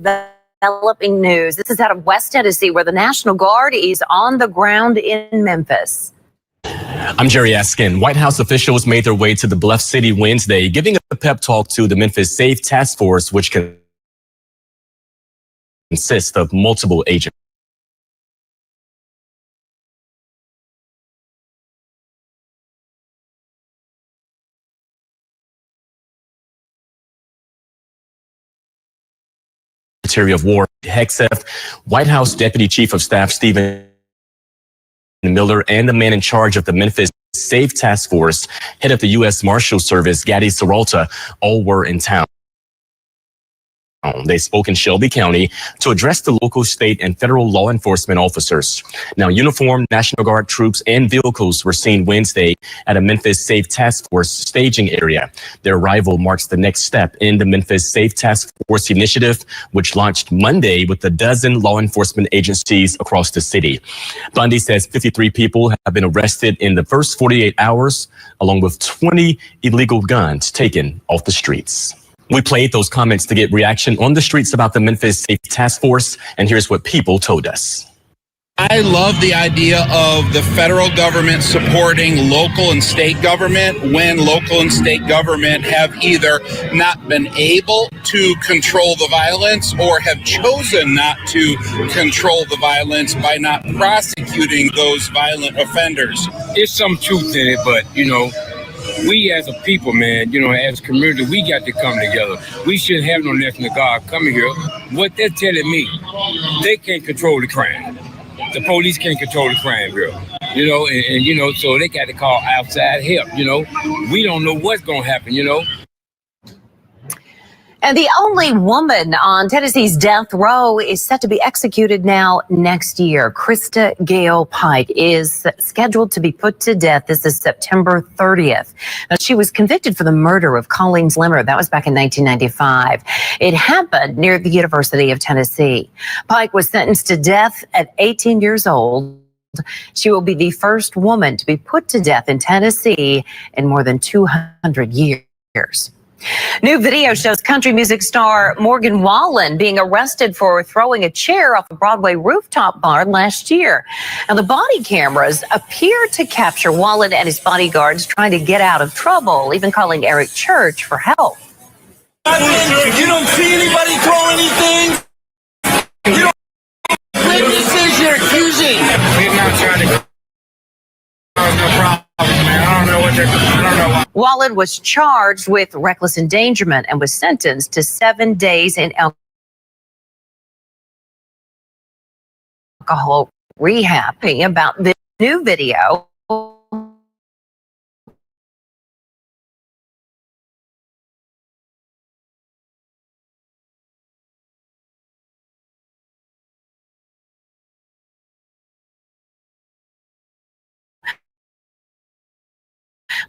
developing news. This is out of West Tennessee, where the National Guard is on the ground in Memphis. I'm Jerry Askin. White House officials made their way to the Bluff City Wednesday, giving a pep talk to the Memphis Safe Task Force, which consists of multiple agents. Secretary of War Hegseth, White House Deputy Chief of Staff Stephen Miller, and the man in charge of the Memphis Safe Task Force, head of the U.S. Marshal Service, Gaddy Serralta, all were in town. They spoke in Shelby County to address the local, state, and federal law enforcement officers. Now, uniformed National Guard troops and vehicles were seen Wednesday at a Memphis Safe Task Force staging area. Their arrival marks the next step in the Memphis Safe Task Force initiative, which launched Monday with a dozen law enforcement agencies across the city. Bundy says 53 people have been arrested in the first 48 hours, along with 20 illegal guns taken off the streets. We played those comments to get reaction on the streets about the Memphis Safe Task Force, and here's what people told us. I love the idea of the federal government supporting local and state government when local and state government have either not been able to control the violence or have chosen not to control the violence by not prosecuting those violent offenders. There's some truth in it, but, we as a people, man, as a community, we got to come together. We shouldn't have no National Guard coming here. What they're telling me, they can't control the crime. The police can't control the crime here. So they got to call outside help, We don't know what's going to happen, And the only woman on Tennessee's death row is set to be executed now next year. Christa Gail Pike is scheduled to be put to death. This is September 30th. Now, she was convicted for the murder of Colleen Slemmer. That was back in 1995. It happened near the University of Tennessee. Pike was sentenced to death at 18 years old. She will be the first woman to be put to death in Tennessee in more than 200 years. New video shows country music star Morgan Wallen being arrested for throwing a chair off a Broadway rooftop bar last year. Now, the body cameras appear to capture Wallen and his bodyguards trying to get out of trouble, even calling Eric Church for help. You don't see anybody throw anything? You don't. Witnesses you're accusing. We're not trying to cause no problem, man. I don't know why. Wallen was charged with reckless endangerment and was sentenced to 7 days in alcohol rehab. About this new video.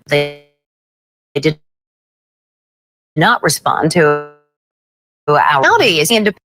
They did not respond to our county is independent.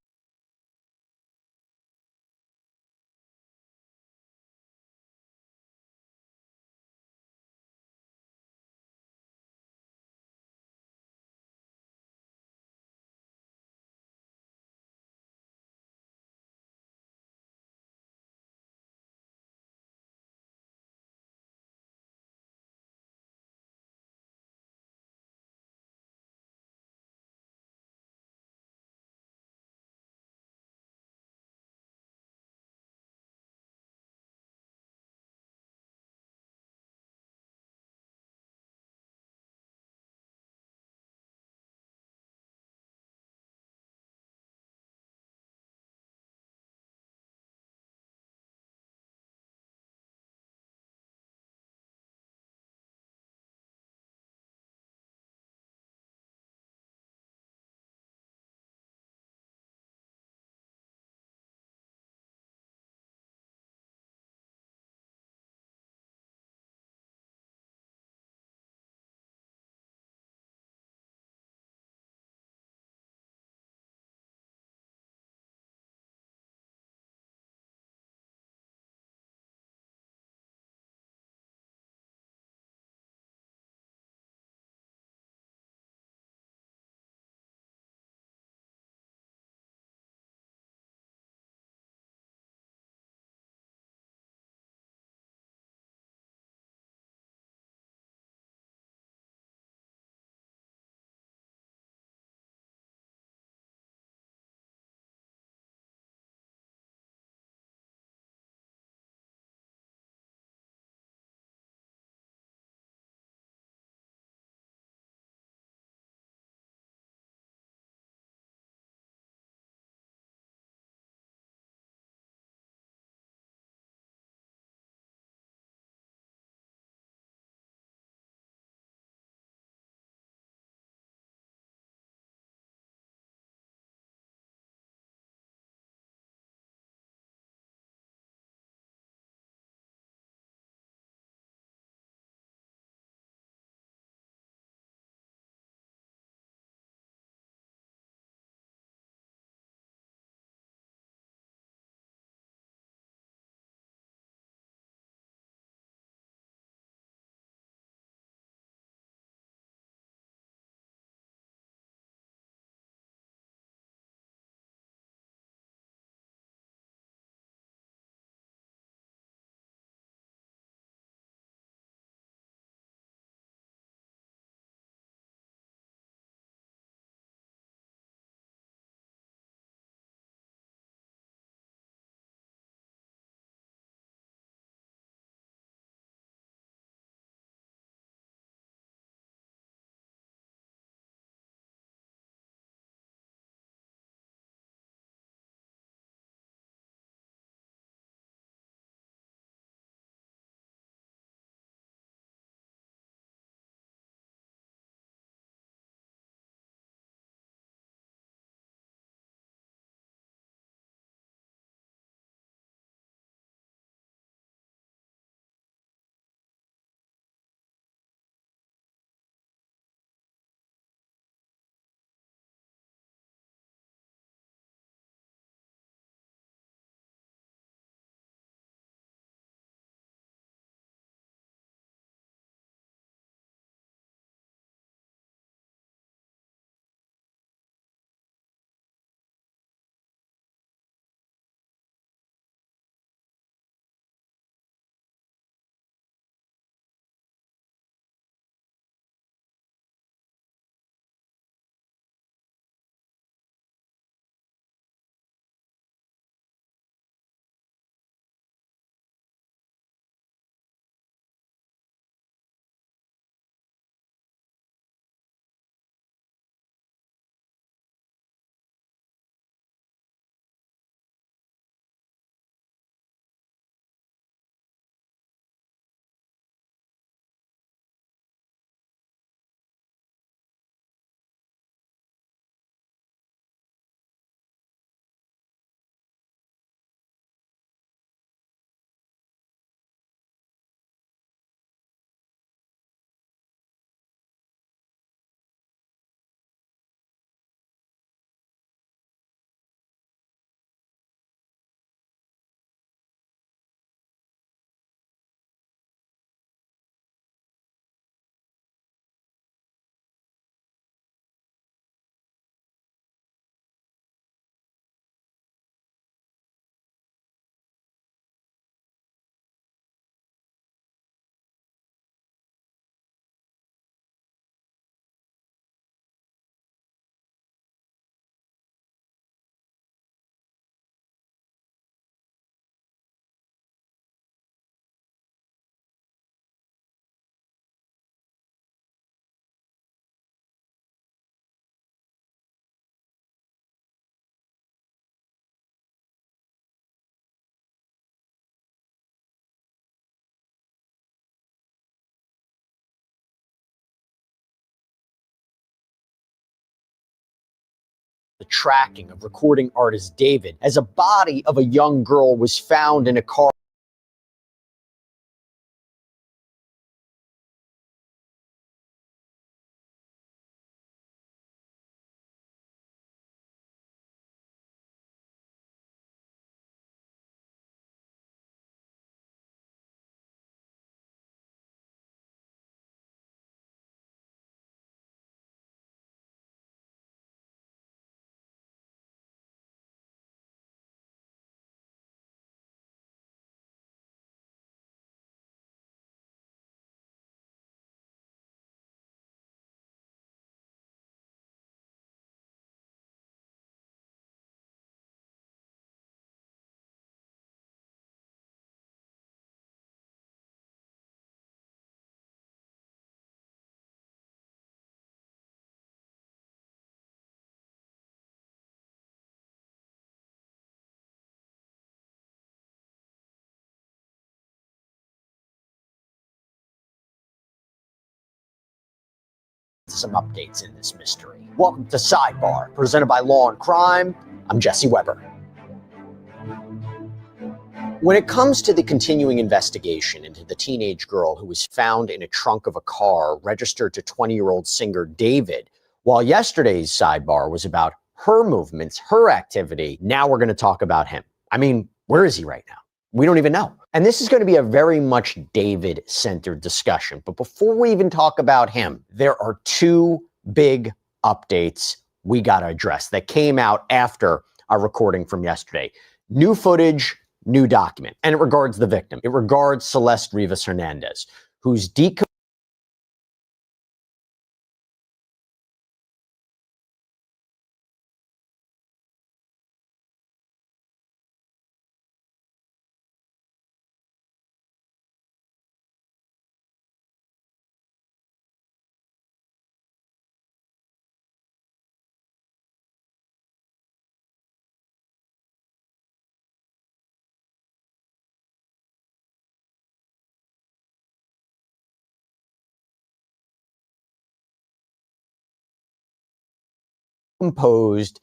the tracking of recording artist David as a body of a young girl was found in a car. Some updates in this mystery. Welcome to Sidebar, presented by Law and Crime. I'm Jesse Weber. When it comes to the continuing investigation into the teenage girl who was found in a trunk of a car registered to 20-year-old singer David, while yesterday's Sidebar was about her movements, her activity, now we're going to talk about him. I mean, where is he right now? We don't even know. And this is going to be a very much David-centered discussion. But before we even talk about him, there are two big updates we got to address that came out after our recording from yesterday. New footage, new document. And it regards the victim. It regards Celeste Rivas Hernandez, whose decomposed,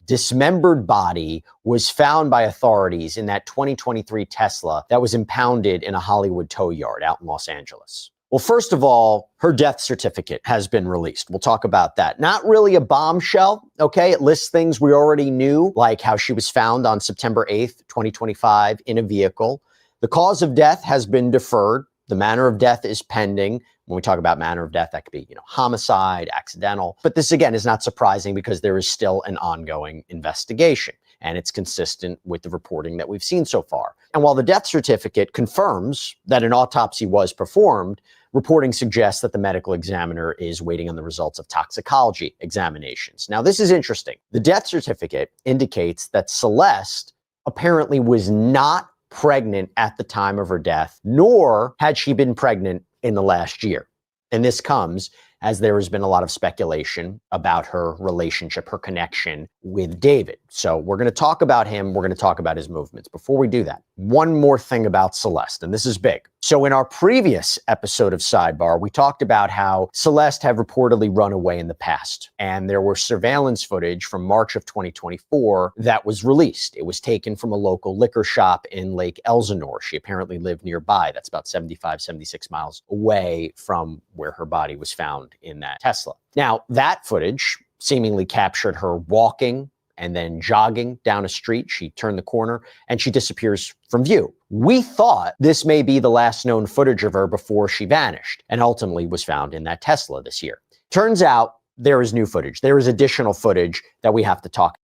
dismembered body was found by authorities in that 2023 Tesla that was impounded in a Hollywood tow yard out in Los Angeles. Well, first of all, her death certificate has been released. We'll talk about that. Not really a bombshell, okay? It lists things we already knew, like how she was found on September 8th, 2025 in a vehicle. The cause of death has been deferred. The manner of death is pending. When we talk about manner of death, that could be, homicide, accidental. But this, again, is not surprising because there is still an ongoing investigation, and it's consistent with the reporting that we've seen so far. And while the death certificate confirms that an autopsy was performed, reporting suggests that the medical examiner is waiting on the results of toxicology examinations. Now, this is interesting. The death certificate indicates that Celeste apparently was not pregnant at the time of her death, nor had she been pregnant in the last year. And this comes as there has been a lot of speculation about her relationship, her connection with David. So we're going to talk about him. We're going to talk about his movements. Before we do that, one more thing about Celeste, and this is big. So in our previous episode of Sidebar, we talked about how Celeste had reportedly run away in the past. And there were surveillance footage from March of 2024 that was released. It was taken from a local liquor shop in Lake Elsinore. She apparently lived nearby. That's about 75, 76 miles away from where her body was found in that Tesla. Now, that footage seemingly captured her walking and then jogging down a street. She turned the corner and she disappears from view. We thought this may be the last known footage of her before she vanished and ultimately was found in that Tesla this year. Turns out there is new footage. There is additional footage that we have to talk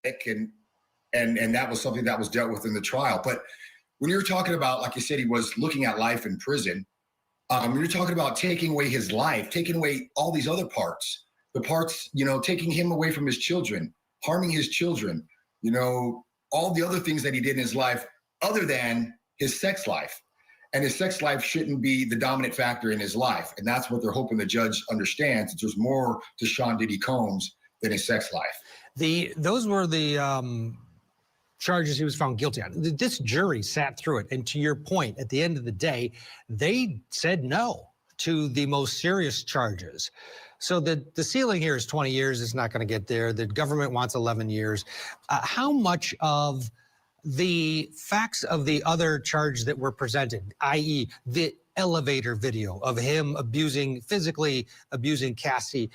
and that was something that was dealt with in the trial. But when you're talking about, like you said, he was looking at life in prison. You're talking about taking away his life, taking away all these other parts, the parts, taking him away from his children, harming his children, all the other things that he did in his life other than his sex life. And his sex life shouldn't be the dominant factor in his life. And that's what they're hoping the judge understands, that there's more to Sean Diddy Combs than his sex life. Those were the charges he was found guilty on. This jury sat through it. And to your point, at the end of the day, they said no to the most serious charges. So the ceiling here is 20 years. It's not going to get there. The government wants 11 years. How much of the facts of the other charge that were presented, i.e. the elevator video of him physically abusing Cassie,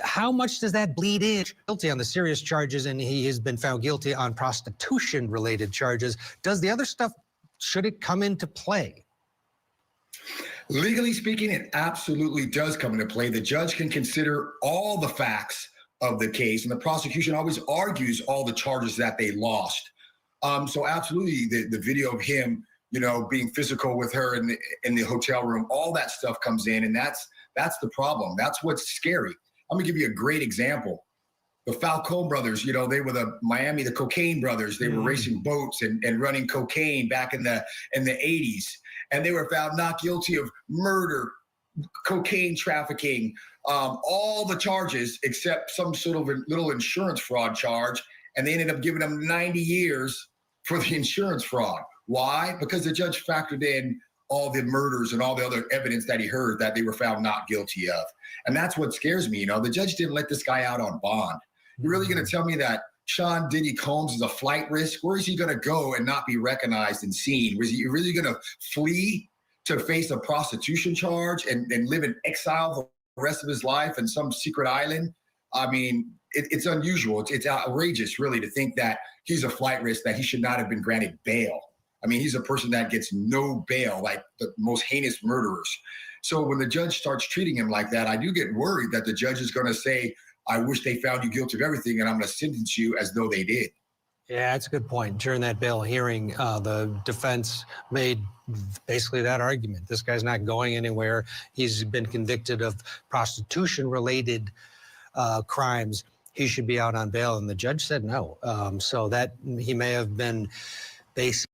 how much does that bleed in? Guilty on the serious charges, and he has been found guilty on prostitution-related charges. Does the other stuff, should it come into play? Legally speaking, it absolutely does come into play. The judge can consider all the facts of the case, and the prosecution always argues all the charges that they lost. So absolutely, the video of him, being physical with her in the hotel room, all that stuff comes in, and that's the problem. That's what's scary. I'm gonna give you a great example. The Falcone brothers, they were the cocaine brothers. They were racing boats and running cocaine back in the 80s. And they were found not guilty of murder, cocaine trafficking, all the charges except some sort of a little insurance fraud charge. And they ended up giving them 90 years for the insurance fraud. Why? Because the judge factored in all the murders and all the other evidence that he heard that they were found not guilty of. And that's what scares me. The judge didn't let this guy out on bond. You're really going to tell me that Sean Diddy Combs is a flight risk? Where is he going to go and not be recognized and seen? Was he really going to flee to face a prostitution charge and live in exile the rest of his life in some secret island? I mean, it's unusual. It's outrageous, really, to think that he's a flight risk, that he should not have been granted bail. I mean, he's a person that gets no bail, like the most heinous murderers. So when the judge starts treating him like that, I do get worried that the judge is going to say, I wish they found you guilty of everything, and I'm going to sentence you as though they did. Yeah, that's a good point. During that bail hearing, the defense made basically that argument. This guy's not going anywhere. He's been convicted of prostitution-related crimes. He should be out on bail, and the judge said no. So that he may have been based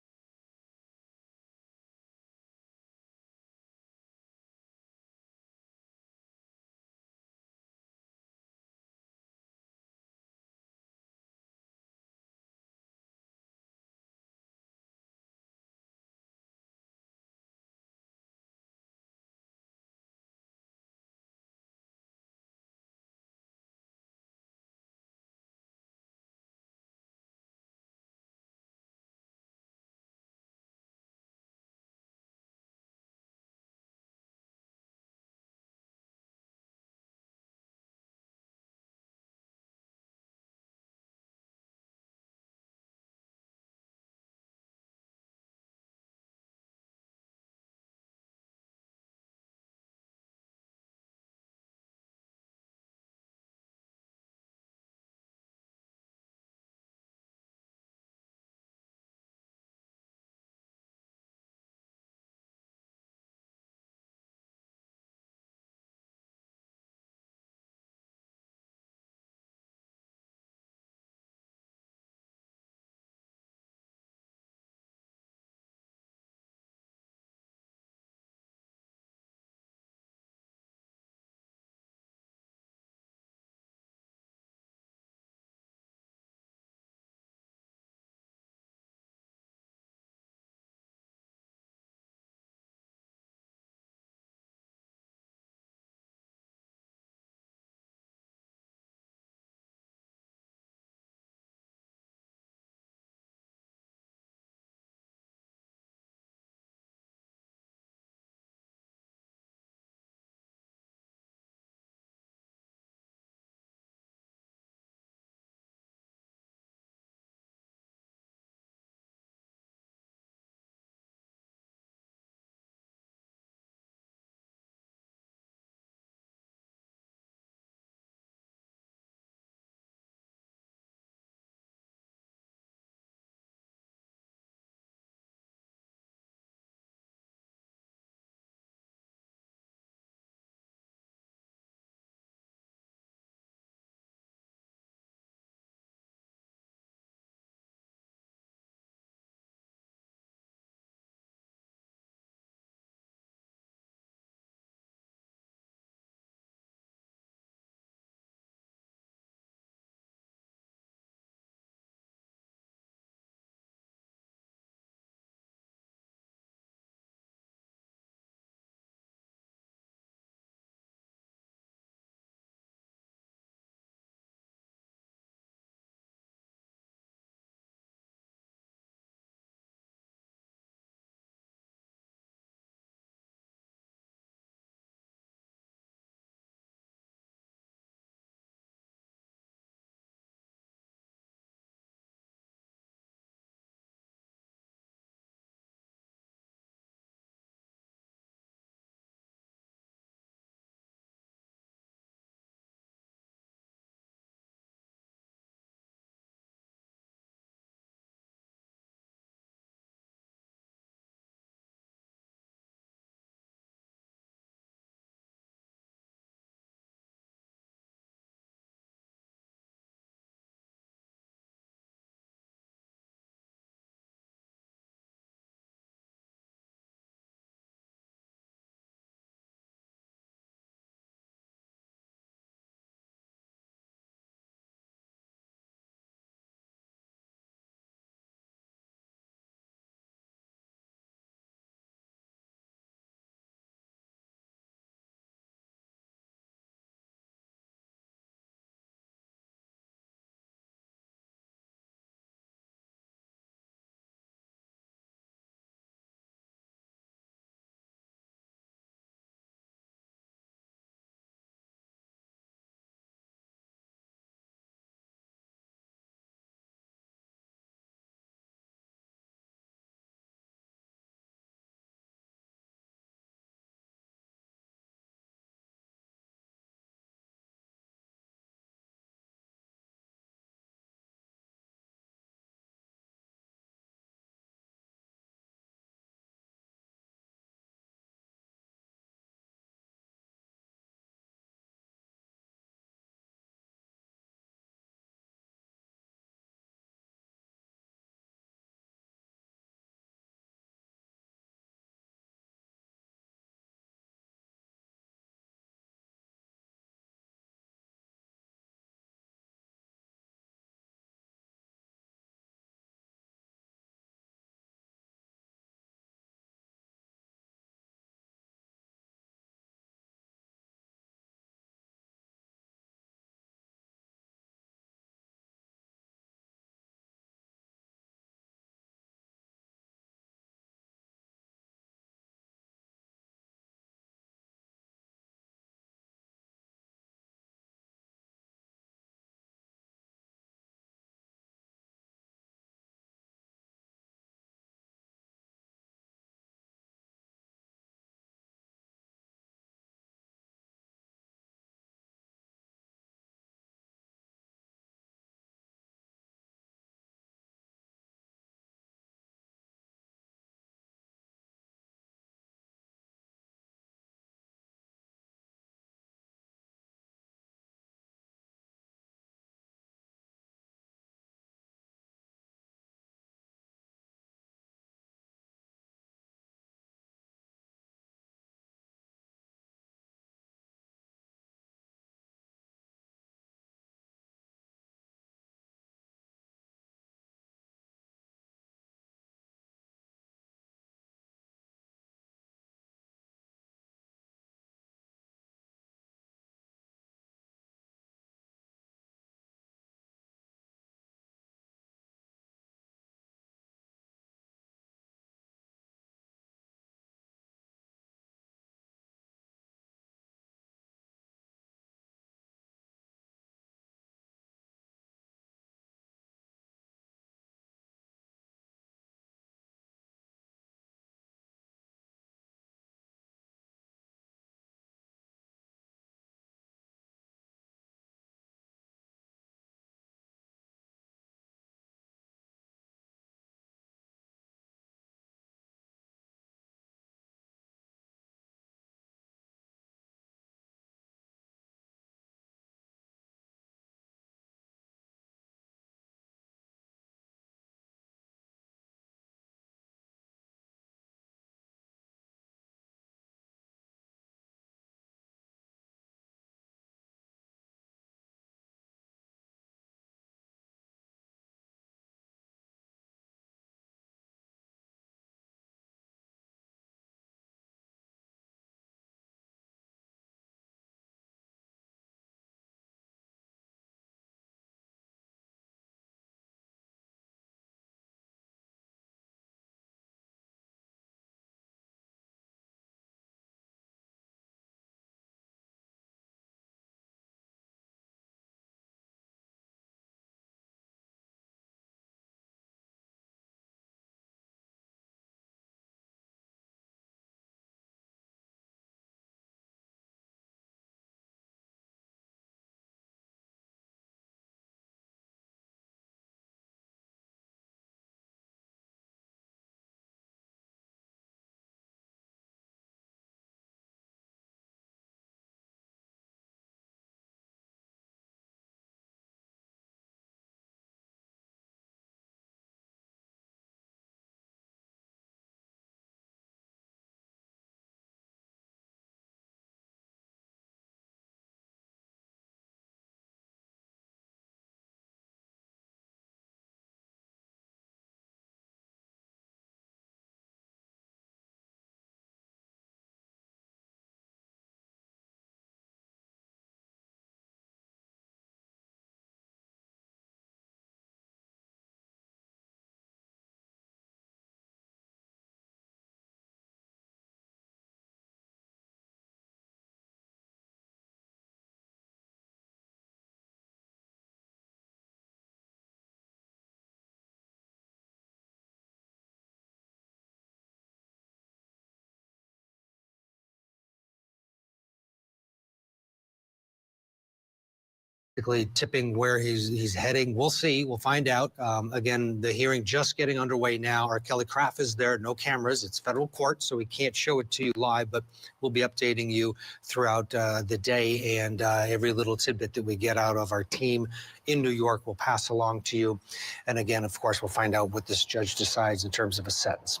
tipping where he's heading. We'll see. We'll find out. Again, the hearing just getting underway now. Our Kelly Craft is there. No cameras. It's federal court, so we can't show it to you live, but we'll be updating you throughout the day, and every little tidbit that we get out of our team in New York we'll pass along to you. And again, of course, we'll find out what this judge decides in terms of a sentence.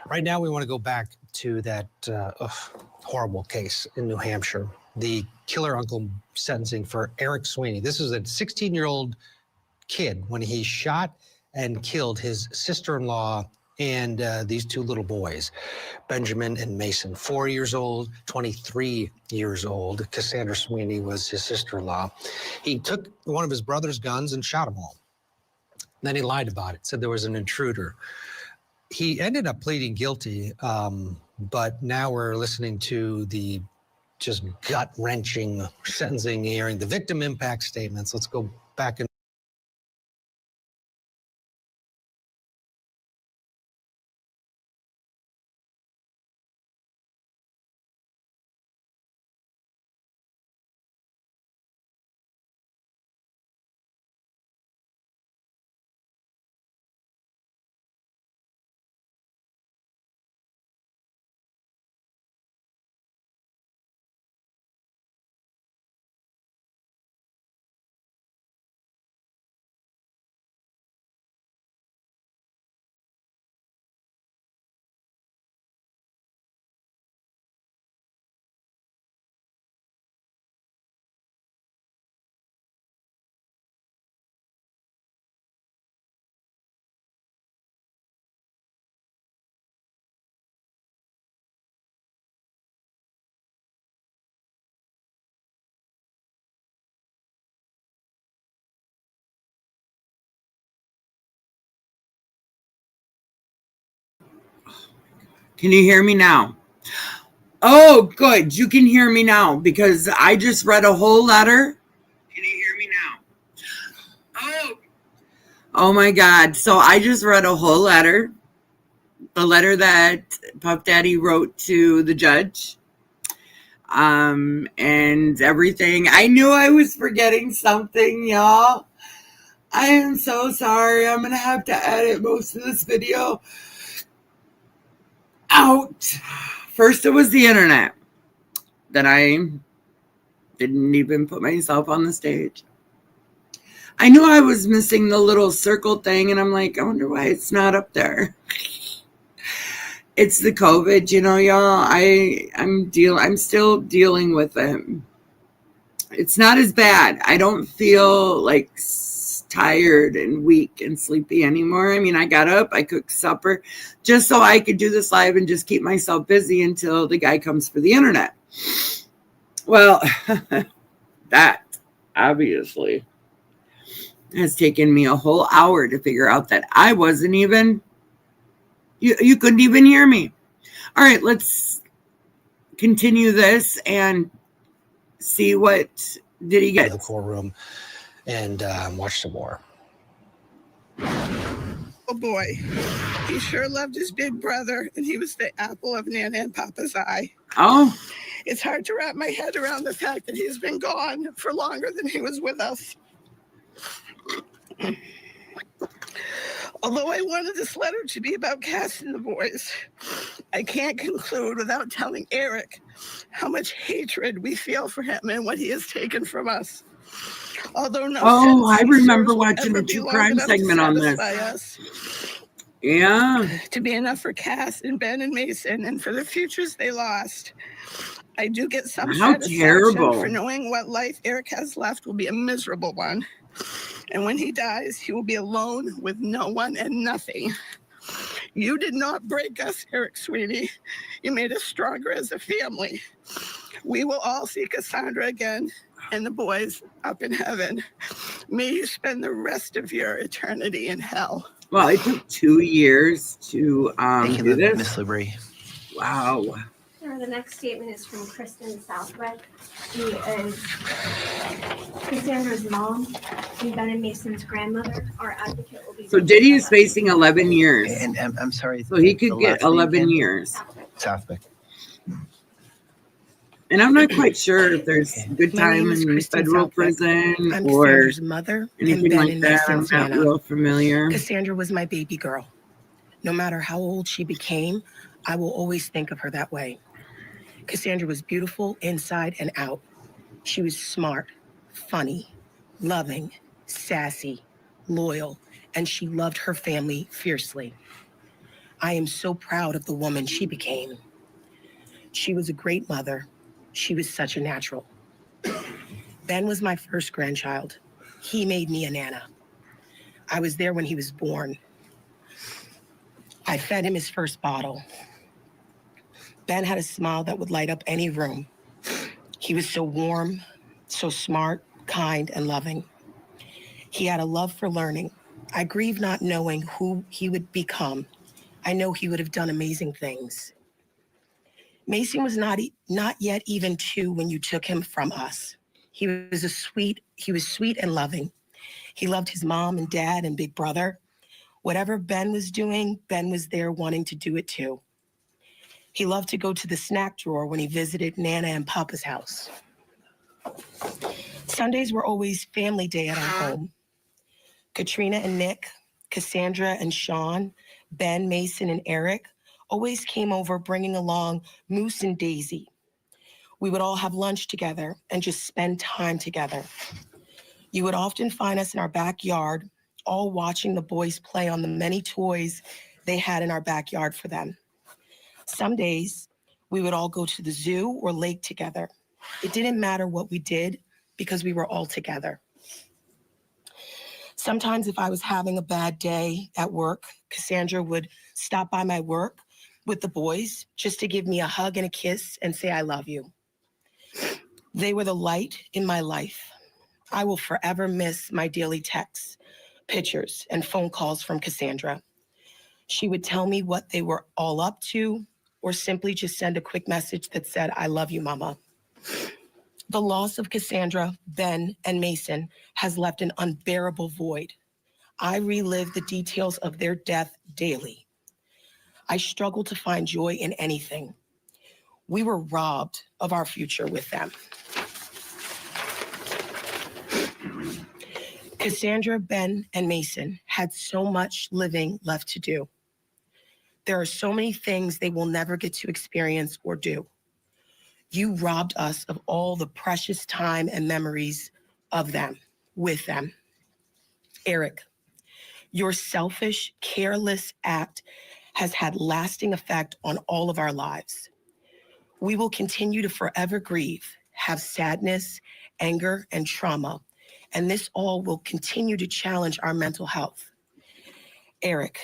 Right now, we want to go back to that horrible case in New Hampshire. The killer uncle sentencing for Eric Sweeney. This is a 16-year-old kid when he shot and killed his sister-in-law and these two little boys, Benjamin and Mason, 4 years old, 23 years old. Cassandra Sweeney was his sister-in-law. He took one of his brother's guns and shot them all. Then he lied about it, said there was an intruder. He ended up pleading guilty, but now we're listening to the just gut-wrenching sentencing hearing, the victim impact statements. Let's go back and Can you hear me now? Oh, good. You can hear me now because I just read a whole letter. Can you hear me now? Oh my God. So I just read a whole letter. The letter that Puff Daddy wrote to the judge. And everything. I knew I was forgetting something, y'all. I am so sorry. I'm going to have to edit most of this video out. First, it was the internet that I didn't even put myself on the stage. I knew I was missing the little circle thing, and I'm like, I wonder why it's not up there. It's the COVID, you know, y'all. I'm still dealing with it. It's not as bad. I don't feel like tired and weak and sleepy anymore. I mean, I got up, I cooked supper just so I could do this live and just keep myself busy until the guy comes for the internet. Well, that obviously has taken me a whole hour to figure out that I wasn't even, you couldn't even hear me. All right, let's continue this and see what did he get. The courtroom and watch some more. Oh boy, he sure loved his big brother, and he was the apple of Nana and Papa's eye. Oh. It's hard to wrap my head around the fact that he's been gone for longer than he was with us. Although I wanted this letter to be about Cass and the boys, I can't conclude without telling Eric how much hatred we feel for him and what he has taken from us. Although no I remember watching a true crime segment on this. Us, yeah. To be enough for Cass and Ben and Mason and for the futures they lost. I do get some satisfaction for knowing what life Eric has left will be a miserable one. And when he dies, he will be alone with no one and nothing. You did not break us, Eric Sweeney. You made us stronger as a family. We will all see Cassandra again and the boys up in heaven. May you spend the rest of your eternity in hell. Well, it took 2 years to do this. Miss Labrie. Wow. The next statement is from Kristen Southwick. She is Cassandra's mom and Ben and Mason's grandmother. Our advocate will be. So Diddy is facing 11 years. And I'm sorry. So he could get 11 years. Southwick. And I'm not quite sure if there's good time in federal prison or Cassandra's mother anything Ben like and that. I'm Mason's not Nana. real familiar. Cassandra was my baby girl. No matter how old she became, I will always think of her that way. Cassandra was beautiful inside and out. She was smart, funny, loving, sassy, loyal, and she loved her family fiercely. I am so proud of the woman she became. She was a great mother. She was such a natural. Ben was my first grandchild. He made me a Nana. I was there when he was born. I fed him his first bottle. Ben had a smile that would light up any room. He was so warm, so smart, kind, and loving. He had a love for learning. I grieve not knowing who he would become. I know he would have done amazing things. Mason was not yet even 2 when you took him from us. He was sweet and loving. He loved his mom and dad and big brother. Whatever Ben was doing, Ben was there wanting to do it too. He loved to go to the snack drawer when he visited Nana and Papa's house. Sundays were always family day at our home. Katrina and Nick, Cassandra and Sean, Ben, Mason, and Eric always came over bringing along Moose and Daisy. We would all have lunch together and just spend time together. You would often find us in our backyard, all watching the boys play on the many toys they had in our backyard for them. Some days, we would all go to the zoo or lake together. It didn't matter what we did because we were all together. Sometimes if I was having a bad day at work, Cassandra would stop by my work with the boys just to give me a hug and a kiss and say, I love you. They were the light in my life. I will forever miss my daily texts, pictures, and phone calls from Cassandra. She would tell me what they were all up to, or simply just send a quick message that said, I love you, Mama. The loss of Cassandra, Ben, and Mason has left an unbearable void. I relive the details of their death daily. I struggle to find joy in anything. We were robbed of our future with them. Cassandra, Ben, and Mason had so much living left to do. There are so many things they will never get to experience or do. You robbed us of all the precious time and memories of them, with them. Eric, your selfish, careless act has had lasting effect on all of our lives. We will continue to forever grieve, have sadness, anger, and trauma, and this all will continue to challenge our mental health. Eric,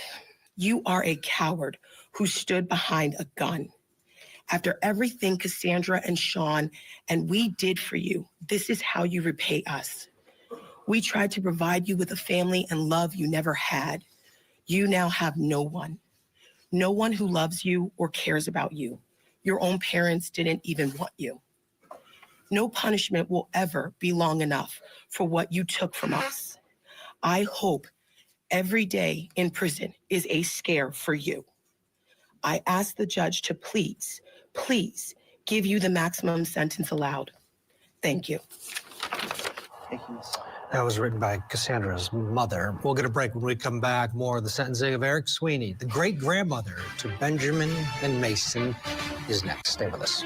you are a coward who stood behind a gun. After everything Cassandra and Sean and we did for you, this is how you repay us. We tried to provide you with a family and love you never had. You now have no one who loves you or cares about you. Your own parents didn't even want you. No punishment will ever be long enough for what you took from us. I hope every day in prison is a scare for you. I ask the judge to please give you the maximum sentence allowed. Thank you. That was written by Cassandra's mother. We'll get a break. When we come back, more of the sentencing of Eric Sweeney, the great-grandmother to Benjamin and Mason, is next. Stay with us.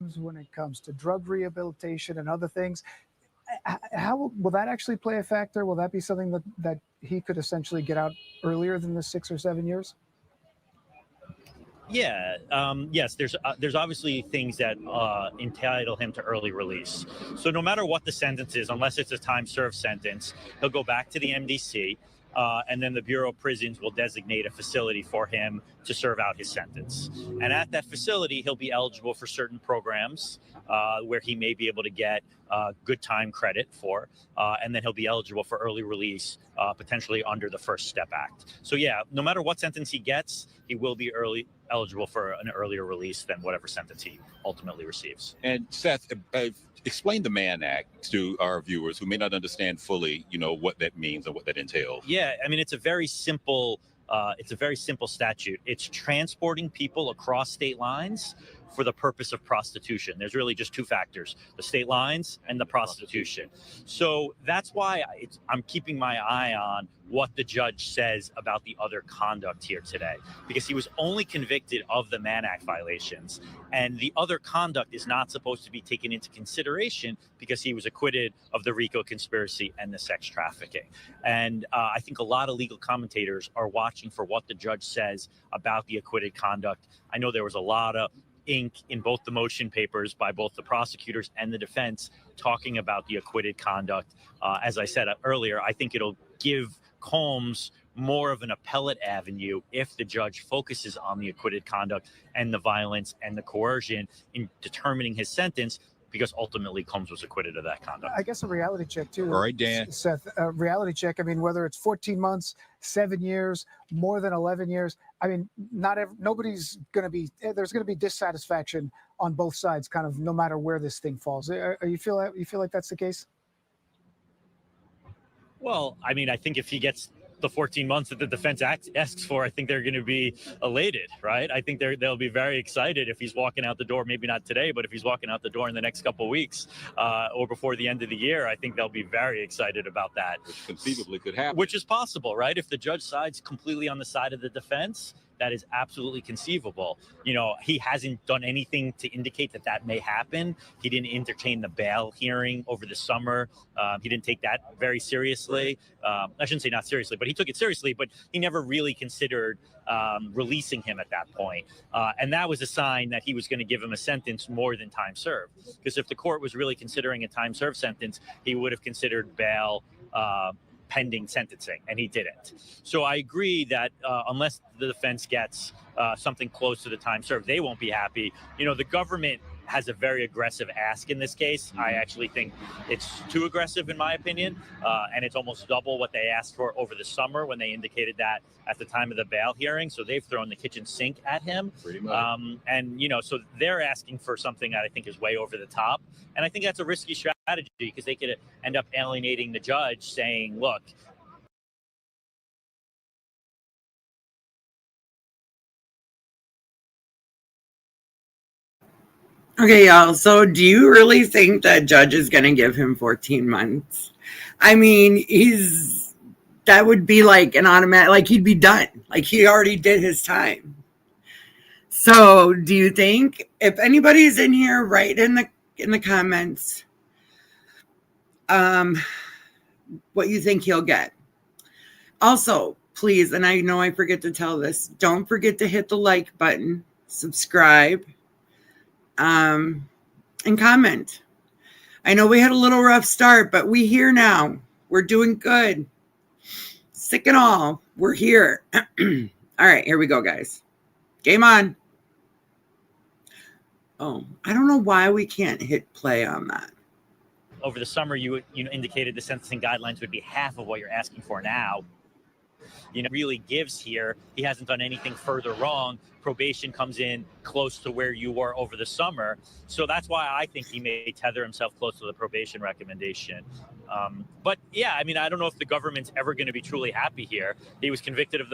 programs, when it comes to drug rehabilitation and other things. How will that actually play a factor? Will that be something that he could essentially get out earlier than the 6 or 7 years? Yeah. Yes. There's obviously things that entitle him to early release. So no matter what the sentence is, unless it's a time served sentence, he'll go back to the MDC, and then the Bureau of Prisons will designate a facility for him to serve out his sentence. And at that facility, he'll be eligible for certain programs where he may be able to get good time credit for, and then he'll be eligible for early release, potentially under the First Step Act. So yeah, no matter what sentence he gets, he will be eligible for an earlier release than whatever sentence he ultimately receives. And Seth, explain the Mann Act to our viewers who may not understand fully, what that means and what that entails. Yeah, I mean, it's a very simple statute. It's transporting people across state lines for the purpose of prostitution. There's really just two factors: the state lines and the prostitution. So that's why I'm keeping my eye on what the judge says about the other conduct here today, because he was only convicted of the Mann Act violations, and the other conduct is not supposed to be taken into consideration because he was acquitted of the RICO conspiracy and the sex trafficking. And I think a lot of legal commentators are watching for what the judge says about the acquitted conduct. I know there was a lot of ink in both the motion papers by both the prosecutors and the defense talking about the acquitted conduct. As I said earlier, I think it'll give Combs more of an appellate avenue if the judge focuses on the acquitted conduct and the violence and the coercion in determining his sentence, because ultimately Combs was acquitted of that conduct. I guess a reality check too. All right, Dan. Seth, a reality check. I mean, whether it's 14 months, 7 years, more than 11 years. I mean, nobody's going to be. There's going to be dissatisfaction on both sides, kind of, no matter where this thing falls. You feel like that's the case? Well, I mean, I think if he gets the 14 months that the defense asks for, I think they're going to be elated, right? I think they'll be very excited if he's walking out the door, maybe not today, but if he's walking out the door in the next couple of weeks or before the end of the year, I think they'll be very excited about that. Which conceivably could happen. Which is possible, right? If the judge sides completely on the side of the defense, that is absolutely conceivable. He hasn't done anything to indicate that may happen. He didn't entertain the bail hearing over the summer. He didn't take that very seriously. I shouldn't say not seriously, but he took it seriously, but he never really considered releasing him at that point. And that was a sign that he was going to give him a sentence more than time served. Because if the court was really considering a time served sentence, he would have considered bail pending sentencing, and he didn't. So I agree that unless the defense gets something close to the time served, they won't be happy. The government has a very aggressive ask in this case. I actually think it's too aggressive in my opinion, and it's almost double what they asked for over the summer when they indicated that at the time of the bail hearing. So they've thrown the kitchen sink at him. Pretty much. And so they're asking for something that I think is way over the top. And I think that's a risky strategy because they could end up alienating the judge, saying, look, okay, y'all. So do you really think that judge is going to give him 14 months? I mean, that would be like an automatic, like he'd be done. Like he already did his time. So do you think, if anybody's in here, write in the comments what you think he'll get. Also, please, and I know I forget to tell this, don't forget to hit the like button, subscribe, and comment. I know we had a little rough start, but we're here now. We're doing good. Sick and all, we're here. All right, here we go, guys. Game on. Oh, I don't know why we can't hit play on that. Over the summer, you indicated the sentencing guidelines would be half of what you're asking for now. Really gives here. He hasn't done anything further wrong. Probation comes in close to where you were over the summer. So that's why I think he may tether himself close to the probation recommendation. But yeah, I mean, I don't know if the government's ever going to be truly happy here. He was convicted of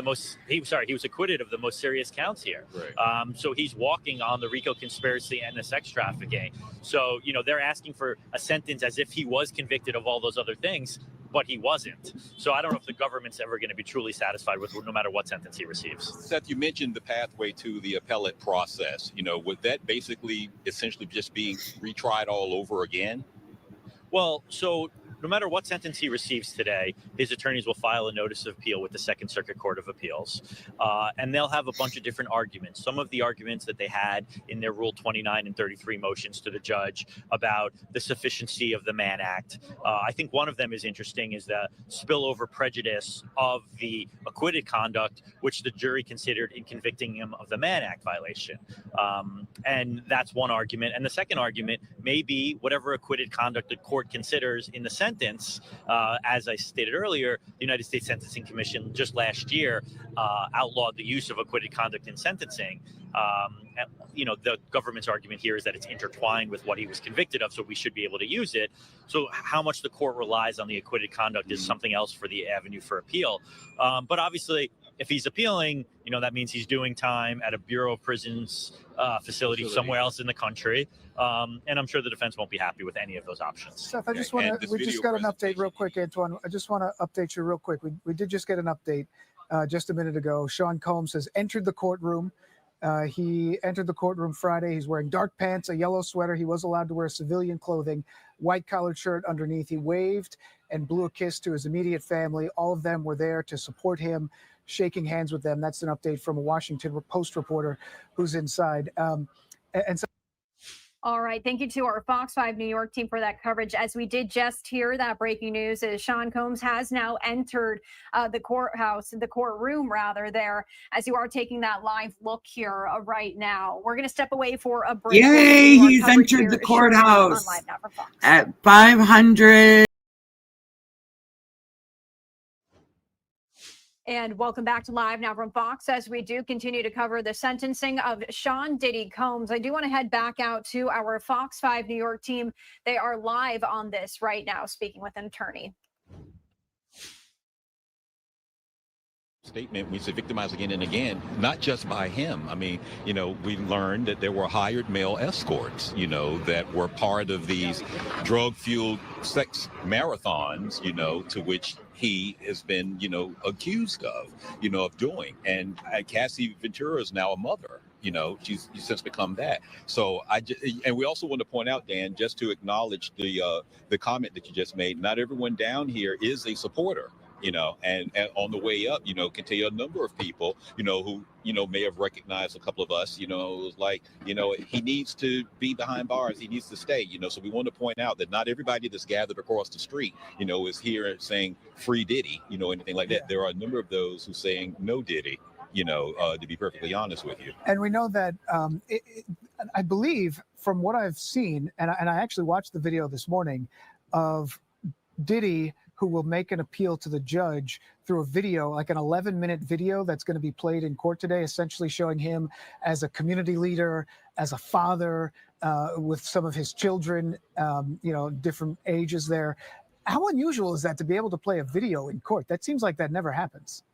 he was acquitted of the most serious counts here. Right. So he's walking on the RICO conspiracy and the sex trafficking. So, they're asking for a sentence as if he was convicted of all those other things. but he wasn't. So I don't know if the government's ever going to be truly satisfied with no matter what sentence he receives. Seth, you mentioned the pathway to the appellate process. Would that basically essentially just be retried all over again? Well, so no matter what sentence he receives today, his attorneys will file a notice of appeal with the Second Circuit Court of Appeals. And they'll have a bunch of different arguments. Some of the arguments that they had in their Rule 29 and 33 motions to the judge about the sufficiency of the Mann Act. I think one of them is interesting, is the spillover prejudice of the acquitted conduct, which the jury considered in convicting him of the Mann Act violation. And that's one argument. And the second argument may be whatever acquitted conduct the court considers in the sentence. As I stated earlier, the United States Sentencing Commission just last year outlawed the use of acquitted conduct in sentencing. The government's argument here is that it's intertwined with what he was convicted of, so we should be able to use it. So how much the court relies on the acquitted conduct is something else for the avenue for appeal. But obviously, if he's appealing, that means he's doing time at a Bureau of Prisons facility somewhere else in the country. And I'm sure the defense won't be happy with any of those options. Seth, we just got an update real quick, Antoine. I just want to update you real quick. We did just get an update just a minute ago. Sean Combs has entered the courtroom. He entered the courtroom Friday. He's wearing dark pants, a yellow sweater. He was allowed to wear civilian clothing, white collared shirt underneath. He waved and blew a kiss to his immediate family. All of them were there to support him, shaking hands with them. That's an update from a Washington Post reporter who's inside. All right. Thank you to our Fox 5 New York team for that coverage. As we did just hear, that breaking news is Sean Combs has now entered the courtroom there, as you are taking that live look here right now. We're going to step away for a break. Yay, he's entered the courthouse at 500. And welcome back to Live Now from Fox, as we do continue to cover the sentencing of Sean Diddy Combs. I do want to head back out to our Fox 5 New York team. They are live on this right now, speaking with an attorney. Statement, we say victimized again and again, not just by him. I mean, we learned that there were hired male escorts, that were part of these drug-fueled sex marathons, to which he has been, accused of doing. And Cassie Ventura is now a mother. She's since become that. So and we also want to point out, Dan, just to acknowledge the comment that you just made. Not everyone down here is a supporter. And on the way up, can tell you a number of people, who, may have recognized a couple of us, like, he needs to be behind bars. He needs to stay, so we want to point out that not everybody that's gathered across the street, is here saying free Diddy, anything like that. There are a number of those who saying no Diddy, to be perfectly honest with you. And we know that I believe from what I've seen, and I actually watched the video this morning of Diddy, who will make an appeal to the judge through a video, like an 11-minute video that's going to be played in court today, essentially showing him as a community leader, as a father, with some of his children, different ages there. How unusual is that to be able to play a video in court? That seems like that never happens.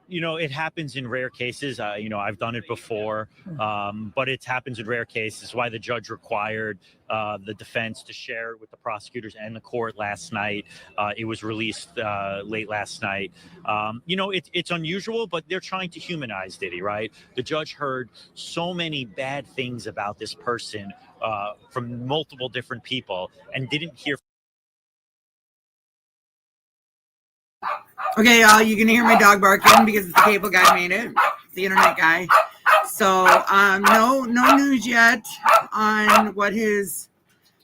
It happens in rare cases. I've done it before, but it happens in rare cases. Why the judge required the defense to share it with the prosecutors and the court last night. It was released late last night. It's unusual, but they're trying to humanize Diddy, right? The judge heard so many bad things about this person from multiple different people and didn't hear. Okay, y'all, you can hear my dog barking because the cable guy made it, the internet guy. So, no news yet on what his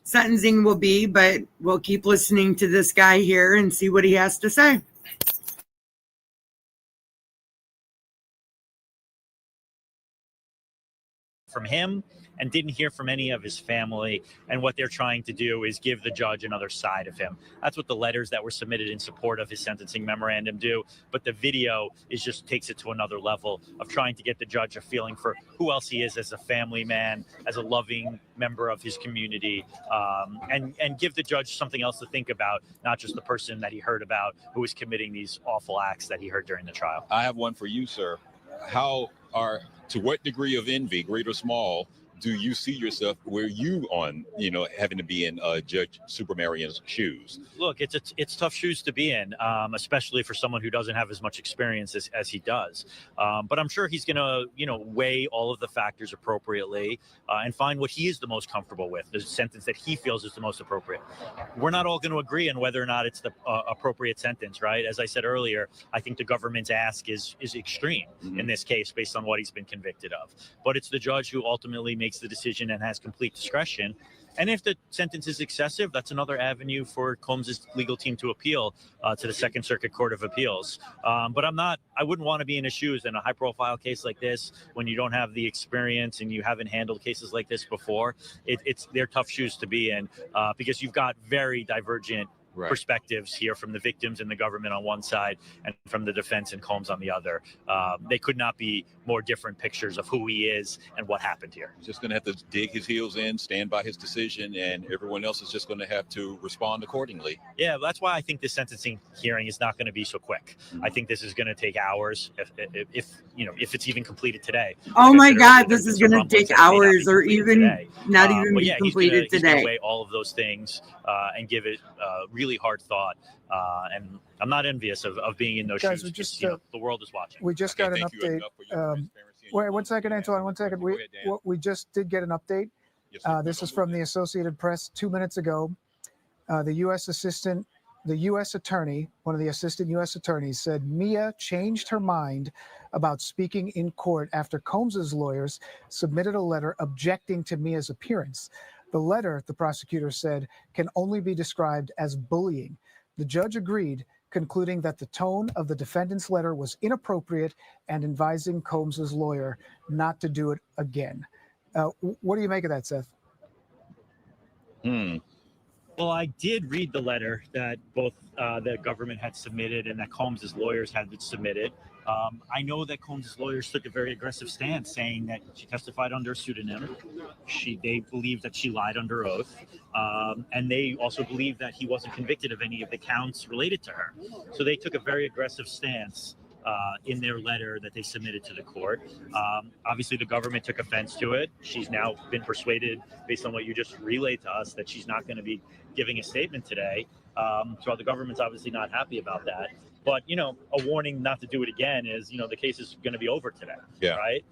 sentencing will be, but we'll keep listening to this guy here and see what he has to say. From him and didn't hear from any of his family. And what they're trying to do is give the judge another side of him. That's what the letters that were submitted in support of his sentencing memorandum do. But the video just takes it to another level of trying to get the judge a feeling for who else he is as a family man, as a loving member of his community, and give the judge something else to think about, not just the person that he heard about who was committing these awful acts that he heard during the trial. I have one for you, sir. To what degree of envy, great or small, do you see yourself where you on, having to be in Judge Subramanian's shoes? Look, it's tough shoes to be in, especially for someone who doesn't have as much experience as he does. But I'm sure he's going to, weigh all of the factors appropriately and find what he is the most comfortable with, the sentence that he feels is the most appropriate. We're not all going to agree on whether or not it's the appropriate sentence, right? As I said earlier, I think the government's ask is extreme in this case based on what he's been convicted of. But it's the judge who ultimately makes the decision and has complete discretion. And if the sentence is excessive, that's another avenue for Combs' legal team to appeal to the Second Circuit Court of Appeals. But I wouldn't want to be in his shoes in a high-profile case like this when you don't have the experience and you haven't handled cases like this before. They're tough shoes to be in because you've got very divergent perspectives here from the victims and the government on one side and from the defense and Combs on the other. They could not be more different pictures of who he is and what happened here. He's just going to have to dig his heels in, stand by his decision, and everyone else is just going to have to respond accordingly. Yeah, that's why I think this sentencing hearing is not going to be so quick. I think this is going to take hours if it's even completed today. Oh my God, this is going to take hours or even not even be completed today. He's going to weigh all of those things and give it really hard thought. And I'm not envious of being in those shoes. Just, the world is watching. We just got an update. Wait, 1 second, Antoine, 1 second. We just did get an update. This is from the Associated Press 2 minutes ago. The U.S. attorney, one of the assistant U.S. attorneys, said Mia changed her mind about speaking in court after Combs's lawyers submitted a letter objecting to Mia's appearance. The letter, the prosecutor said, can only be described as bullying. The judge agreed, concluding that the tone of the defendant's letter was inappropriate and advising Combs's lawyer not to do it again. What do you make of that, Seth? Well, I did read the letter that both the government had submitted and that Combs's lawyers had submitted. I know that Combs's lawyers took a very aggressive stance, saying that she testified under a pseudonym. They believed that she lied under oath, and they also believed that he wasn't convicted of any of the counts related to her. So they took a very aggressive stance in their letter that they submitted to the court. Obviously, the government took offense to it. She's now been persuaded, based on what you just relayed to us, that she's not going to be giving a statement today. So the government's obviously not happy about that. But, a warning not to do it again is, the case is going to be over today, right?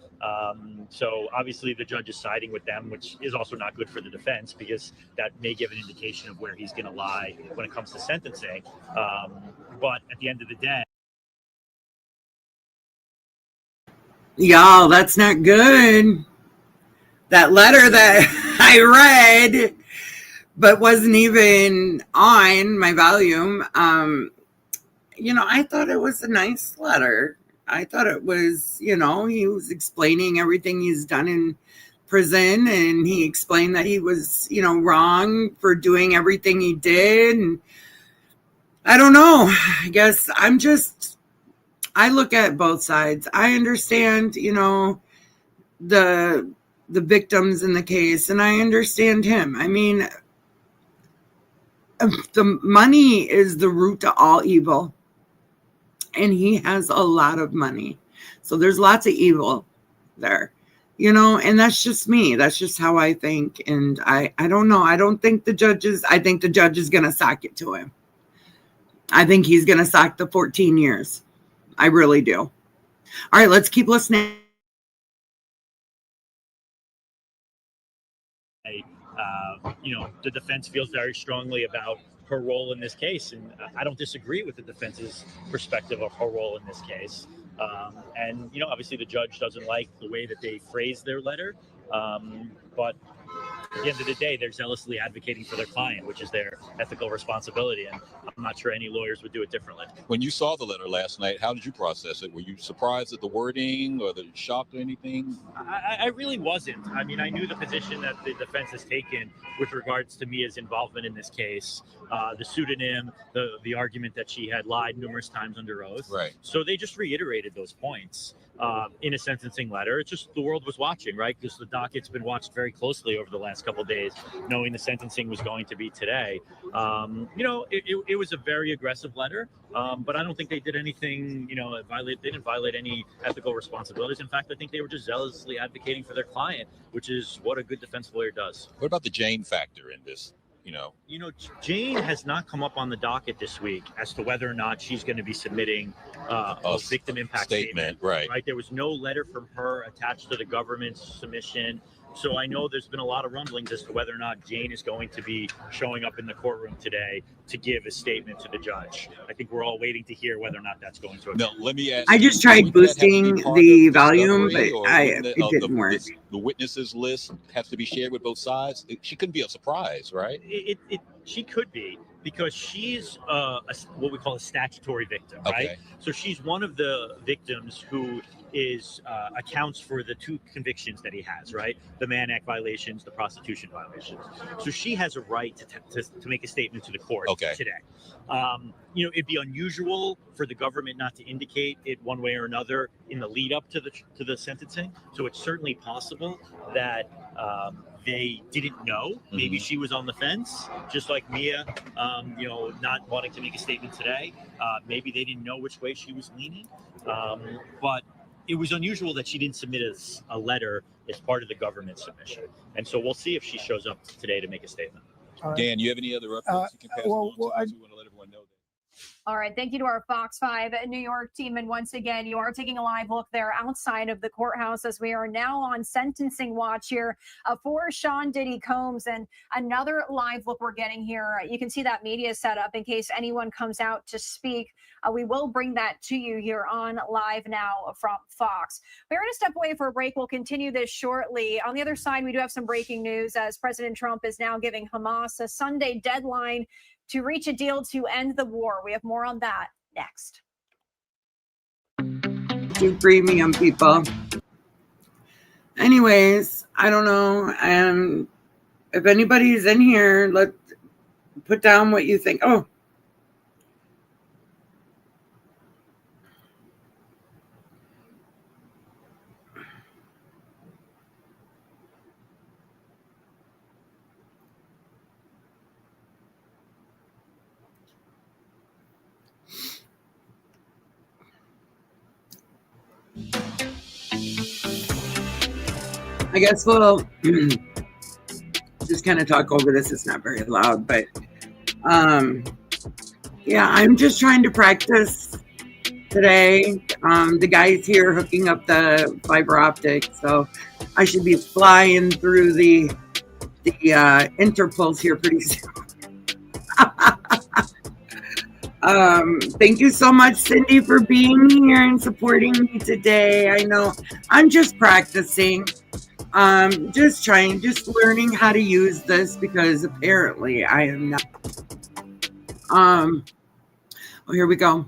So obviously the judge is siding with them, which is also not good for the defense because that may give an indication of where he's going to lie when it comes to sentencing. But at the end of the day, y'all, that's not good. That letter that I read, but wasn't even on my volume, I thought it was a nice letter. I thought it was, he was explaining everything he's done in prison, and he explained that he was, wrong for doing everything he did. And I don't know. I guess I look at both sides. I understand, the victims in the case, and I understand him. I mean, the money is the root to all evil. And he has a lot of money. So there's lots of evil there, and that's just me. That's just how I think. And I don't know. I think the judge is going to sock it to him. I think he's going to sock the 14 years. I really do. All right, let's keep listening. The defense feels very strongly about her role in this case, and I don't disagree with the defense's perspective of her role in this case. And obviously the judge doesn't like the way that they phrase their letter, but at the end of the day, they're zealously advocating for their client, which is their ethical responsibility, and I'm not sure any lawyers would do it differently. When you saw the letter last night, how did you process it? Were you surprised at the wording or shocked or anything? I really wasn't. I mean, I knew the position that the defense has taken with regards to Mia's involvement in this case, the pseudonym, the argument that she had lied numerous times under oath. Right. So they just reiterated those points in a sentencing letter. It's just the world was watching, right? Because the docket's been watched very closely over the last last couple of days, knowing the sentencing was going to be today. It was a very aggressive letter, but I don't think they did anything, they didn't violate any ethical responsibilities. In fact, I think they were just zealously advocating for their client, which is what a good defense lawyer does. What about the Jane factor in this? Jane has not come up on the docket this week as to whether or not she's going to be submitting a victim impact statement. Right. There was no letter from her attached to the government's submission. So I know there's been a lot of rumblings as to whether or not Jane is going to be showing up in the courtroom today to give a statement to the judge. I think we're all waiting to hear whether or not that's going to occur. No, let me ask. I just tried boosting the volume, but it didn't work. The witnesses list has to be shared with both sides. She couldn't be a surprise, right? She could be, because she's what we call a statutory victim, right? So she's one of the victims who is accounts for the 2 convictions that he has, right? The Mann Act violations, the prostitution violations. So she has a right to make a statement to the court today. It'd be unusual for the government not to indicate it one way or another in the lead up to the sentencing. So it's certainly possible that they didn't know. Maybe she was on the fence, just like Mia, not wanting to make a statement today. Maybe they didn't know which way she was leaning. But it was unusual that she didn't submit a letter as part of the government submission. And so we'll see if she shows up today to make a statement. Right. Dan, you have any other updates you can pass on to us? We want to let everyone know that. All right. Thank you to our Fox 5 New York team. And once again, you are taking a live look there outside of the courthouse as we are now on sentencing watch here for Sean Diddy Combs. And another live look we're getting here. You can see that media setup in case anyone comes out to speak. We will bring that to you here on live now from Fox. We're going to step away for a break. We'll continue this shortly. On the other side, we do have some breaking news as President Trump is now giving Hamas a Sunday deadline to reach a deal to end the war. We have more on that next. Too premium, people. Anyways, I don't know. And if anybody's in here, let's put down what you think. Oh. I guess we'll just kind of talk over this. It's not very loud, but yeah, I'm just trying to practice today. The guy's here hooking up the fiber optic, so I should be flying through the interpoles here pretty soon. Thank you so much, Cindy, for being here and supporting me today. I know I'm just practicing. Just learning how to use this because apparently I am not. Oh, here we go.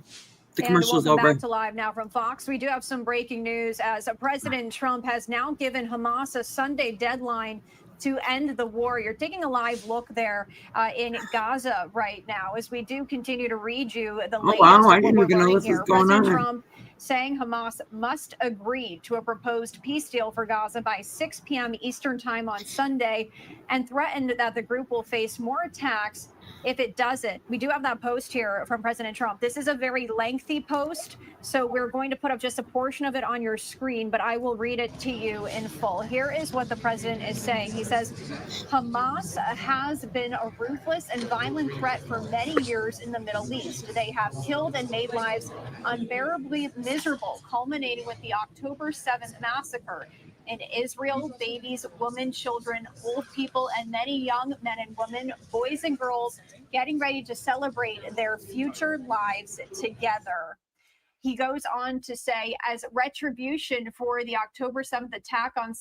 The commercial's over. Back to live now from Fox. We do have some breaking news as President Trump has now given Hamas a Sunday deadline to end the war. You're taking a live look there in Gaza right now as we do continue to read you the latest. Oh, wow. I didn't even know this was going President on. Trump saying Hamas must agree to a proposed peace deal for Gaza by 6 p.m. Eastern time on Sunday and threatened that the group will face more attacks if it doesn't. We do have that post here from President Trump. This is a very lengthy post, so we're going to put up just a portion of it on your screen, but I will read it to you in full. Here is what the president is saying. He says, Hamas has been a ruthless and violent threat for many years in the Middle East. They have killed and made lives unbearably miserable, culminating with the October 7th massacre. In Israel, babies, women, children, old people, and many young men and women, boys and girls, getting ready to celebrate their future lives together. He goes on to say, as retribution for the October 7th attack on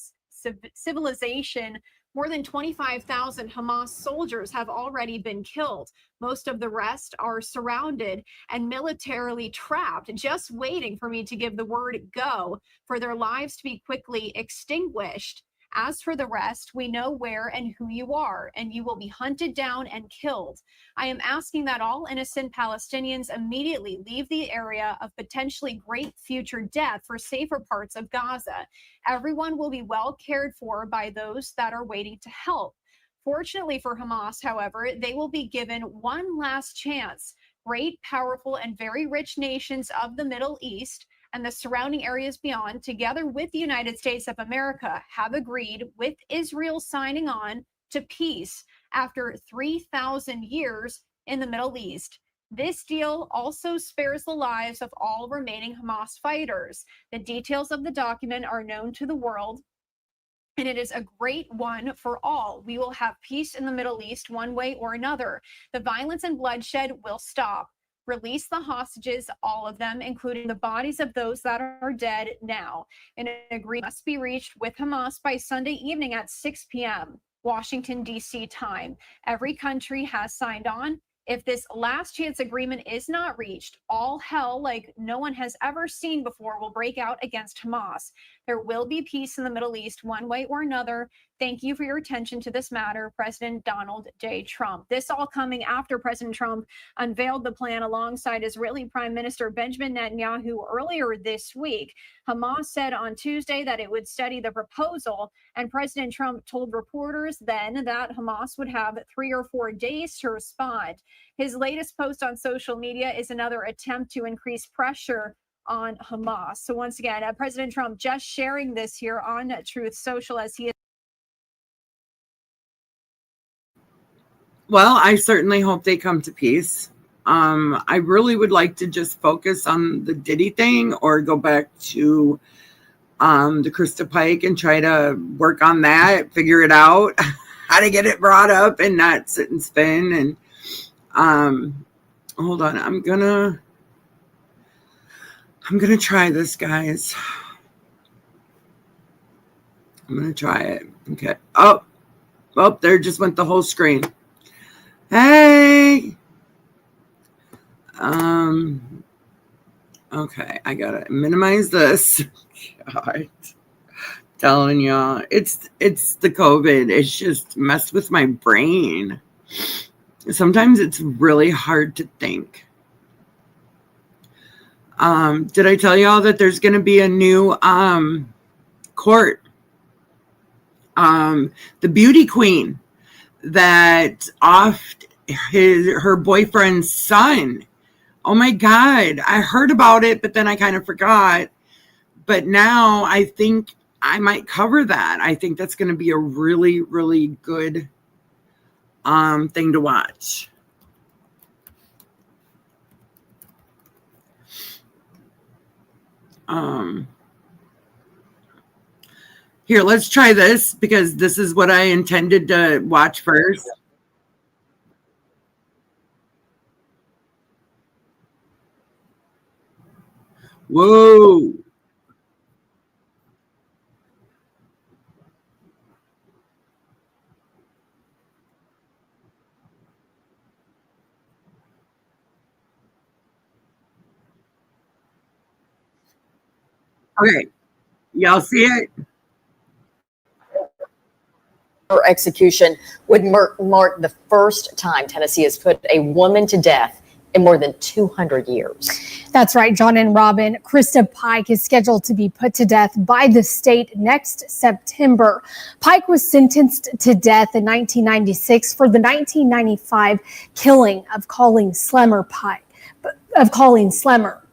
civilization, more than 25,000 Hamas soldiers have already been killed. Most of the rest are surrounded and militarily trapped, just waiting for me to give the word go, for their lives to be quickly extinguished. As for the rest, we know where and who you are, and you will be hunted down and killed. I am asking that all innocent Palestinians immediately leave the area of potentially great future death for safer parts of Gaza. Everyone will be well cared for by those that are waiting to help. Fortunately for Hamas, however, they will be given one last chance. Great, powerful, and very rich nations of the Middle East and the surrounding areas beyond, together with the United States of America, have agreed with Israel signing on to peace after 3,000 years in the Middle East. This deal also spares the lives of all remaining Hamas fighters. The details of the document are known to the world, and it is a great one for all. We will have peace in the Middle East one way or another. The violence and bloodshed will stop. Release the hostages, all of them, including the bodies of those that are dead now. An agreement must be reached with Hamas by Sunday evening at 6 p.m. Washington, D.C. time. Every country has signed on. If this last chance agreement is not reached, all hell like no one has ever seen before will break out against Hamas. There will be peace in the Middle East one way or another. Thank you for your attention to this matter, President Donald J. Trump. This all coming after President Trump unveiled the plan alongside Israeli Prime Minister Benjamin Netanyahu earlier this week. Hamas said on Tuesday that it would study the proposal, and President Trump told reporters then that Hamas would have 3 or 4 days to respond. His latest post on social media is another attempt to increase pressure on Hamas. So once again, President Trump just sharing this here on Truth Social as he is. Well, I certainly hope they come to peace. I really would like to just focus on the Diddy thing or go back to the Christa Pike and try to work on that, figure it out, how to get it brought up and not sit and spin. And hold on, I'm gonna try this, guys. I'm gonna try it. Okay. Oh, there just went the whole screen. Hey. Okay, I gotta minimize this. God, telling y'all, it's the COVID. It's just messed with my brain. Sometimes it's really hard to think. Did I tell y'all that there's going to be a new court? The beauty queen that offed her boyfriend's son. Oh my God, I heard about it, but then I kind of forgot. But now I think I might cover that. I think that's going to be a really, really good thing to watch. Here, let's try this because this is what I intended to watch first. Whoa. Okay. Y'all see it? Her execution would mark the first time Tennessee has put a woman to death in more than 200 years. That's right, John and Robin. Christa Pike is scheduled to be put to death by the state next September. Pike was sentenced to death in 1996 for the 1995 killing of Colleen Slemmer.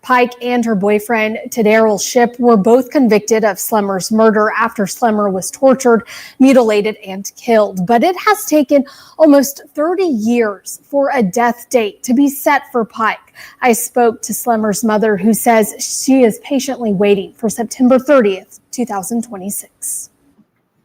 Pike and her boyfriend, Tadaryl Shipp, were both convicted of Slemmer's murder after Slemmer was tortured, mutilated, and killed. But it has taken almost 30 years for a death date to be set for Pike. I spoke to Slemmer's mother, who says she is patiently waiting for September 30th, 2026.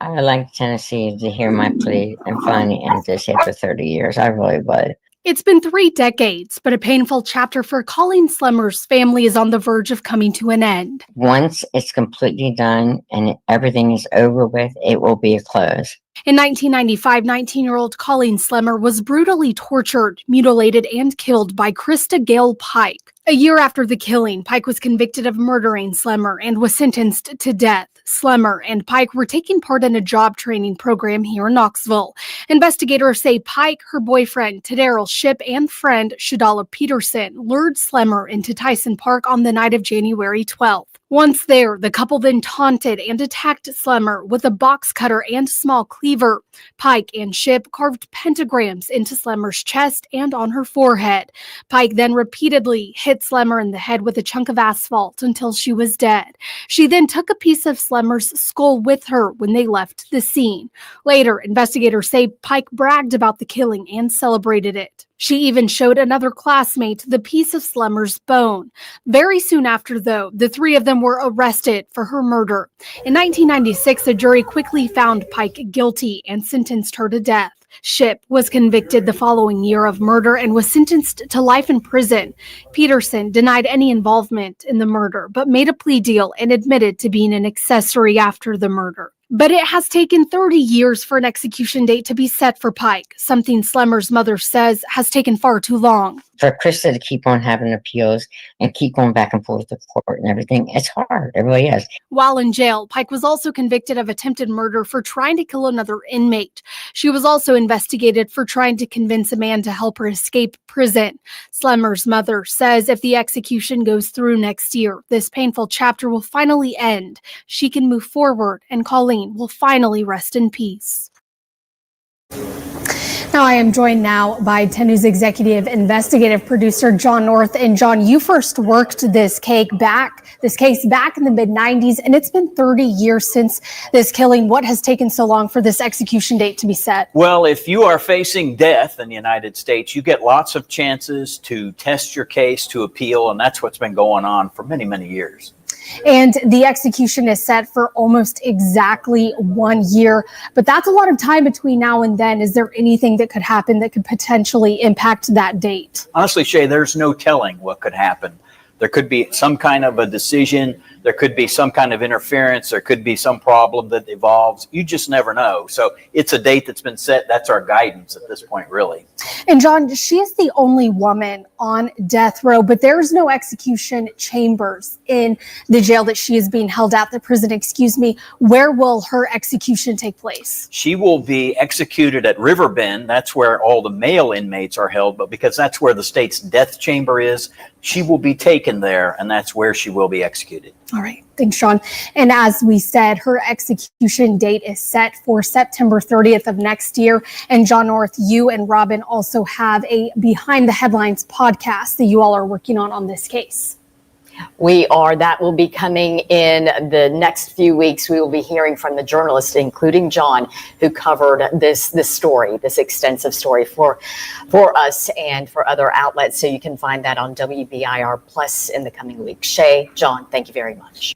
I would like Tennessee to hear my plea and finally end this after 30 years. I really would. It's been 3 decades, but a painful chapter for Colleen Slemmer's family is on the verge of coming to an end. Once it's completely done and everything is over with, it will be a close. In 1995, 19-year-old Colleen Slemmer was brutally tortured, mutilated, and killed by Christa Gail Pike. A year after the killing, Pike was convicted of murdering Slemmer and was sentenced to death. Slemmer and Pike were taking part in a job training program here in Knoxville. Investigators say Pike, her boyfriend, Tadaryl Shipp, and friend, Shadala Peterson, lured Slemmer into Tyson Park on the night of January 12th. Once there, the couple then taunted and attacked Slemmer with a box cutter and small cleaver. Pike and Shipp carved pentagrams into Slemmer's chest and on her forehead. Pike then repeatedly hit Slemmer in the head with a chunk of asphalt until she was dead. She then took a piece of Slemmer's skull with her when they left the scene. Later, investigators say Pike bragged about the killing and celebrated it. She even showed another classmate the piece of Slemmer's bone. Very soon after, though, the three of them were arrested for her murder. In 1996, a jury quickly found Pike guilty and sentenced her to death. Shipp was convicted the following year of murder and was sentenced to life in prison. Peterson denied any involvement in the murder, but made a plea deal and admitted to being an accessory after the murder. But it has taken 30 years for an execution date to be set for Pike, something Slemmer's mother says has taken far too long. For Christa to keep on having appeals and keep going back and forth to court and everything, it's hard. It really is. While in jail, Pike was also convicted of attempted murder for trying to kill another inmate. She was also investigated for trying to convince a man to help her escape prison. Slemmer's mother says if the execution goes through next year, this painful chapter will finally end. She can move forward, and Colleen will finally rest in peace. Now I am joined now by 10 News executive investigative producer John North. And John, you first worked this case back in the mid-90s, and it's been 30 years since this killing. What has taken so long for this execution date to be set? Well, if you are facing death in the United States, you get lots of chances to test your case, to appeal, and that's what's been going on for many, many years. And the execution is set for almost exactly 1 year, but that's a lot of time between now and then. Is there anything that could happen that could potentially impact that date? Honestly, Shay, there's no telling what could happen. There could be some kind of a decision. There could be some kind of interference. There could be some problem that evolves. You just never know. So it's a date that's been set. That's our guidance at this point, really. And John, she is the only woman on death row, but there's no execution chambers in the jail that she is being held at, the prison, Where will her execution take place? She will be executed at Riverbend. That's where all the male inmates are held, but because that's where the state's death chamber is, she will be taken there, and that's where she will be executed. All right. Thanks, Sean. And as we said, her execution date is set for September 30th of next year. And John North, you and Robin also have a Behind the Headlines podcast that you all are working on this case. We are. That will be coming in the next few weeks. We will be hearing from the journalists, including John, who covered this story, this extensive story for us and for other outlets. So you can find that on WBIR Plus in the coming weeks. Shay, John, thank you very much.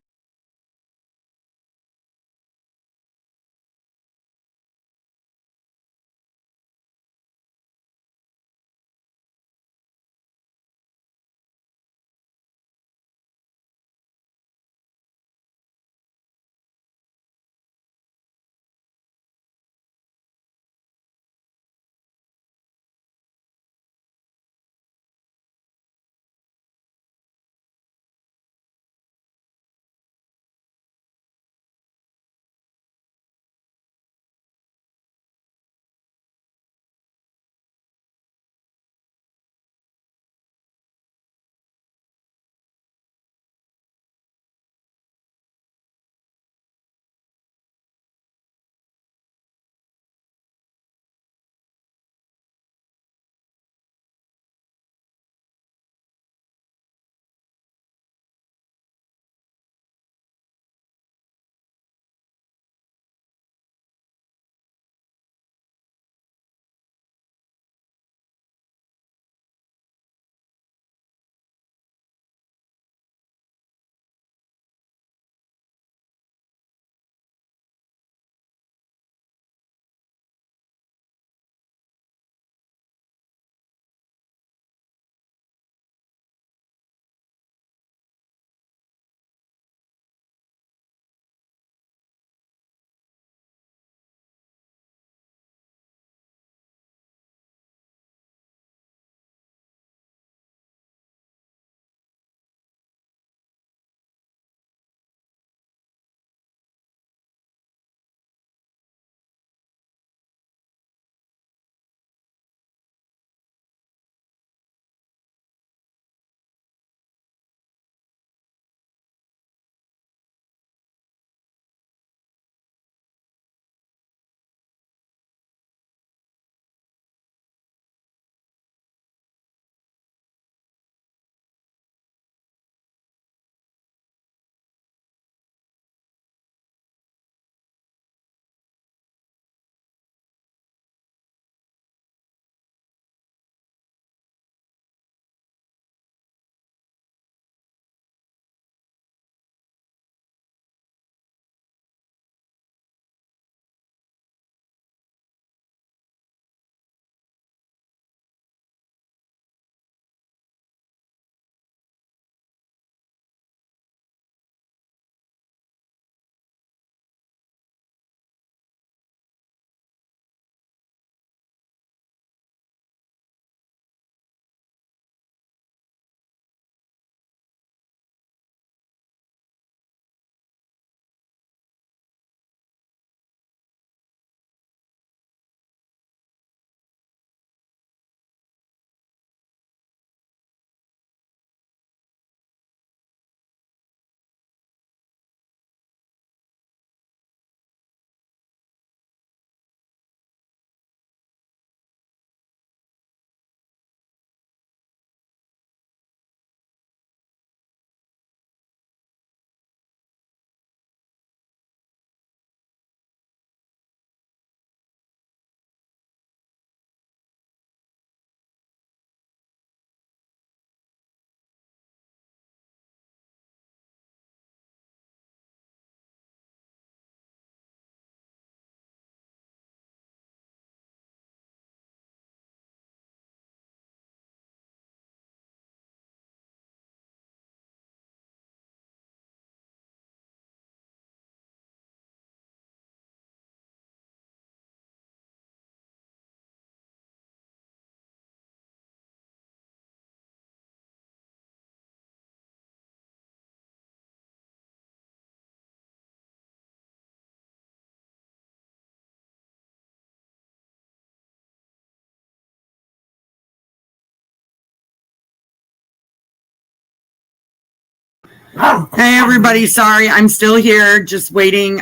Hey everybody, sorry, I'm still here, just waiting.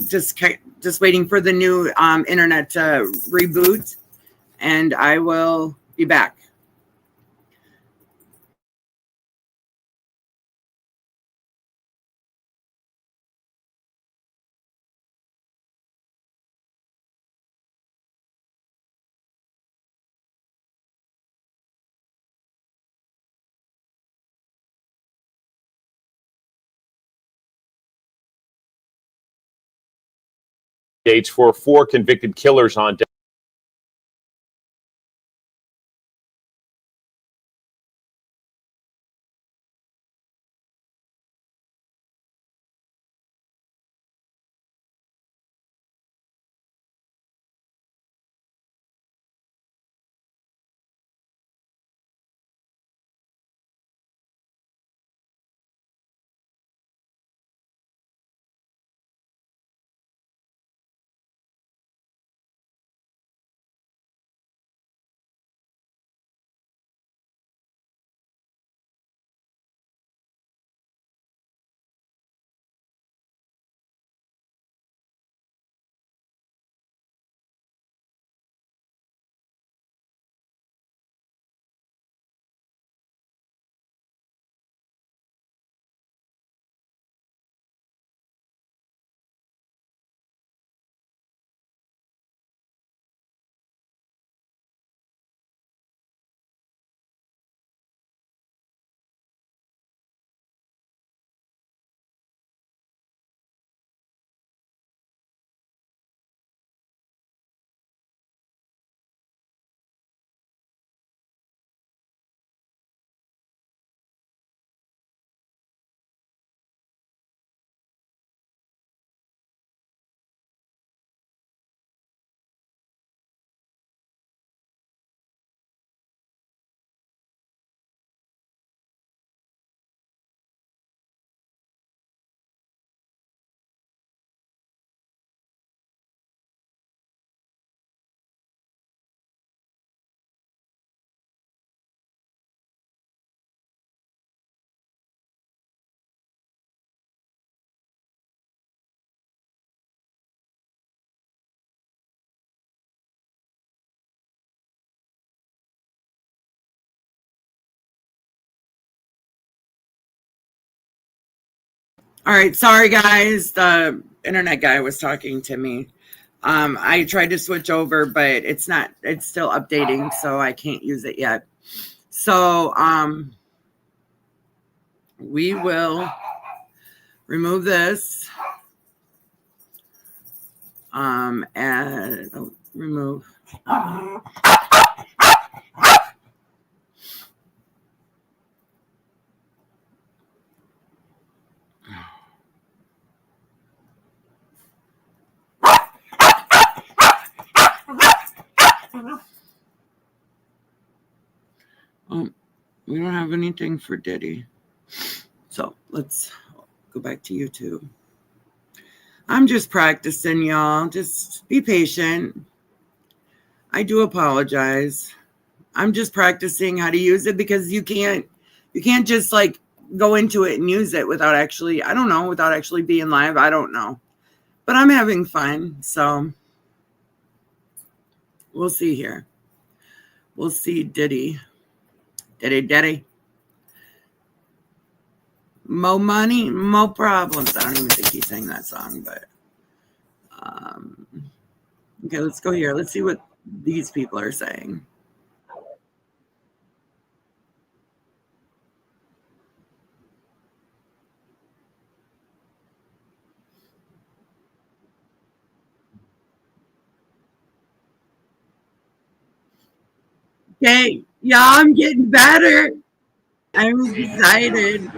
Just waiting for the new internet to reboot, and I will be back. Dates for 4 convicted killers on death. All right, sorry guys, the internet guy was talking to me. I tried to switch over, but it's still updating, so I can't use it yet. So we will remove this and remove. We don't have anything for Diddy. So let's go back to YouTube. I'm just practicing, y'all. Just be patient. I do apologize. I'm just practicing how to use it because you can't just like go into it and use it without actually, I don't know, without actually being live. I don't know. But I'm having fun. So we'll see here. We'll see Diddy. Diddy. Mo money, mo problems. I don't even think he sang that song, but okay, let's go here. Let's see what these people are saying. Okay, y'all, I'm getting better. I'm excited.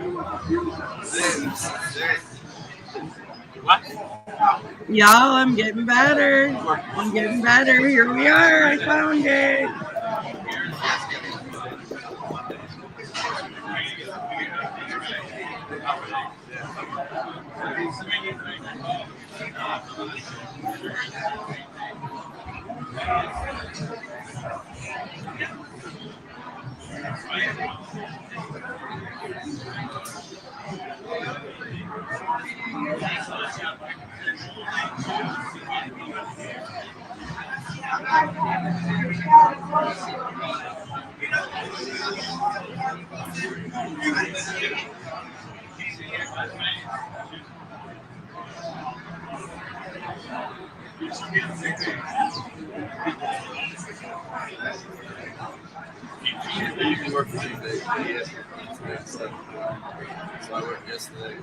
Y'all, I'm getting better. I'm getting better. Here we are. I found it. So I worked yesterday.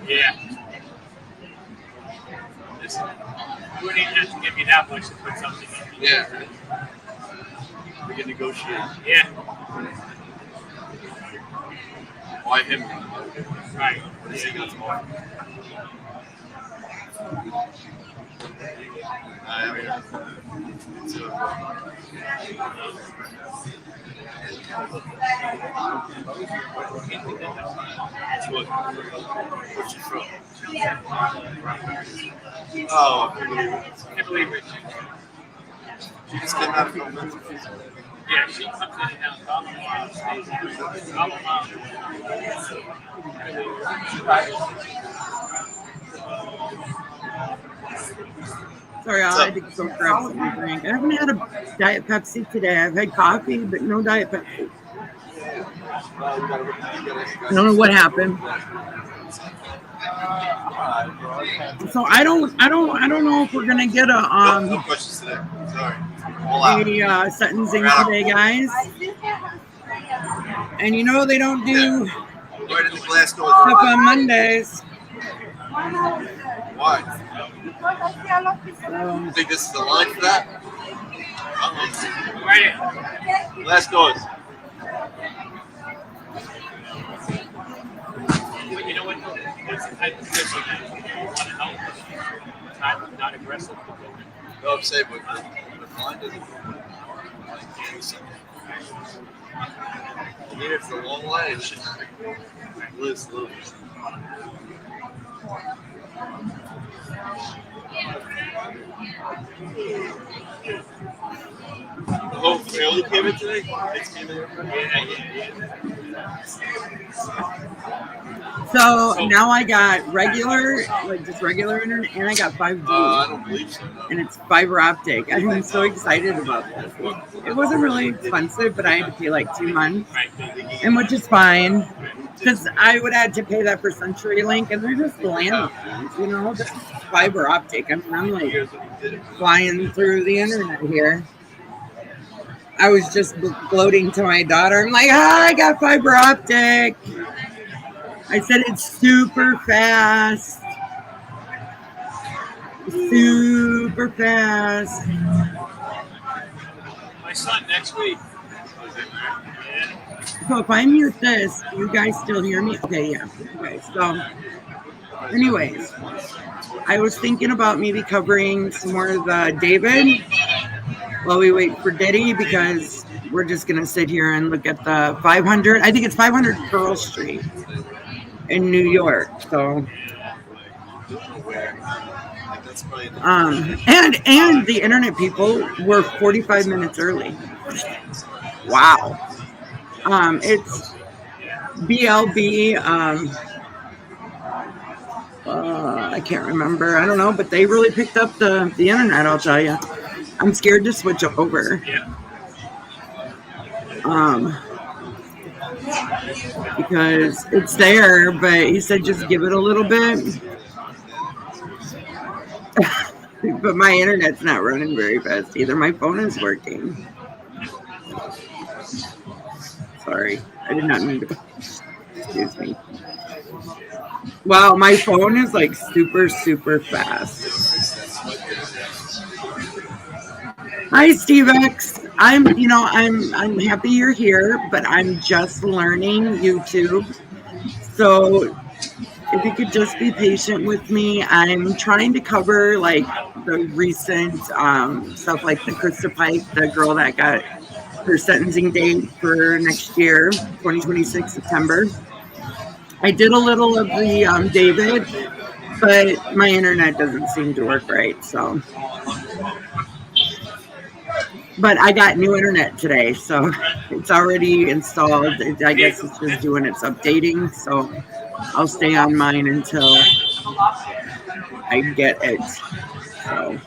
Yeah. Listen, you wouldn't even have to give me that much to put something in. Yeah. We can negotiate. Yeah. Why him? Right. What does he got tomorrow? I mean, where's she from? Oh, I can't believe it. She just came out of elementary. Yeah, she comes in and out all the while, stays in all the while. Sorry, I had to go grab something to drink. I haven't had a Diet Pepsi today. I've had coffee, but no Diet Pepsi. I don't know what happened. So I don't know if we're gonna get no questions today. Sorry. Sentencing today, guys. And you know they don't do Right in the glass door. stuff on Mondays. Why? You think this is the line for that? Right in. Glass doors. But you know what? That's the type of person that you want to help. Not aggressive. No, I'm saying, but the line doesn't. I mean, if it's a long line, it should live slowly. The whole family came in today? Kids came in? Yeah. So now I got regular, like just regular internet, and I got 5G. I don't believe so. No. And it's fiber optic. I'm so excited about this. It wasn't really expensive, but I had to pay like 2 months, and which is fine because I would have to pay that for CenturyLink, and they're just landlines, you know. This is fiber optic. I mean, I'm like flying through the internet here. I was just gloating to my daughter. I'm like, I got fiber optic. I said it's super fast. Super fast. My son next week. So if I mute this, you guys still hear me? Okay, yeah. Okay, so anyways, I was thinking about maybe covering some more of the David while we wait for Diddy, because we're just going to sit here and look at the 500. I think it's 500 Pearl Street in New York. So, and the internet people were 45 minutes early. Wow. It's BLB. I can't remember. I don't know, but they really picked up the internet, I'll tell you. I'm scared to switch over. Because it's there, but he said just give it a little bit. But my internet's not running very fast either. My phone is working. Sorry, I did not mean to. Excuse me. Wow, my phone is like super, super fast. Hi, Steve X. I'm happy you're here, but I'm just learning YouTube. So if you could just be patient with me, I'm trying to cover like the recent stuff like the Christa Pike, the girl that got her sentencing date for next year, 2026 September. I did a little of the David, but my internet doesn't seem to work right, so. But I got new internet today, so it's already installed. I guess it's just doing its updating, so I'll stay on mine until I get it. So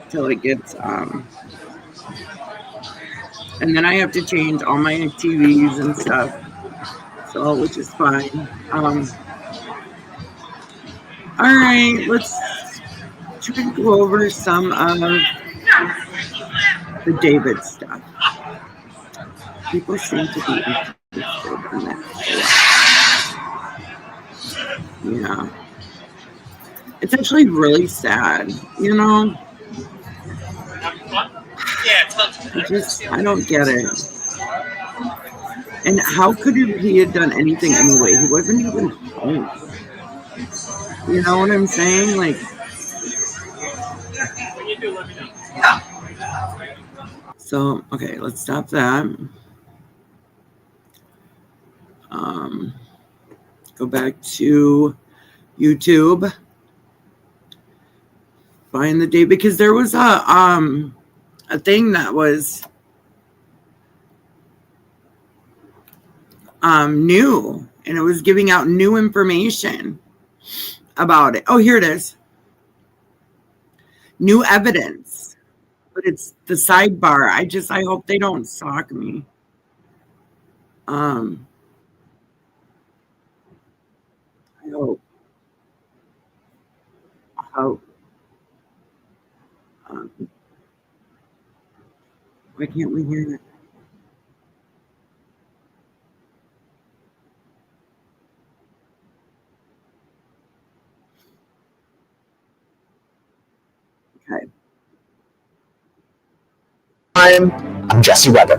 till it gets and then I have to change all my TVs and stuff, so which is fine. All right, let's try to go over some of the David stuff. People seem to be interested in that. Yeah. It's actually really sad, you know? I don't get it. And how could he have done anything anyway? He wasn't even home. You know what I'm saying? Like, so, okay, let's stop that. Go back to YouTube. Find the date, because there was a thing that was new, and it was giving out new information about it. Oh, here it is. New evidence. But it's the sidebar. I hope they don't stalk me. I hope. Why can't we hear it? Okay. I'm Jesse Weber.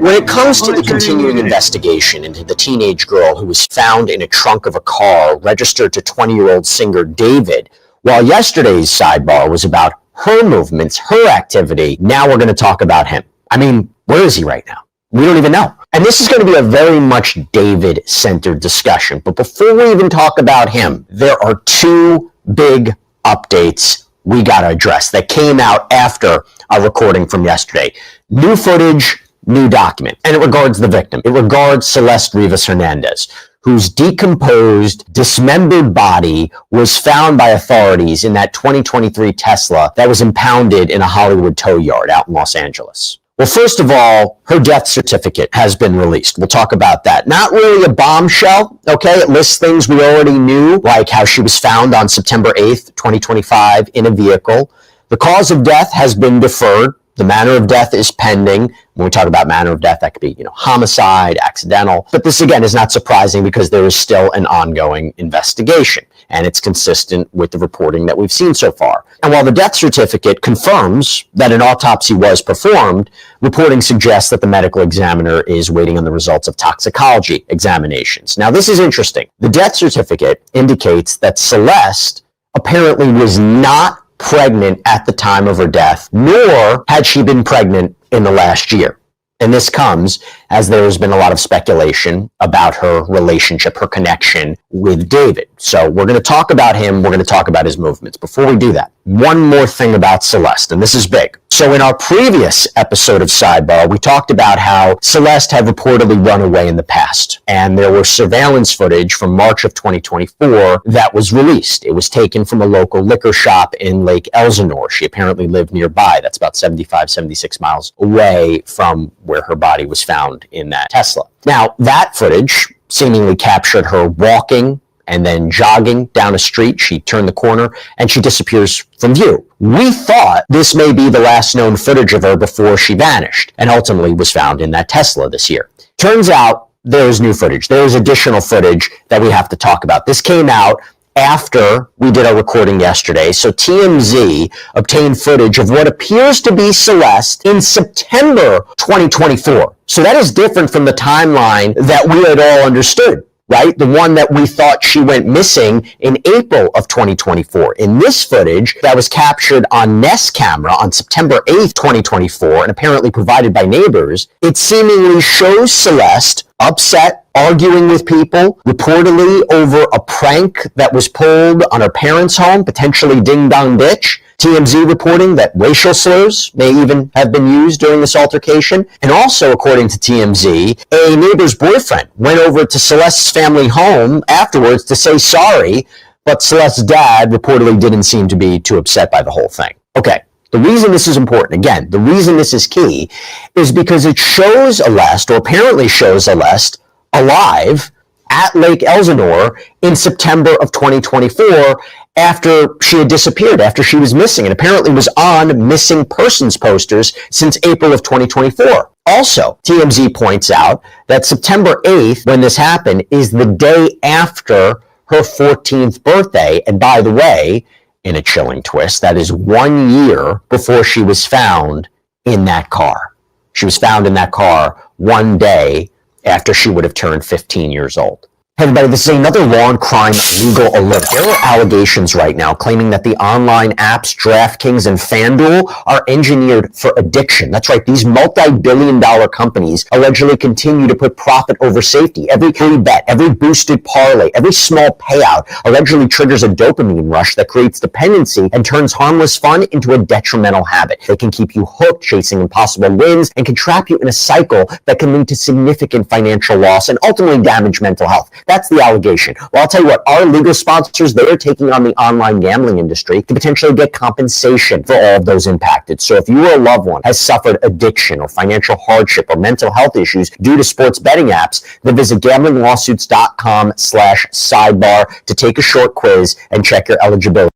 When it comes to the continuing investigation into the teenage girl who was found in a trunk of a car registered to 20-year-old singer David, while yesterday's sidebar was about her movements, her activity, now we're going to talk about him. I mean, where is he right now? We don't even know. And this is going to be a very much David-centered discussion. But before we even talk about him, there are two big updates we got to address that came out after our recording from yesterday. New footage, new document. And it regards the victim. It regards Celeste Rivas Hernandez, whose decomposed, dismembered body was found by authorities in that 2023 Tesla that was impounded in a Hollywood tow yard out in Los Angeles. Well, first of all, her death certificate has been released. We'll talk about that. Not really a bombshell, okay? It lists things we already knew, like how she was found on September 8th, 2025 in a vehicle. The cause of death has been deferred. The manner of death is pending. When we talk about manner of death, that could be, homicide, accidental. But this, again, is not surprising because there is still an ongoing investigation, and it's consistent with the reporting that we've seen so far. And while the death certificate confirms that an autopsy was performed, reporting suggests that the medical examiner is waiting on the results of toxicology examinations. Now, this is interesting. The death certificate indicates that Celeste apparently was not pregnant at the time of her death, nor had she been pregnant in the last year. And this comes as there has been a lot of speculation about her relationship, her connection with David. So we're going to talk about him. We're going to talk about his movements. Before we do that, one more thing about Celeste, and this is big. So in our previous episode of Sidebar, we talked about how Celeste had reportedly run away in the past. And there was surveillance footage from March of 2024 that was released. It was taken from a local liquor shop in Lake Elsinore. She apparently lived nearby. That's about 75, 76 miles away from where her body was found in that Tesla. Now, that footage seemingly captured her walking and then jogging down a street. She turned the corner and she disappears from view. We thought this may be the last known footage of her before she vanished and ultimately was found in that Tesla this year. Turns out there's new footage. There's additional footage that we have to talk about. This came out after we did our recording yesterday. So TMZ obtained footage of what appears to be Celeste in September 2024. So that is different from the timeline that we had all understood, right? The one that we thought she went missing in April of 2024. In this footage that was captured on Nest camera on September 8th, 2024, and apparently provided by neighbors, it seemingly shows Celeste upset, arguing with people, reportedly over a prank that was pulled on her parents' home, potentially Ding Dong Ditch. TMZ reporting that racial slurs may even have been used during this altercation. And also, according to TMZ, a neighbor's boyfriend went over to Celeste's family home afterwards to say sorry, but Celeste's dad reportedly didn't seem to be too upset by the whole thing. Okay, the reason this is important, again, the reason this is key, is because it shows Celeste, or apparently shows Celeste, alive at Lake Elsinore in September of 2024 after she had disappeared, after she was missing, and apparently was on missing persons posters since April of 2024. Also, TMZ points out that September 8th, when this happened, is the day after her 14th birthday. And by the way, in a chilling twist, that is 1 year before she was found in that car. She was found in that car one day after she would have turned 15 years old. Hey everybody, this is another law and crime legal alert. There are allegations right now claiming that the online apps DraftKings and FanDuel are engineered for addiction. That's right, these multi-billion-dollar companies allegedly continue to put profit over safety. Every free bet, every boosted parlay, every small payout allegedly triggers a dopamine rush that creates dependency and turns harmless fun into a detrimental habit. They can keep you hooked, chasing impossible wins, and can trap you in a cycle that can lead to significant financial loss and ultimately damage mental health. That's the allegation. Well, I'll tell you what, our legal sponsors, they are taking on the online gambling industry to potentially get compensation for all of those impacted. So if you or a loved one has suffered addiction or financial hardship or mental health issues due to sports betting apps, then visit gamblinglawsuits.com/sidebar to take a short quiz and check your eligibility.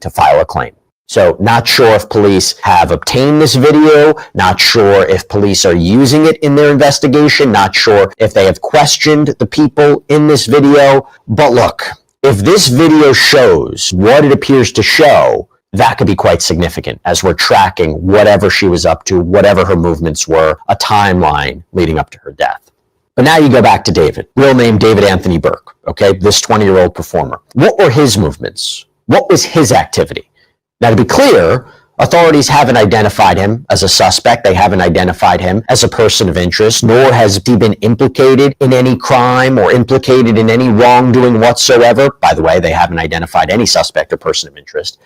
To file a claim. So not sure if police have obtained this video, not sure if police are using it in their investigation, not sure if they have questioned the people in this video. But look, if this video shows what it appears to show, that could be quite significant as we're tracking whatever she was up to, whatever her movements were, a timeline leading up to her death. But now you go back to David, real name David Anthony Burke, okay, this 20-year-old performer. What were his movements? What was his activity? Now, to be clear, authorities haven't identified him as a suspect. They haven't identified him as a person of interest, nor has he been implicated in any crime or implicated in any wrongdoing whatsoever. By the way, they haven't identified any suspect or person of interest.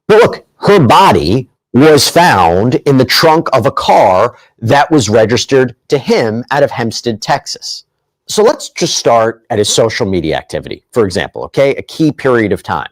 But look, her body was found in the trunk of a car that was registered to him out of Hempstead, Texas. So let's just start at his social media activity, for example, okay? A key period of time.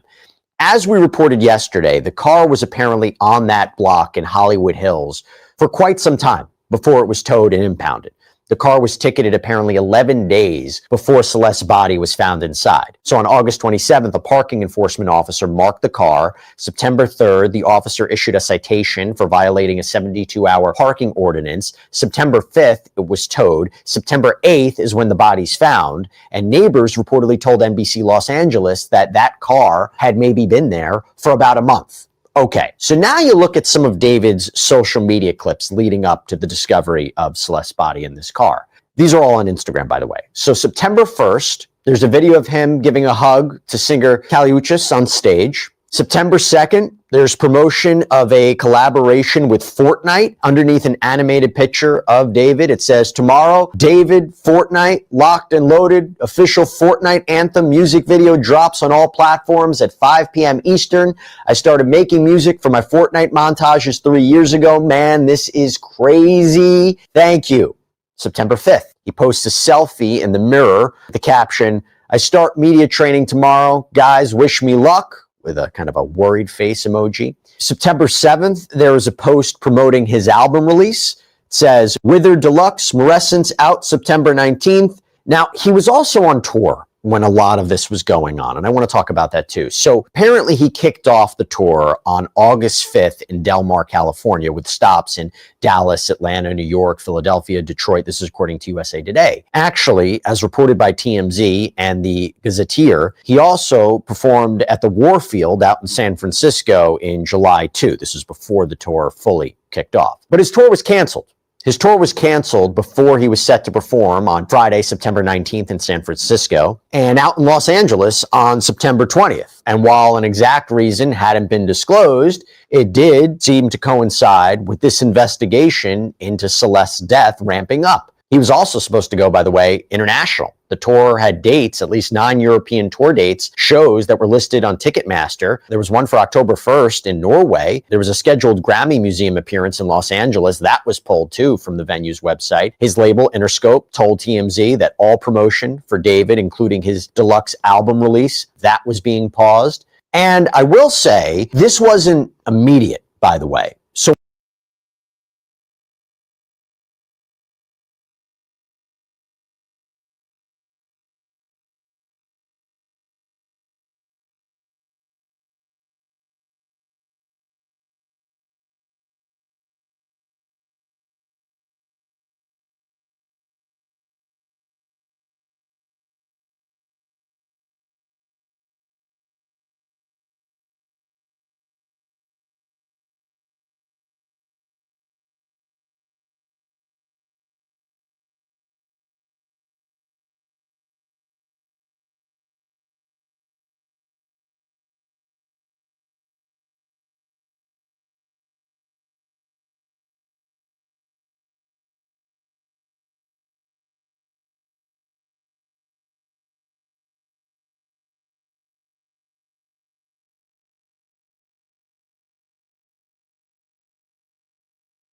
As we reported yesterday, the car was apparently on that block in Hollywood Hills for quite some time before it was towed and impounded. The car was ticketed apparently 11 days before Celeste's body was found inside. So on August 27th, a parking enforcement officer marked the car. September 3rd, the officer issued a citation for violating a 72-hour parking ordinance. September 5th, it was towed. September 8th is when the body's found. And neighbors reportedly told NBC Los Angeles that that car had maybe been there for about a month. Okay, so now you look at some of David's social media clips leading up to the discovery of Celeste's body in this car. These are all on Instagram, by the way. So September 1st, there's a video of him giving a hug to singer Salacious on stage. September 2nd, there's promotion of a collaboration with Fortnite. Underneath an animated picture of David, it says, tomorrow, David, Fortnite, locked and loaded. Official Fortnite anthem music video drops on all platforms at 5 p.m. Eastern. I started making music for my Fortnite montages 3 years ago. Man, this is crazy. Thank you. September 5th, he posts a selfie in the mirror with the caption, I start media training tomorrow. Guys, wish me luck, with a kind of a worried face emoji. September 7th, there is a post promoting his album release. It says, Wither Deluxe, Morescence out September 19th. Now, he was also on tour when a lot of this was going on, and I want to talk about that too. So apparently he kicked off the tour on August 5th in Del Mar, California, with stops in Dallas, Atlanta, New York, Philadelphia, Detroit. This is according to USA Today. Actually, as reported by TMZ and the Gazetteer, he also performed at the Warfield out in San Francisco in July 2. This is before the tour fully kicked off. But his tour was canceled. His tour was canceled before he was set to perform on Friday, September 19th in San Francisco, and out in Los Angeles on September 20th. And while an exact reason hadn't been disclosed, it did seem to coincide with this investigation into Celeste's death ramping up. He was also supposed to go, by the way, international. The tour had dates, at least 9 European tour dates, shows that were listed on Ticketmaster. There was one for October 1st in Norway. There was a scheduled Grammy Museum appearance in Los Angeles. That was pulled too from the venue's website. His label, Interscope, told TMZ that all promotion for David, including his deluxe album release, that was being paused. And I will say, this wasn't immediate, by the way. So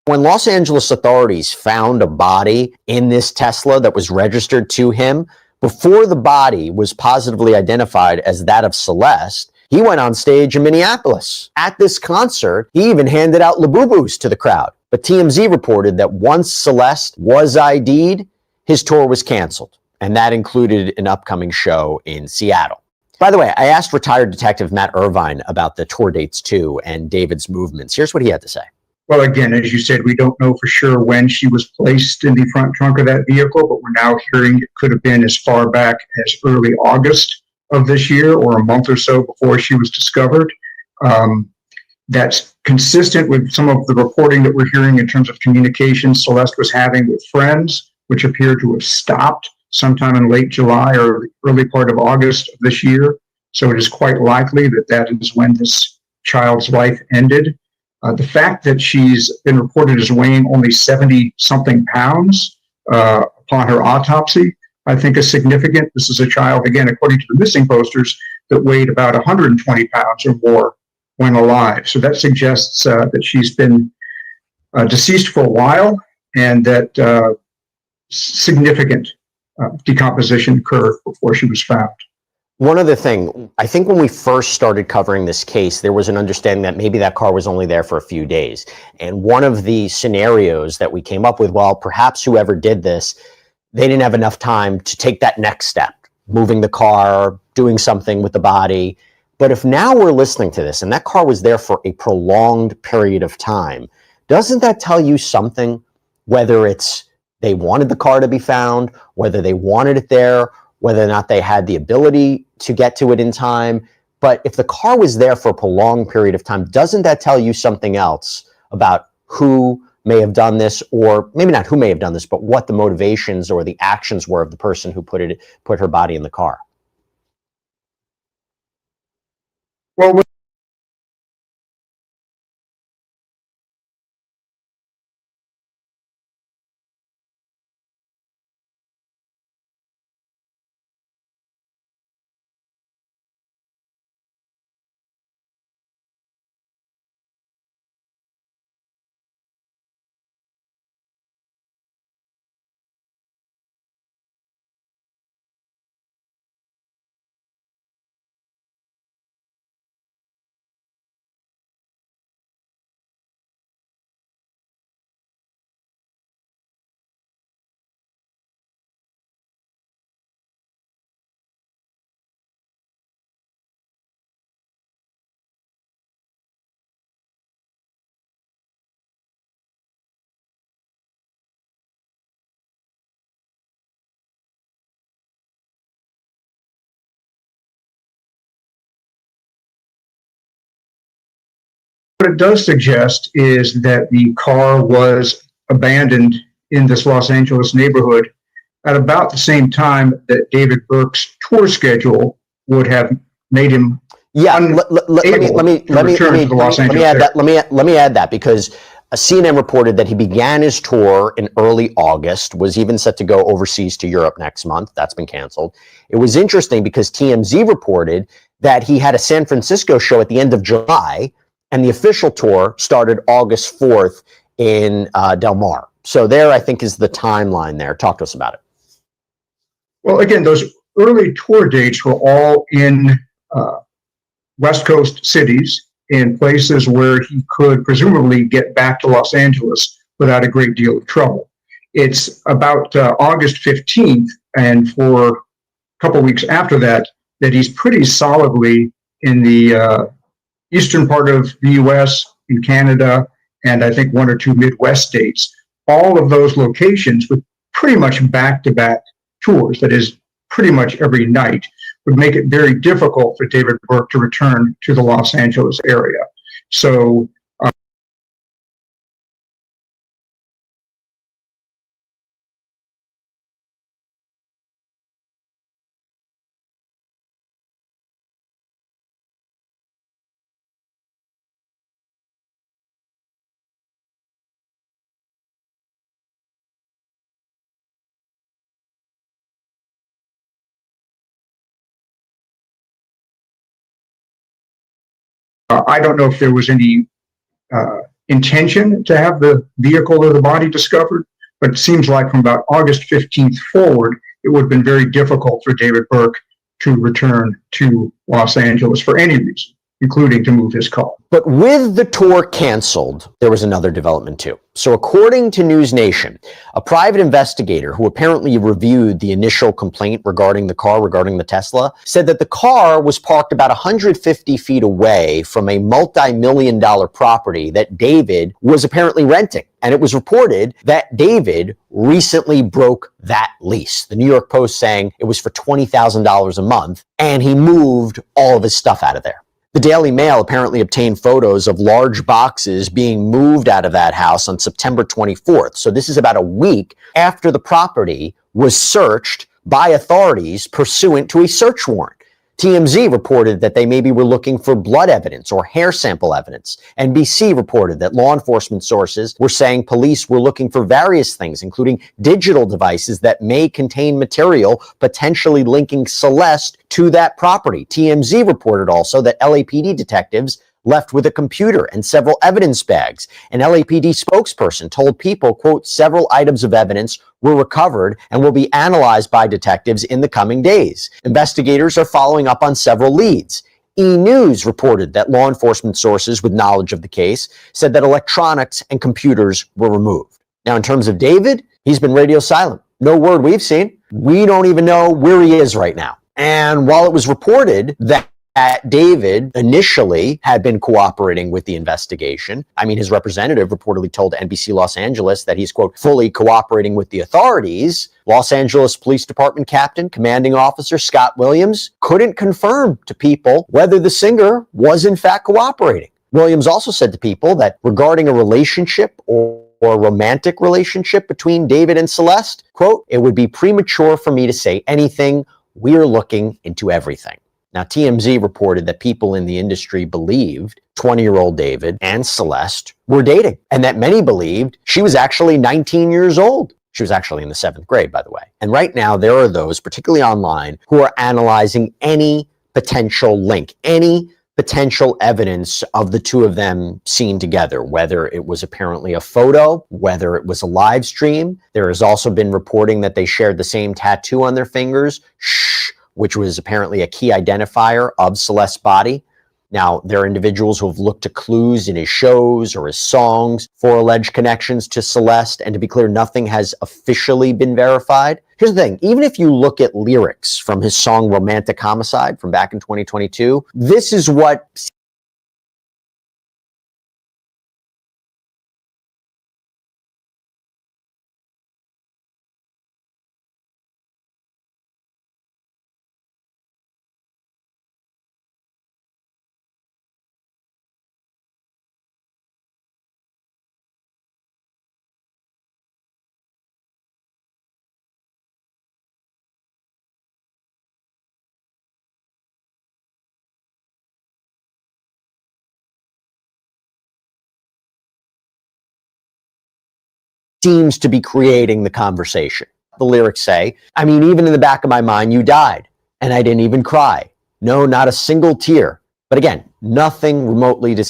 when Los Angeles authorities found a body in this Tesla that was registered to him, before the body was positively identified as that of Celeste, he went on stage in Minneapolis. At this concert, he even handed out Labubus to the crowd. But TMZ reported that once Celeste was ID'd, his tour was canceled. And that included an upcoming show in Seattle. By the way, I asked retired detective Matt Irvine about the tour dates too and David's movements. Here's what he had to say. Well, again, as you said, we don't know for sure when she was placed in the front trunk of that vehicle, but we're now hearing it could have been as far back as early August of this year or a month or so before she was discovered. That's consistent with some of the reporting that we're hearing in terms of communication Celeste was having with friends, which appear to have stopped sometime in late July or early part of August of this year. So it is quite likely that that is when this child's life ended. The fact that she's been reported as weighing only 70-something pounds upon her autopsy, I think is significant. This is a child, again, according to the missing posters, that weighed about 120 pounds or more when alive. So that suggests that she's been deceased for a while and that significant decomposition occurred before she was found. One other thing, I think when we first started covering this case, there was an understanding that maybe that car was only there for a few days. And one of the scenarios that we came up with, well, perhaps whoever did this, they didn't have enough time to take that next step, moving the car, doing something with the body. But if now we're listening to this and that car was there for a prolonged period of time, doesn't that tell you something? Whether it's they wanted the car to be found, whether they wanted it there, whether or not they had the ability to get to it in time. But if the car was there for a prolonged period of time, doesn't that tell you something else about who may have done this, or maybe not who may have done this, but what the motivations or the actions were of the person who put her body in the car? Well, What it does suggest is that the car was abandoned in this Los Angeles neighborhood at about the same time that David Burke's tour schedule would have made him let me add that because CNN reported that he began his tour in early August, was even set to go overseas to Europe next month. That's been canceled. It was interesting because TMZ reported that he had a San Francisco show at the end of July, and the official tour started August 4th in Del Mar. So there, I think, is the timeline there. Talk to us about it. Well, again, those early tour dates were all in West Coast cities, in places where he could presumably get back to Los Angeles without a great deal of trouble. It's about August 15th, and for a couple weeks after that, that he's pretty solidly in the eastern part of the US, in Canada, and I think one or two Midwest states. All of those locations with pretty much back-to-back tours, that is pretty much every night, would make it very difficult for David Burke to return to the Los Angeles area. So I don't know if there was any intention to have the vehicle or the body discovered, but it seems like from about August 15th forward, it would have been very difficult for David Burke to return to Los Angeles for any reason, including to move his car. But with the tour canceled, there was another development too. So according to News Nation, a private investigator who apparently reviewed the initial complaint regarding the car, regarding the Tesla, said that the car was parked about 150 feet away from a multi-million-dollar property that David was apparently renting. And it was reported that David recently broke that lease. The New York Post saying it was for $20,000 a month, and he moved all of his stuff out of there. The Daily Mail apparently obtained photos of large boxes being moved out of that house on September 24th. So this is about a week after the property was searched by authorities pursuant to a search warrant. TMZ reported that they maybe were looking for blood evidence or hair sample evidence. NBC reported that law enforcement sources were saying police were looking for various things, including digital devices that may contain material potentially linking Celeste to that property. TMZ reported also that LAPD detectives left with a computer and several evidence bags. An LAPD spokesperson told People, quote, several items of evidence were recovered and will be analyzed by detectives in the coming days. Investigators are following up on several leads. E! News reported that law enforcement sources with knowledge of the case said that electronics and computers were removed. Now, in terms of David, he's been radio silent. No word we've seen. We don't even know where he is right now. And while it was reported that David initially had been cooperating with the investigation. I mean, his representative reportedly told NBC Los Angeles that he's, quote, fully cooperating with the authorities. Los Angeles Police Department Captain, Commanding Officer Scott Williams couldn't confirm to People whether the singer was in fact cooperating. Williams also said to People that regarding a relationship or romantic relationship between David and Celeste, quote, it would be premature for me to say anything. We're looking into everything. Now, TMZ reported that people in the industry believed 20-year-old David and Celeste were dating, and that many believed she was actually 19 years old. She was actually in the 7th grade, by the way. And right now, there are those, particularly online, who are analyzing any potential link, any potential evidence of the two of them seen together, whether it was apparently a photo, whether it was a live stream. There has also been reporting that they shared the same tattoo on their fingers, which was apparently a key identifier of Celeste's body. Now, there are individuals who have looked to clues in his shows or his songs for alleged connections to Celeste. And to be clear, nothing has officially been verified. Here's the thing. Even if you look at lyrics from his song Romantic Homicide from back in 2022, this is what seems to be creating the conversation. The lyrics say, I mean, even in the back of my mind, you died, and I didn't even cry. No, not a single tear. But again, nothing remotely to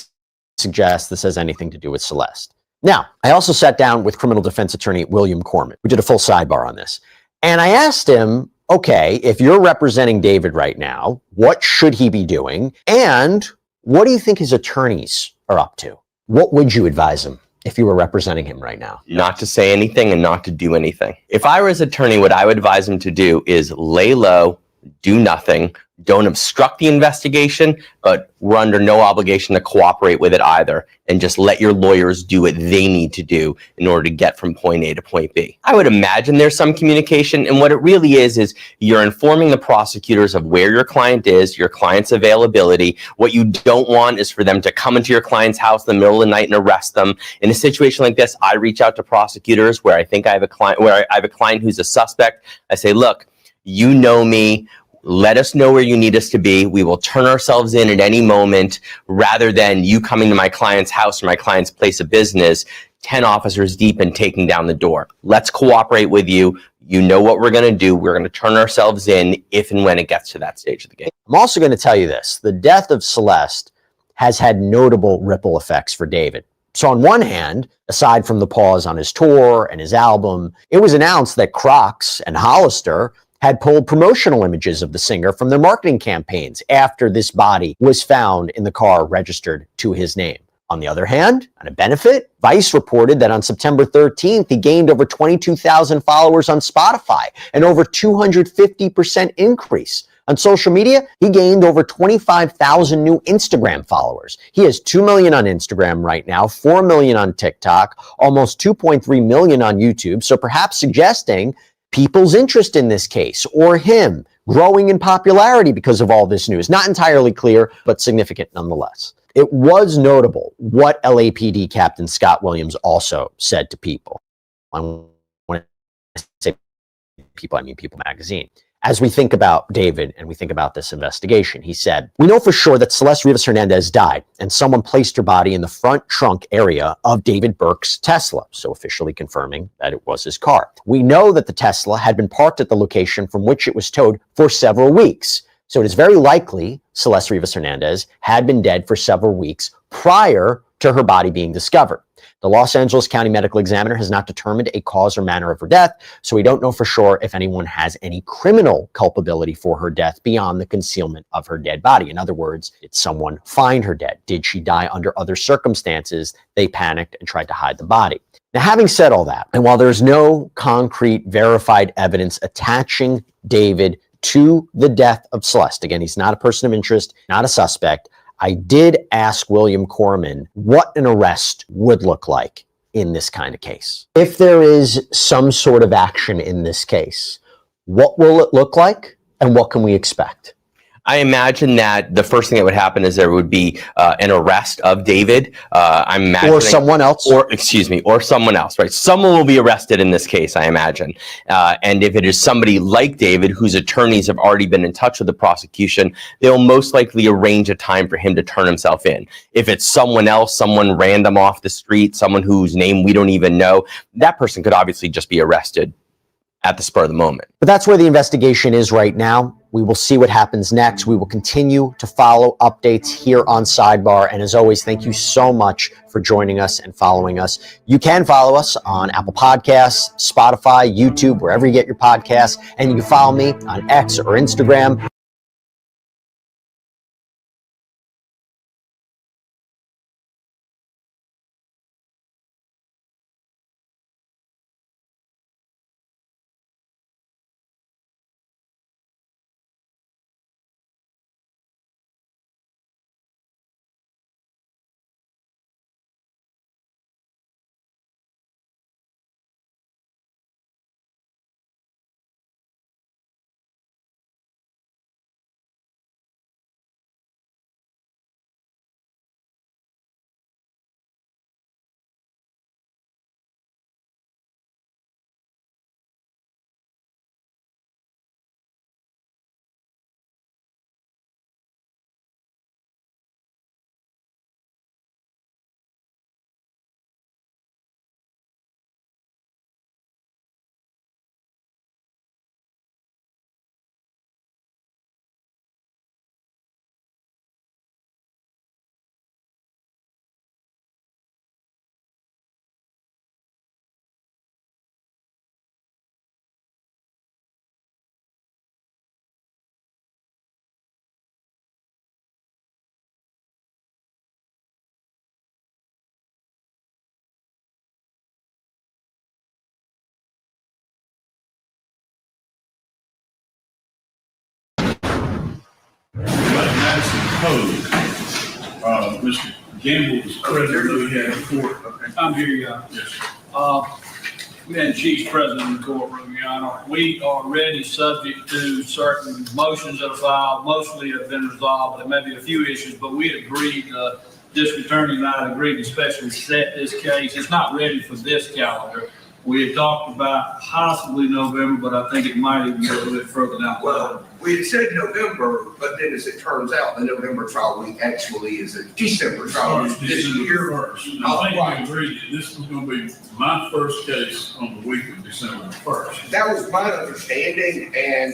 suggest this has anything to do with Celeste. Now, I also sat down with criminal defense attorney William Corman. We did a full sidebar on this. And I asked him, okay, if you're representing David right now, what should he be doing? And what do you think his attorneys are up to? What would you advise him if you were representing him right now? Not to say anything and not to do anything. If I were his attorney, what I would advise him to do is lay low, do nothing, don't obstruct the investigation, but we're under no obligation to cooperate with it either, and just let your lawyers do what they need to do in order to get from point A to point B. I would imagine there's some communication, and what it really is you're informing the prosecutors of where your client is, your client's availability. What you don't want is for them to come into your client's house in the middle of the night and arrest them. In a situation like this, I reach out to prosecutors where I think I have a client who's a suspect. I say, look, you know me. Let us know where you need us to be. We will turn ourselves in at any moment, rather than you coming to my client's house or my client's place of business, 10 officers deep and taking down the door. Let's cooperate with you. You know what we're going to do. We're going to turn ourselves in if and when it gets to that stage of the game. I'm also going to tell you this. The death of Celeste has had notable ripple effects for David. So on one hand, aside from the pause on his tour and his album, it was announced that Crocs and Hollister had pulled promotional images of the singer from their marketing campaigns after this body was found in the car registered to his name. On the other hand, on a benefit, Vice reported that on September 13th, he gained over 22,000 followers on Spotify, an over 250% increase. On social media, he gained over 25,000 new Instagram followers. He has 2 million on Instagram right now, 4 million on TikTok, almost 2.3 million on YouTube. So perhaps suggesting people's interest in this case, or him growing in popularity because of all this news. Not entirely clear, but significant nonetheless. It was notable what LAPD Captain Scott Williams also said to People. When I say People, I mean People magazine. As we think about David and we think about this investigation, he said, we know for sure that Celeste Rivas Hernandez died and someone placed her body in the front trunk area of David Burke's Tesla, so officially confirming that it was his car. We know that the Tesla had been parked at the location from which it was towed for several weeks. So it is very likely Celeste Rivas Hernandez had been dead for several weeks prior to her body being discovered. The Los Angeles County Medical Examiner has not determined a cause or manner of her death, so we don't know for sure if anyone has any criminal culpability for her death beyond the concealment of her dead body. In other words, did someone find her dead? Did she die under other circumstances? They panicked and tried to hide the body. Now, having said all that, and while there's no concrete verified evidence attaching David to the death of Celeste, again, he's not a person of interest, not a suspect, I did ask William Corman what an arrest would look like in this kind of case. If there is some sort of action in this case, what will it look like and what can we expect? I imagine that the first thing that would happen is there would be an arrest of David. I'm imagining, or someone else, or someone else, right? Someone will be arrested in this case, I imagine. And if it is somebody like David, whose attorneys have already been in touch with the prosecution, they'll most likely arrange a time for him to turn himself in. If it's someone else, someone random off the street, someone whose name we don't even know, that person could obviously just be arrested at the spur of the moment. But that's where the investigation is right now. We will see what happens next. We will continue to follow updates here on Sidebar. And as always, thank you so much for joining us and following us. You can follow us on Apple Podcasts, Spotify, YouTube, wherever you get your podcasts. And you can follow me on X or Instagram. code. Mr. Gamble was present. We had a court. I'm here, Your Honor. Yes. We had Chief's present in the courtroom, Your Honor. We are already subject to certain motions that are filed. Mostly have been resolved, but there may be a few issues, but we agreed, District Attorney and I agreed to specially set this case. It's not ready for this calendar. We had talked about possibly November, but I think it might even go a little bit further down. Well, we had said November, but then as it turns out, the November trial week actually is a December trial. This is December 1st. And I think we agreed that this was going to be my first case on the week of December 1st. That was my understanding, and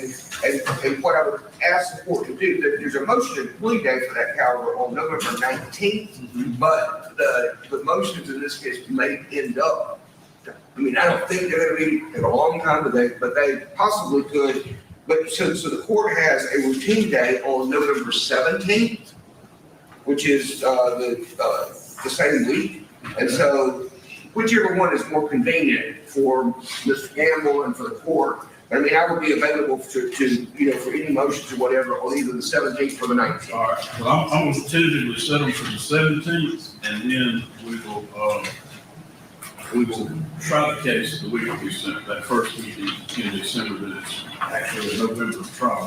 what I would ask the court to do, there's a motion and plea day for that calendar on November 19th, but the motions in this case may end up. I mean, I don't think they're going to be in a long time today, but they possibly could. But so the court has a routine day on November 17th, which is the same week. And so whichever one is more convenient for Mr. Gamble and for the court. I mean, I would be available to for any motions or whatever on either the 17th or the 19th. All right. Well, I'm going to tentatively set them for the 17th, and then we will try the case the week of December, that first week in December, that it's actually a November trial.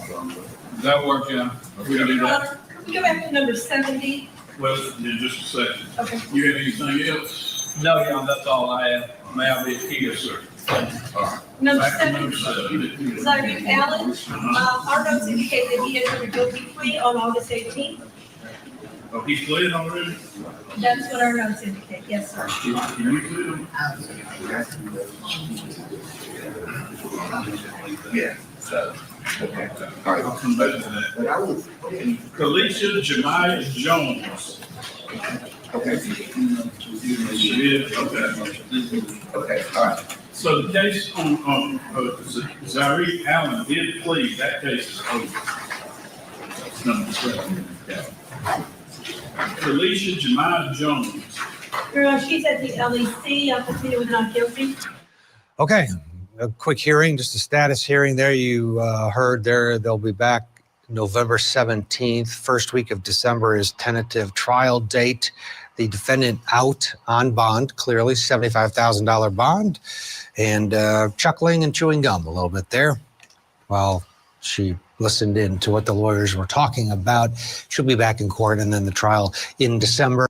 Does that work, John? We can do that. Can we go back to number 70? Well, in just a second. Okay. You have anything else? No, John, that's all I have. May I be here? Yes, sir. All right. Number Back to 70. number 7. Zaire Allen, our notes indicate that he entered a guilty plea on August 18th. Oh, he pled already? That's what our notes indicate. Yes, sir. Can you plead him? Yeah. So, okay. All right. I'll come back to that. But I will. Kalisha Jemiah Jones. Okay. Okay. All right. So the case on Zaire Allen did plead. That case is over. That's number 7. Yeah. Kalisha Jemiah Jones. She's at the LEC. I'll continue with not guilty. Okay, a quick hearing, just a status hearing there. You heard there, they'll be back November 17th. First week of December is tentative trial date. The defendant out on bond, clearly $75,000 bond, and chuckling and chewing gum a little bit there while she listened in to what the lawyers were talking about. She'll be back in court, and then the trial in December.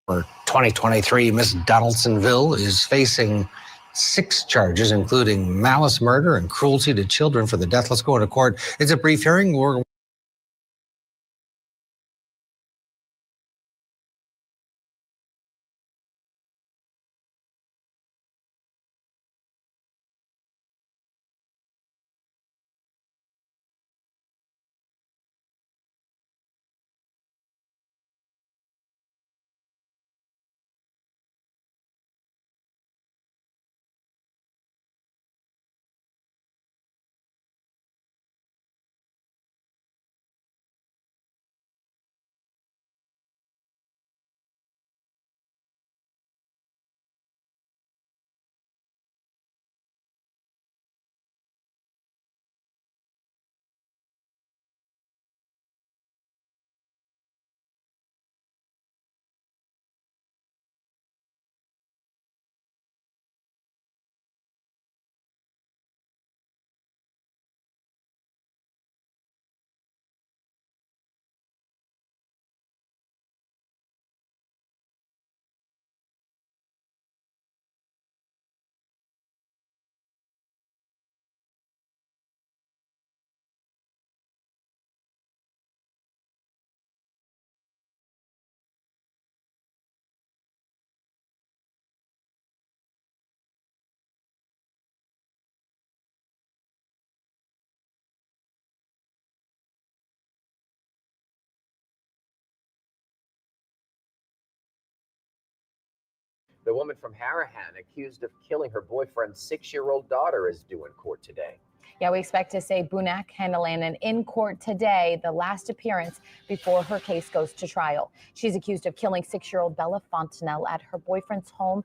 For 2023, Miss Donaldsonville is facing 6 charges, including malice murder and cruelty to children for the death. Let's go into court. It's a brief hearing. We're The woman from Harahan accused of killing her boyfriend's 6-year-old daughter is due in court today. Yeah, we expect to see Bunak Handalainen in court today, the last appearance before her case goes to trial. She's accused of killing 6-year-old Bella Fontenelle at her boyfriend's home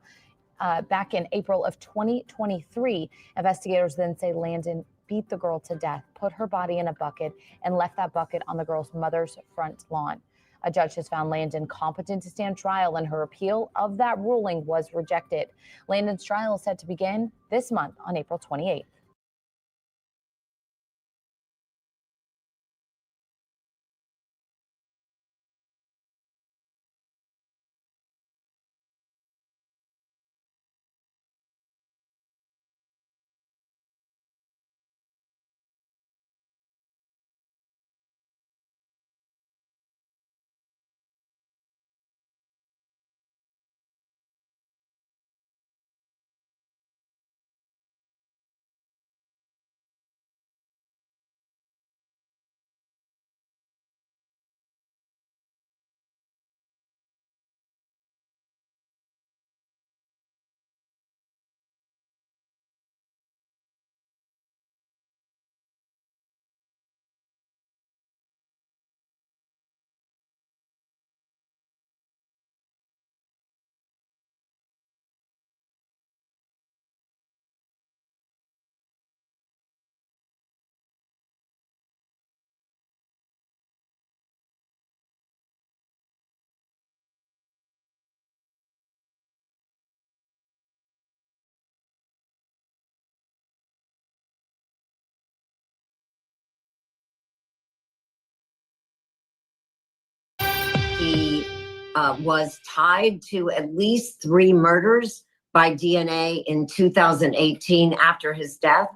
back in April of 2023. Investigators then say Landon beat the girl to death, put her body in a bucket, and left that bucket on the girl's mother's front lawn. A judge has found Landon competent to stand trial, and her appeal of that ruling was rejected. Landon's trial is set to begin this month on April 28th. He was tied to at least 3 murders by DNA in 2018 after his death.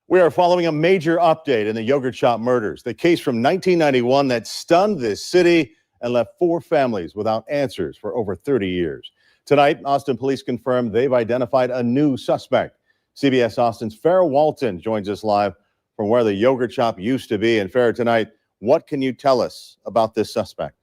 We are following a major update in the yogurt shop murders, the case from 1991 that stunned this city and left 4 families without answers for over 30 years. Tonight, Austin police confirmed they've identified a new suspect. CBS Austin's Farrah Walton joins us live from where the yogurt shop used to be. And Farrah, tonight, what can you tell us about this suspect?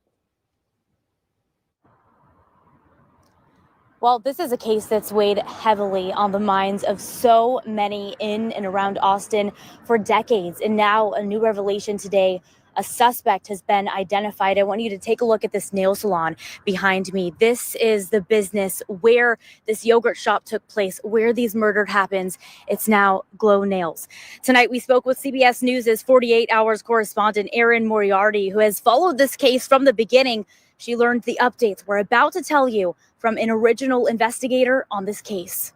Well, this is a case that's weighed heavily on the minds of so many in and around Austin for decades. And now a new revelation today. A suspect has been identified. I want you to take a look at this nail salon behind me. This is the business where this yogurt shop took place, where these murders happens. It's now Glow Nails. Tonight, we spoke with CBS News' 48 Hours correspondent Erin Moriarty, who has followed this case from the beginning. She learned the updates we're about to tell you from an original investigator on this case.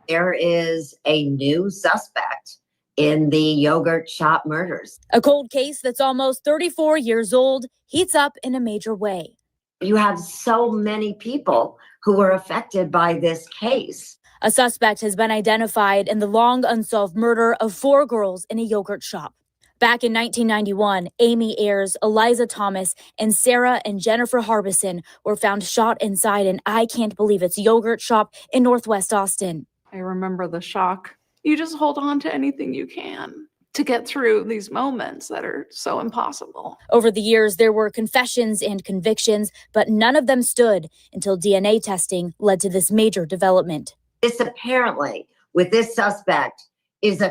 There is a new suspect in the yogurt shop murders. A cold case that's almost 34 years old heats up in a major way. You have so many people who were affected by this case. A suspect has been identified in the long unsolved murder of 4 girls in a yogurt shop. Back in 1991, Amy Ayers, Eliza Thomas, and Sarah and Jennifer Harbison were found shot inside an I Can't Believe It's yogurt shop in Northwest Austin. I remember the shock. You just hold on to anything you can to get through these moments that are so impossible. Over the years, there were confessions and convictions, but none of them stood until DNA testing led to this major development. This apparently, with this suspect, is a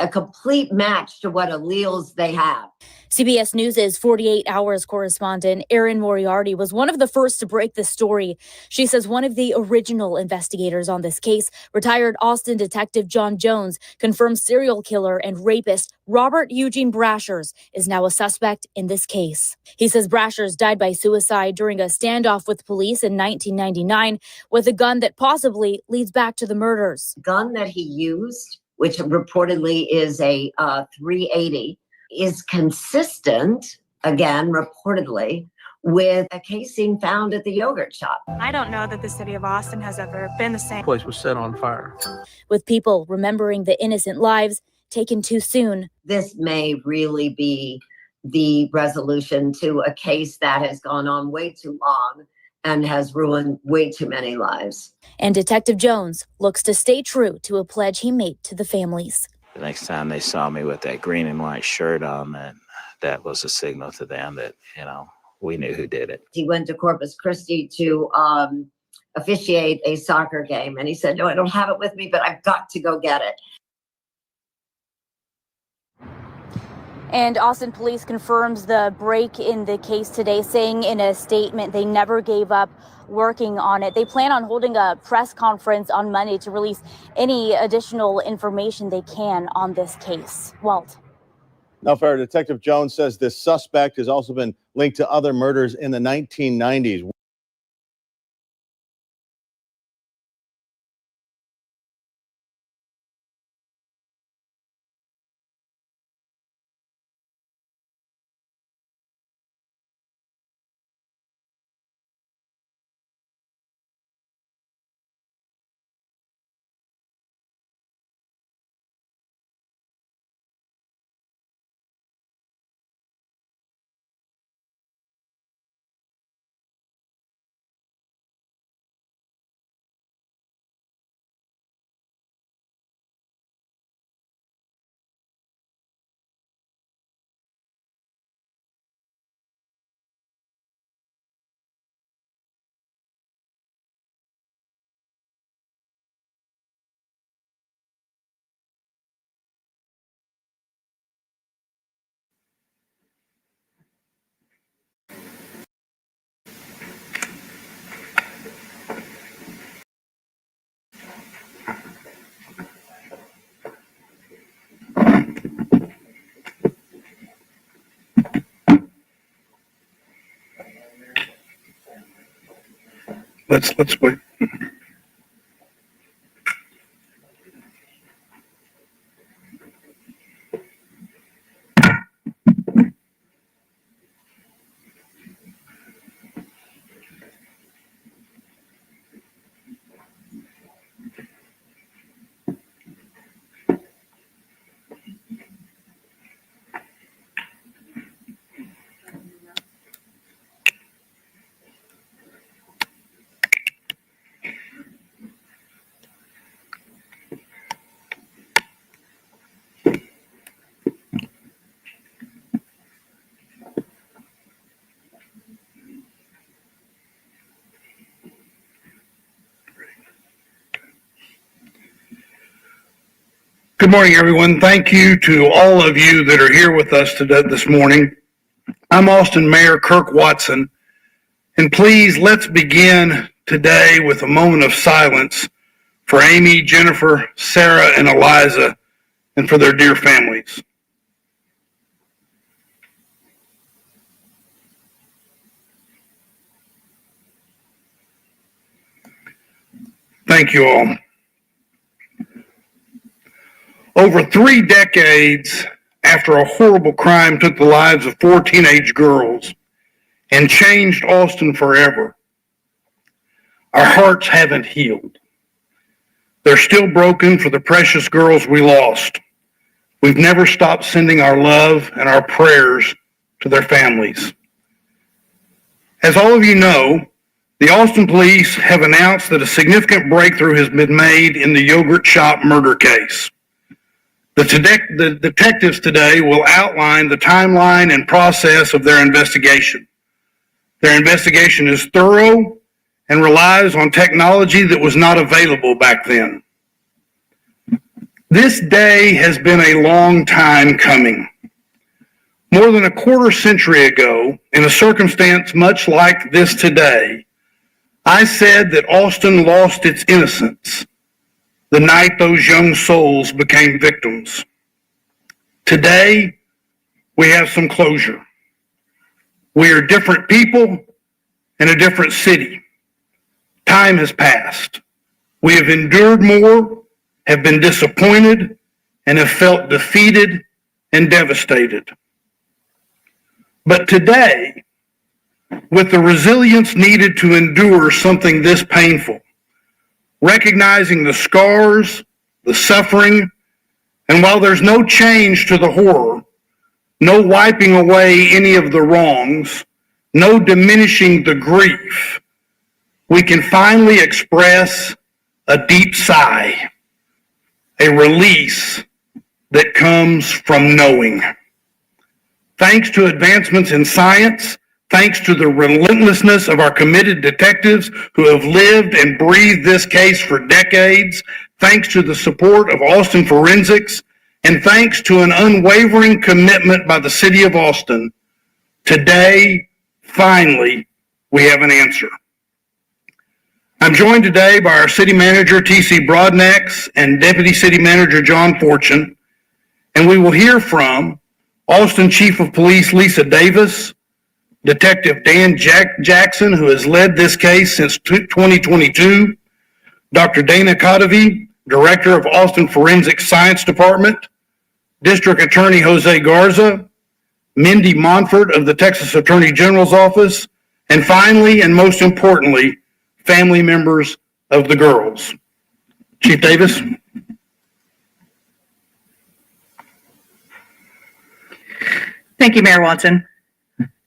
complete match to what alleles they have. CBS News' 48 Hours correspondent Erin Moriarty was one of the first to break this story. She says one of the original investigators on this case, retired Austin Detective John Jones, confirmed serial killer and rapist Robert Eugene Brashers is now a suspect in this case. He says Brashers died by suicide during a standoff with police in 1999 with a gun that possibly leads back to the murders. The gun that he used, which reportedly is a .380, is consistent, again, reportedly, with a casing found at the yogurt shop. I don't know that the city of Austin has ever been the same. The place was set on fire. With people remembering the innocent lives taken too soon. This may really be the resolution to a case that has gone on way too long and has ruined way too many lives. And Detective Jones looks to stay true to a pledge he made to the families. The next time they saw me with that green and white shirt on, that was a signal to them that, we knew who did it. He went to Corpus Christi to officiate a soccer game. And he said, no, I don't have it with me, but I've got to go get it. And Austin police confirms the break in the case today, saying in a statement they never gave up working on it. They plan on holding a press conference on Monday to release any additional information they can on this case. Walt. Now, Farrah, Detective Jones says this suspect has also been linked to other murders in the 1990s. Let's wait. Good morning, everyone. Thank you to all of you that are here with us today this morning. I'm Austin Mayor Kirk Watson, and please let's begin today with a moment of silence for Amy, Jennifer, Sarah, and Eliza, and for their dear families. Thank you all. Over 3 decades after a horrible crime took the lives of 4 teenage girls and changed Austin forever, our hearts haven't healed. They're still broken for the precious girls we lost. We've never stopped sending our love and our prayers to their families. As all of you know, the Austin police have announced that a significant breakthrough has been made in the yogurt shop murder case. The detectives today will outline the timeline and process of their investigation. Their investigation is thorough and relies on technology that was not available back then. This day has been a long time coming. More than a quarter century ago, in a circumstance much like this today, I said that Austin lost its innocence the night those young souls became victims. Today, we have some closure. We are different people in a different city. Time has passed. We have endured more, have been disappointed, and have felt defeated and devastated. But today, with the resilience needed to endure something this painful, recognizing the scars, the suffering, and while there's no change to the horror, no wiping away any of the wrongs, no diminishing the grief, we can finally express a deep sigh, a release that comes from knowing. Thanks to advancements in science, Thanks to the relentlessness of our committed detectives who have lived and breathed this case for decades, thanks to the support of Austin Forensics, and thanks to an unwavering commitment by the City of Austin, today, finally, we have an answer. I'm joined today by our City Manager, T.C. Broadnax, and Deputy City Manager, John Fortune, and we will hear from Austin Chief of Police, Lisa Davis, Detective Dan Jackson, who has led this case since 2022, Dr. Dana Cottovy, Director of Austin Forensic Science Department, District Attorney Jose Garza, Mindy Monfort of the Texas Attorney General's Office, and finally, and most importantly, family members of the girls. Chief Davis. Thank you, Mayor Watson.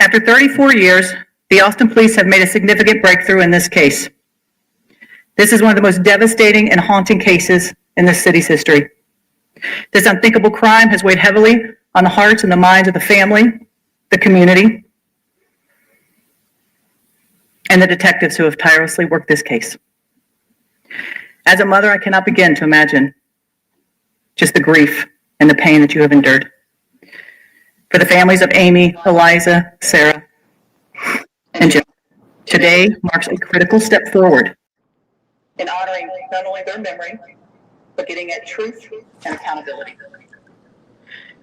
After 34 years, the Austin Police have made a significant breakthrough in this case. This is one of the most devastating and haunting cases in this city's history. This unthinkable crime has weighed heavily on the hearts and the minds of the family, the community, and the detectives who have tirelessly worked this case. As a mother, I cannot begin to imagine just the grief and the pain that you have endured. For the families of Amy, Eliza, Sarah, and Jim, today marks a critical step forward in honoring not only their memory, but getting at truth and accountability.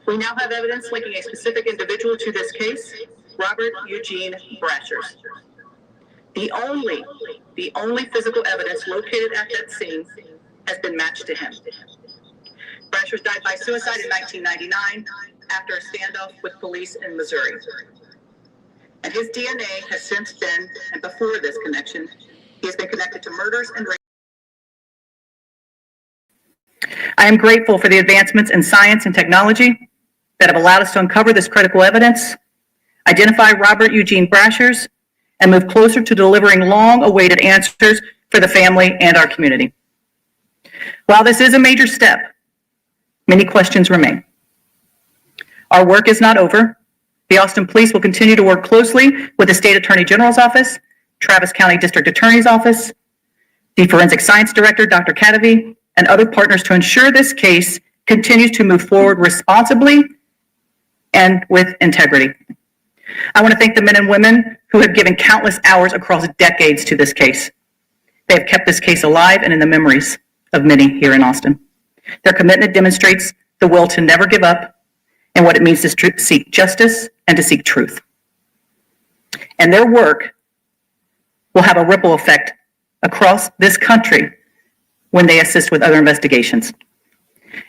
We now have evidence linking a specific individual to this case, Robert Eugene Brashers. The only physical evidence located at that scene has been matched to him. Brashers died by suicide in 1999 after a standoff with police in Missouri. And his DNA has since been, and before this connection, he has been connected to murders and rape. I am grateful for the advancements in science and technology that have allowed us to uncover this critical evidence, identify Robert Eugene Brashers, and move closer to delivering long-awaited answers for the family and our community. While this is a major step, many questions remain. Our work is not over. The Austin Police will continue to work closely with the State Attorney General's Office, Travis County District Attorney's Office, the Forensic Science Director, Dr. Cottovy, and other partners to ensure this case continues to move forward responsibly and with integrity. I want to thank the men and women who have given countless hours across decades to this case. They have kept this case alive and in the memories of many here in Austin. Their commitment demonstrates the will to never give up and what it means to seek justice and to seek truth. And their work will have a ripple effect across this country when they assist with other investigations.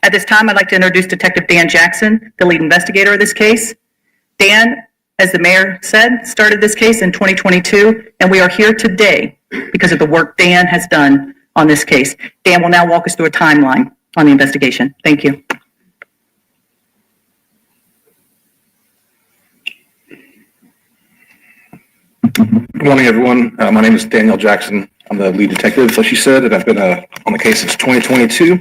At this time, I'd like to introduce Detective Dan Jackson, the lead investigator of this case. Dan, as the mayor said, started this case in 2022, and we are here today because of the work Dan has done on this case. Dan will now walk us through a timeline on the investigation. Thank you. Good morning, everyone. My name is Daniel Jackson. I'm the lead detective, as she said, and I've been on the case since 2022.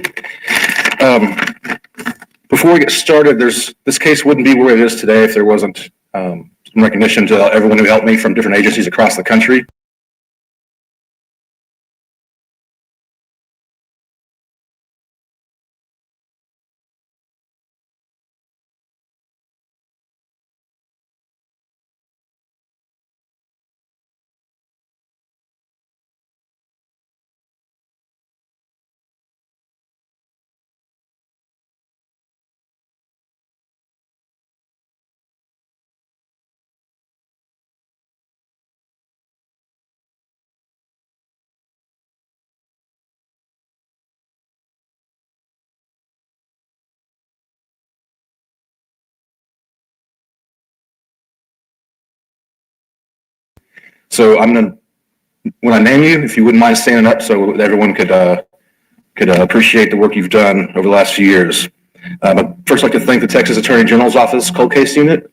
Before we get started, this case wouldn't be where it is today if there wasn't some recognition to everyone who helped me from different agencies across the country. So when I name you, if you wouldn't mind standing up so everyone could appreciate the work you've done over the last few years. But first, I'd like to thank the Texas Attorney General's Office Cold Case Unit,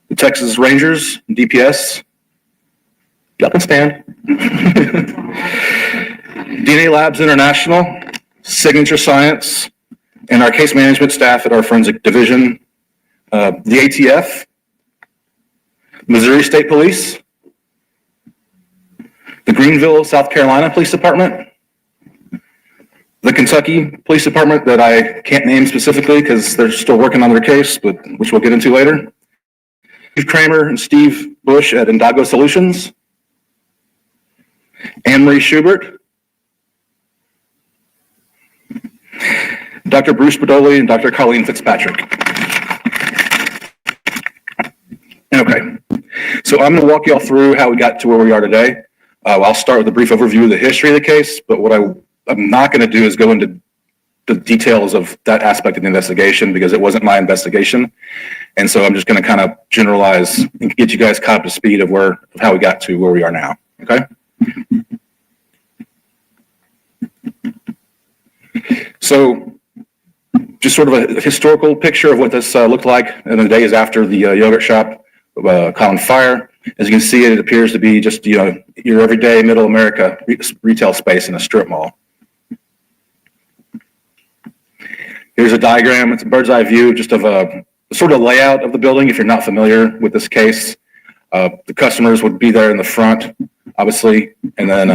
the Texas Rangers, DPS. Y'all can stand. DNA Labs International, Signature Science, and our case management staff at our forensic division, the ATF, Missouri State Police, the Greenville, South Carolina Police Department, the Kentucky Police Department that I can't name specifically because they're still working on their case, but which we'll get into later. Steve Kramer and Steve Bush at Indago Solutions, Anne-Marie Schubert, Dr. Bruce Bedoli, and Dr. Colleen Fitzpatrick. Okay, so I'm going to walk you all through how we got to where we are today. I'll start with a brief overview of the history of the case, but what I'm not going to do is go into the details of that aspect of the investigation because it wasn't my investigation. And so I'm just going to kind of generalize and get you guys caught up to speed of how we got to where we are now. Okay. So just sort of a historical picture of what this looked like in the days after the yogurt shop caught on fire. As you can see, it appears to be just, your everyday middle America retail space in a strip mall. Here's a diagram. It's a bird's eye view just of a sort of layout of the building. If you're not familiar with this case, the customers would be there in the front, obviously, and then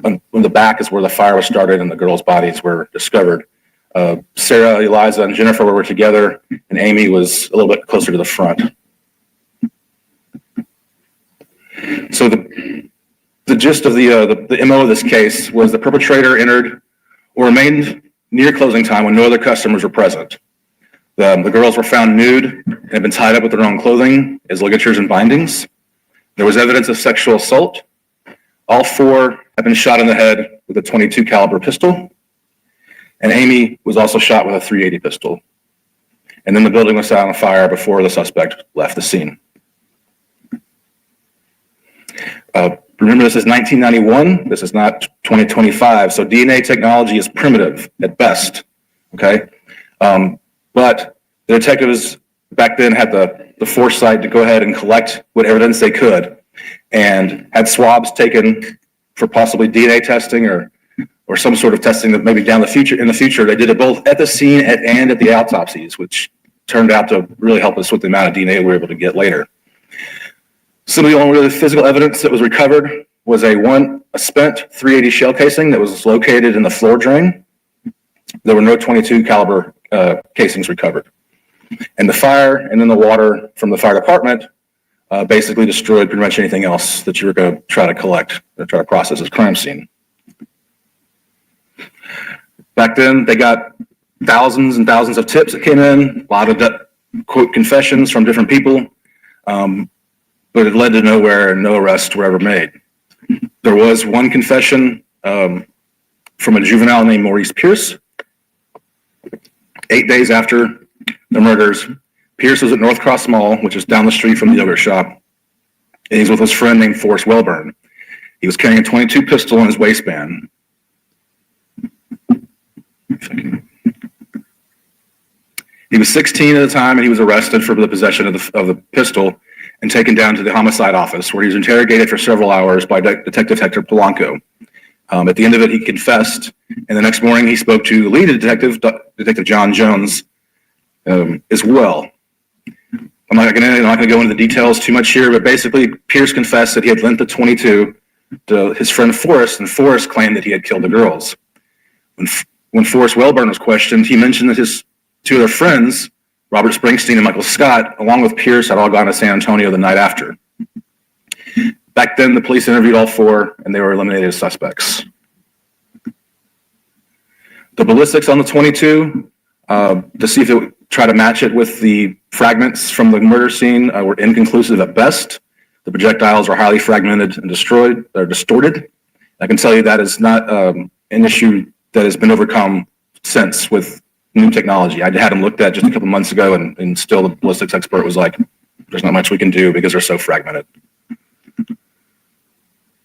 on the back is where the fire was started and the girls' bodies were discovered. Sarah, Eliza, and Jennifer were together, and Amy was a little bit closer to the front. So the gist of the MO of this case was the perpetrator entered or remained near closing time when no other customers were present. The girls were found nude and had been tied up with their own clothing as ligatures and bindings. There was evidence of sexual assault. All four had been shot in the head with a .22 caliber pistol, and Amy was also shot with a .380 pistol. And then the building was set on fire before the suspect left the scene. Remember, this is 1991. This is not 2025. So DNA technology is primitive at best. Okay. But the detectives back then had the foresight to go ahead and collect what evidence they could and had swabs taken for possibly DNA testing or some sort of testing that maybe in the future. They did it both at the scene and at the autopsies, which turned out to really help us with the amount of DNA we were able to get later. Some of the only really physical evidence that was recovered was a spent .380 shell casing that was located in the floor drain. There were no .22 caliber casings recovered. And the fire and then the water from the fire department basically destroyed pretty much anything else that you were going to try to collect or try to process as crime scene. Back then, they got thousands and thousands of tips that came in, a lot of quote confessions from different people. But it led to nowhere and no arrests were ever made. There was one confession from a juvenile named Maurice Pierce. 8 days after the murders, Pierce was at North Cross Mall, which is down the street from the yogurt shop, and he's with his friend named Forrest Wellburn. He was carrying a .22 pistol in his waistband. He was 16 at the time, and he was arrested for the possession of the pistol and taken down to the homicide office, where he was interrogated for several hours by Detective Hector Polanco. At the end of it, he confessed, and the next morning he spoke to the lead detective, Detective John Jones, as well. I'm not going to go into the details too much here, but basically Pierce confessed that he had lent the .22 to his friend Forrest, and Forrest claimed that he had killed the girls. When Forrest Wellburn was questioned, he mentioned that his two other friends, Robert Springsteen and Michael Scott, along with Pierce, had all gone to San Antonio the night after. Back then, the police interviewed all four, and they were eliminated as suspects. The ballistics on the .22, to see if they would try to match it with the fragments from the murder scene, were inconclusive at best. The projectiles were highly fragmented and distorted. I can tell you that is not an issue that has been overcome since with new technology. I had them looked at just a couple months ago, and still the ballistics expert was like, there's not much we can do because they're so fragmented.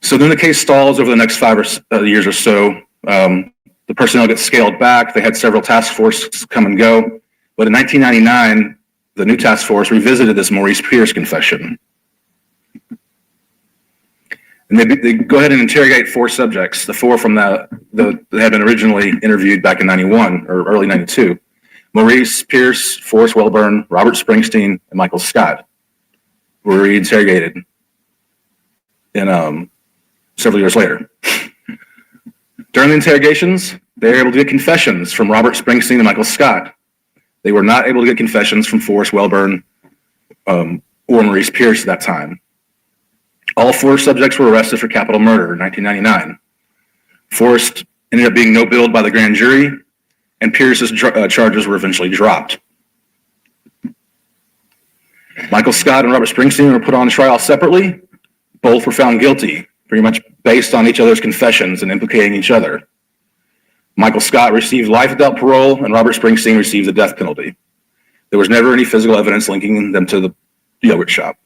So then the case stalls over the next 5 years or so. The personnel gets scaled back. They had several task forces come and go. But in 1999, the new task force revisited this Maurice Pierce confession. And they go ahead and interrogate 4 subjects, the 4 from that had been originally interviewed back in 91 or early 92. Maurice Pierce, Forrest Wellburn, Robert Springsteen, and Michael Scott. were reinterrogated in several years later. During the interrogations, they were able to get confessions from Robert Springsteen and Michael Scott. They were not able to get confessions from Forrest Welburn or Maurice Pierce at that time. All 4 subjects were arrested for capital murder in 1999. Forrest ended up being no-billed by the grand jury, and Pierce's charges were eventually dropped. Michael Scott and Robert Springsteen were put on trial separately. Both were found guilty, pretty much based on each other's confessions and implicating each other. Michael Scott received life without parole, and Robert Springsteen received the death penalty. There was never any physical evidence linking them to the yogurt shop.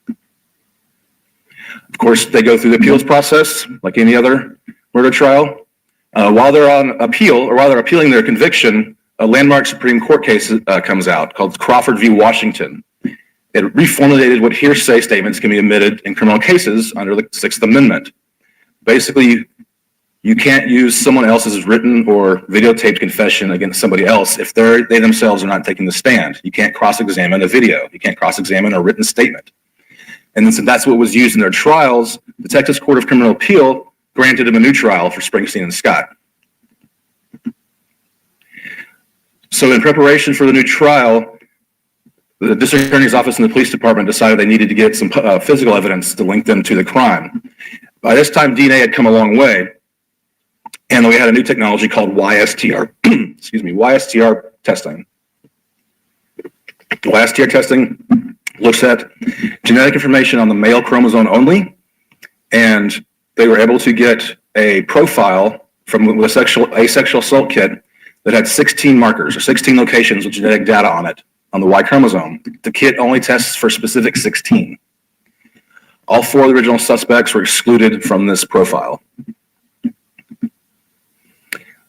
Of course, they go through the appeals process like any other murder trial. While they're on appeal, or while they're appealing their conviction, a landmark Supreme Court case comes out called Crawford v. Washington. It reformulated what hearsay statements can be admitted in criminal cases under the 6th Amendment. Basically, you can't use someone else's written or videotaped confession against somebody else if they themselves are not taking the stand. You can't cross-examine a video. You can't cross-examine a written statement. And so that's what was used in their trials. The Texas Court of Criminal Appeal granted them a new trial for Springsteen and Scott. So in preparation for the new trial, the district attorney's office and the police department decided they needed to get some physical evidence to link them to the crime. By this time, DNA had come a long way, and we had a new technology called YSTR, YSTR testing. YSTR testing looks at genetic information on the male chromosome only, and they were able to get a profile from a asexual assault kit that had 16 markers or 16 locations with genetic data on it on the Y chromosome. The kit only tests for specific 16. All 4 of the original suspects were excluded from this profile.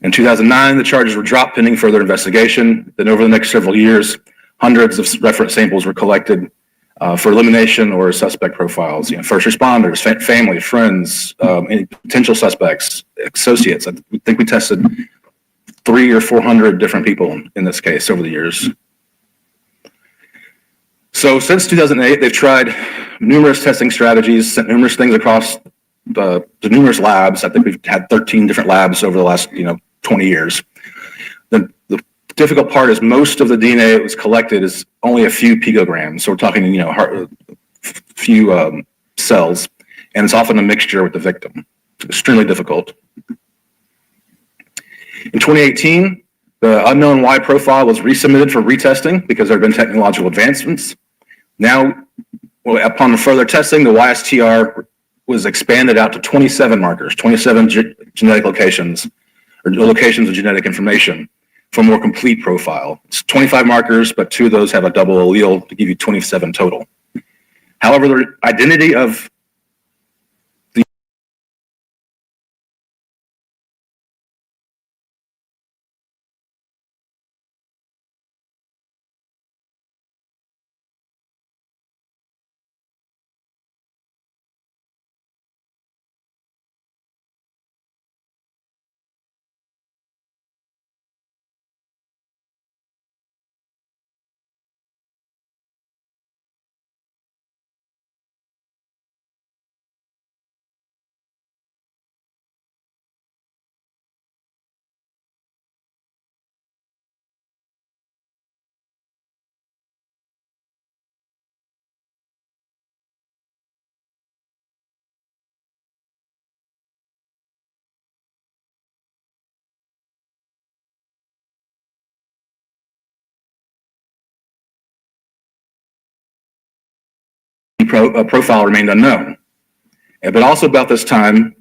In 2009, the charges were dropped pending further investigation. Then over the next several years, hundreds of reference samples were collected for elimination or suspect profiles. First responders, family, friends, any potential suspects, associates. I think we tested 300 or 400 different people in this case over the years. So since 2008, they've tried numerous testing strategies, sent numerous things across the numerous labs. I think we've had 13 different labs over the last 20 years. The difficult part is most of the DNA that was collected is only a few picograms. So we're talking few cells, and it's often a mixture with the victim. It's extremely difficult. In 2018, the unknown Y profile was resubmitted for retesting because there have been technological advancements. Now, upon the further testing, the YSTR was expanded out to 27 markers, 27 genetic locations, or locations of genetic information for a more complete profile. It's 25 markers, but 2 of those have a double allele to give you 27 total. However, the identity of the profile remained unknown. But also about this time,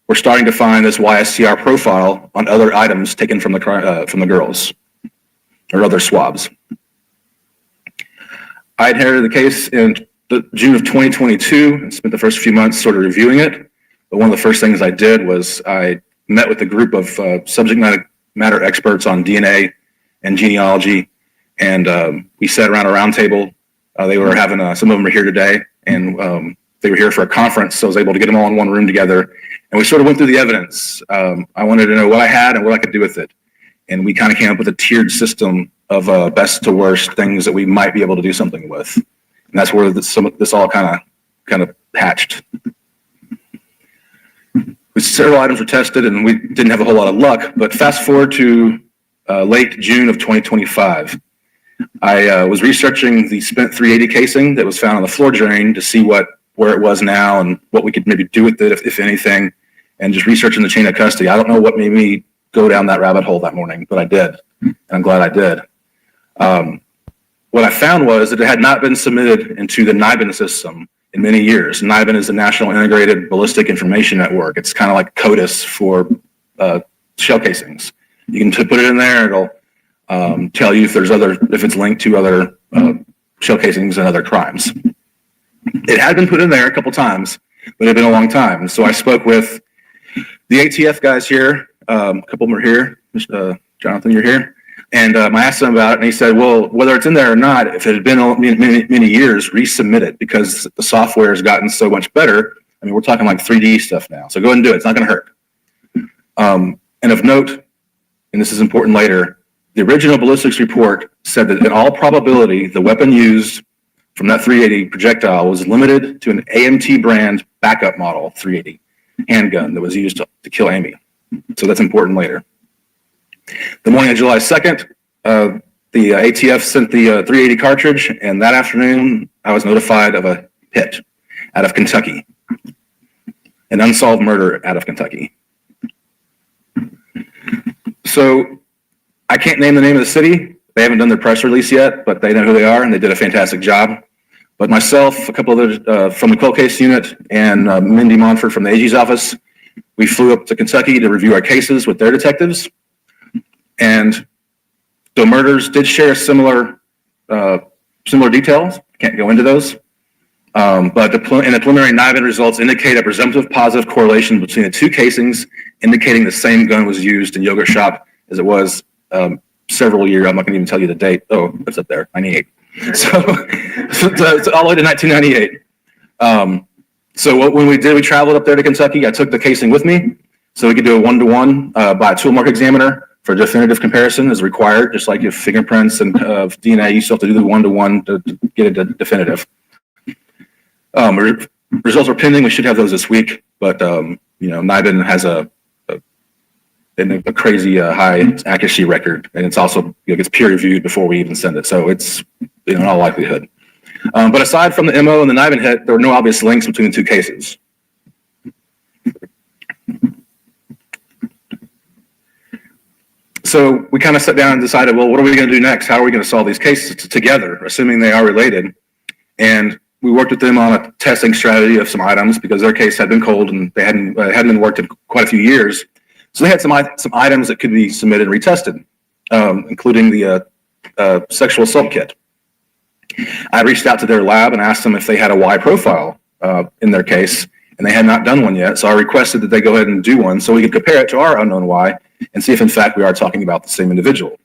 we're starting to find this YSTR profile on other items taken from the girls or other swabs. I inherited the case in June of 2022 and spent the first few months sort of reviewing it. But one of the first things I did was I met with a group of subject matter experts on DNA and genealogy, and we sat around a round table. They were having, some of them are here today, and they were here for a conference, so I was able to get them all in one room together. And we sort of went through the evidence. I wanted to know what I had and what I could do with it. And we kind of came up with a tiered system of best to worst things that we might be able to do something with. And that's where this all kind of hatched. Several items were tested and we didn't have a whole lot of luck, but fast forward to late June of 2025. I was researching the spent 380 casing that was found on the floor drain to see where it was now and what we could maybe do with it, if anything, and just researching the chain of custody. I don't know what made me go down that rabbit hole that morning, but I did, and I'm glad I did. What I found was that it had not been submitted into the NIBIN system in many years. NIBIN is the National Integrated Ballistic Information Network. It's kind of like CODIS for shell casings. You can put it in there. It'll tell you if it's linked to other shell casings and other crimes. It had been put in there a couple times, but it had been a long time. So I spoke with the ATF guys here. A couple of them are here. Jonathan, you're here. And I asked him about it, and he said, well, whether it's in there or not, if it had been many years, resubmit it, because the software has gotten so much better. I mean, we're talking like 3D stuff now. So go ahead and do it. It's not going to hurt. And of note, and this is important later, the original ballistics report said that in all probability, the weapon used from that 380 projectile was limited to an AMT brand backup model 380 handgun that was used to kill Amy. So that's important later. The morning of July 2nd, the ATF sent the 380 cartridge, and that afternoon I was notified of a hit out of Kentucky, an unsolved murder out of Kentucky. So I can't name the name of the city. They haven't done their press release yet, but they know who they are, and they did a fantastic job. But myself, a couple of others from the cold case unit, and Mindy Monfort from the AG's office, we flew up to Kentucky to review our cases with their detectives. And the murders did share similar details. Can't go into those. But in the preliminary NIBIN results indicate a presumptive positive correlation between the two casings, indicating the same gun was used in Yogurt Shop as it was several years. I'm not going to even tell you the date. Oh, it's up there, 98. So all the way to 1998. When we traveled up there to Kentucky, I took the casing with me so we could do a one-to-one by a tool mark examiner for definitive comparison as required, just like if fingerprints and DNA, you still have to do the one-to-one to get it definitive. Results are pending. We should have those this week, but NIBIN has a crazy high accuracy record, and it's also gets peer reviewed before we even send it. So it's in all likelihood. But aside from the MO and the NIBIN hit, there were no obvious links between the two cases. So we kind of sat down and decided, well, what are we going to do next? How are we going to solve these cases together, assuming they are related? And we worked with them on a testing strategy of some items because their case had been cold and they hadn't been worked in quite a few years. So they had some items that could be submitted and retested, including the sexual assault kit. I reached out to their lab and asked them if they had a Y profile in their case, and they had not done one yet. So I requested that they go ahead and do one so we could compare it to our unknown Y and see if in fact we are talking about the same individual.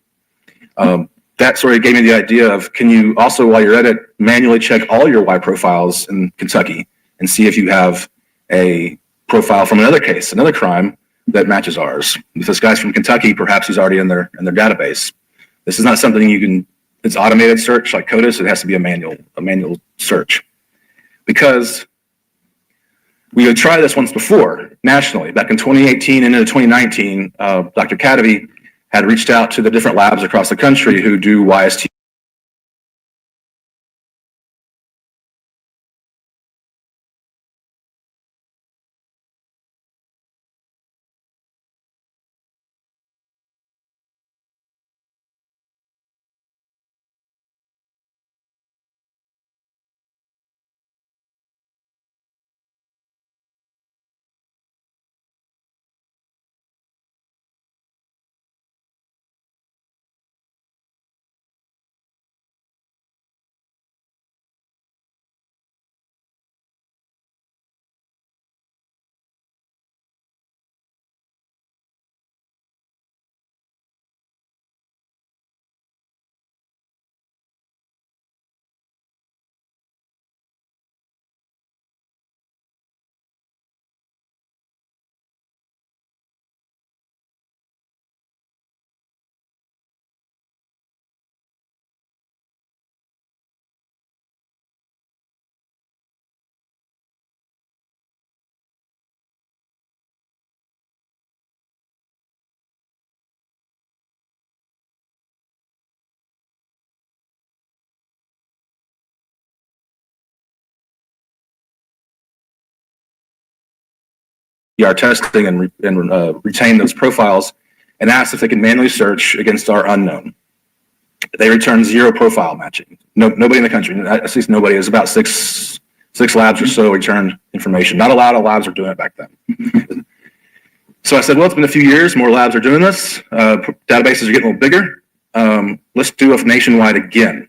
That sort of gave me the idea of, can you also, while you're at it, manually check all your Y profiles in Kentucky and see if you have a profile from another case, another crime that matches ours. If this guy's from Kentucky, perhaps he's already in their database. This is not something you can, it's automated search like CODIS. It has to be a manual search. Because we had tried this once before nationally, back in 2018 and into 2019, Dr. Cadavy had reached out to the different labs across the country who do YST testing and retain those profiles and asked if they could manually search against our unknown. They returned 0 profile matching. Nobody in the country, at least nobody, is about six labs or so returned information. Not a lot of labs were doing it back then. So I said, well, it's been a few years, more labs are doing this. Databases are getting a little bigger. Let's do it nationwide again.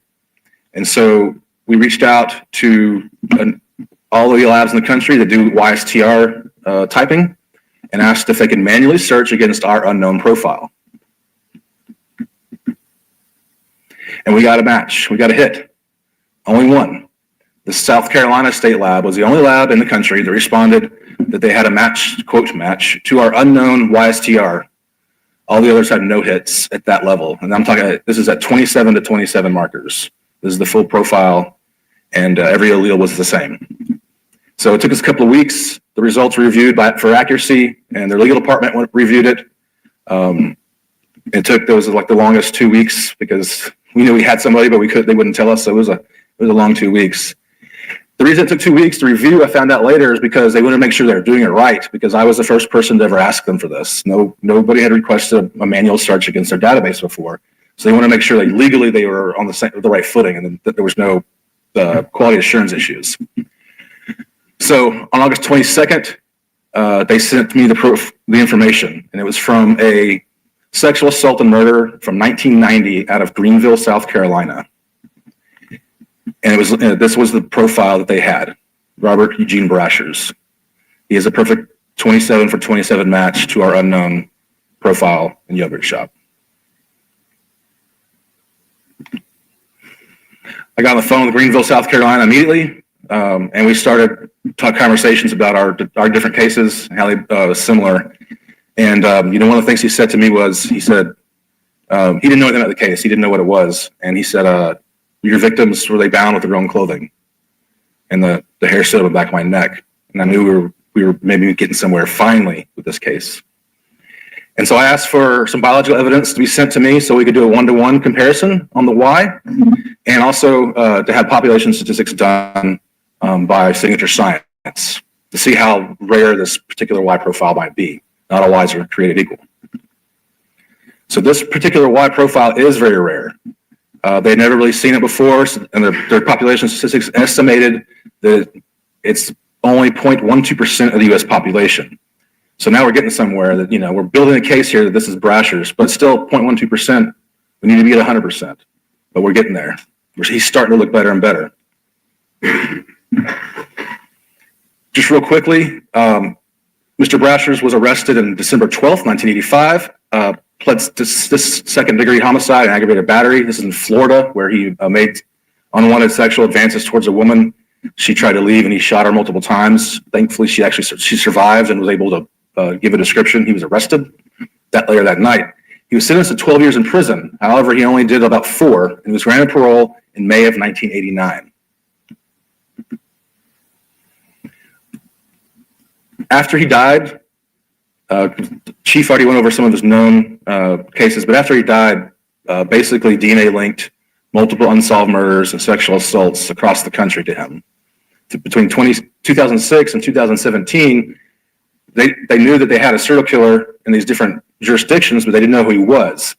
And so we reached out to all of the labs in the country that do YSTR typing and asked if they could manually search against our unknown profile. And we got a match. We got a hit. Only one. The South Carolina State Lab was the only lab in the country that responded that they had a match, quote match, to our unknown YSTR. All the others had no hits at that level. And I'm talking, this is at 27 to 27 markers. This is the full profile, and every allele was the same. So it took us a couple of weeks. The results were reviewed for accuracy, and their legal department reviewed it. Those like the longest 2 weeks because we knew we had somebody, but they wouldn't tell us. So it was a long 2 weeks. The reason it took 2 weeks to review, I found out later, is because they wanted to make sure they were doing it right, because I was the first person to ever ask them for this. Nobody had requested a manual search against their database before. So they want to make sure that legally they were on the right footing and that there was no quality assurance issues. So on August 22nd, they sent me the information, and it was from a sexual assault and murder from 1990 out of Greenville, South Carolina. And this was the profile that they had, Robert Eugene Brashers. He is a perfect 27 for 27 match to our unknown profile in Yogurt Shop. I got on the phone with Greenville, South Carolina immediately, and we started conversations about our different cases, how they were similar. And one of the things he said to me was, he said, he didn't know anything about the case. He didn't know what it was. And he said, your victims, were they bound with their own clothing? And the hair stood on the back of my neck. And I knew we were maybe getting somewhere finally with this case. And so I asked for some biological evidence to be sent to me so we could do a one-to-one comparison on the Y, and also to have population statistics done by signature science to see how rare this particular Y profile might be. Not all Ys are created equal. So this particular Y profile is very rare. They'd never really seen it before, and their population statistics estimated that it's only 0.12% of the U.S. population. So now we're getting somewhere that, we're building a case here that this is Brashers, but still 0.12%. We need to be at 100%, but we're getting there. He's starting to look better and better. Just real quickly, Mr. Brashers was arrested on December 12th, 1985. Pled this second-degree homicide and aggravated battery. This is in Florida, where he made unwanted sexual advances towards a woman. She tried to leave, and he shot her multiple times. Thankfully, she survived and was able to give a description. He was arrested later that night. He was sentenced to 12 years in prison. However, he only did about 4, and he was granted parole in May of 1989. After he died, Chief already went over some of his known cases, but after he died, basically DNA linked multiple unsolved murders and sexual assaults across the country to him. Between 2006 and 2017, they knew that they had a serial killer in these different jurisdictions, but they didn't know who he was.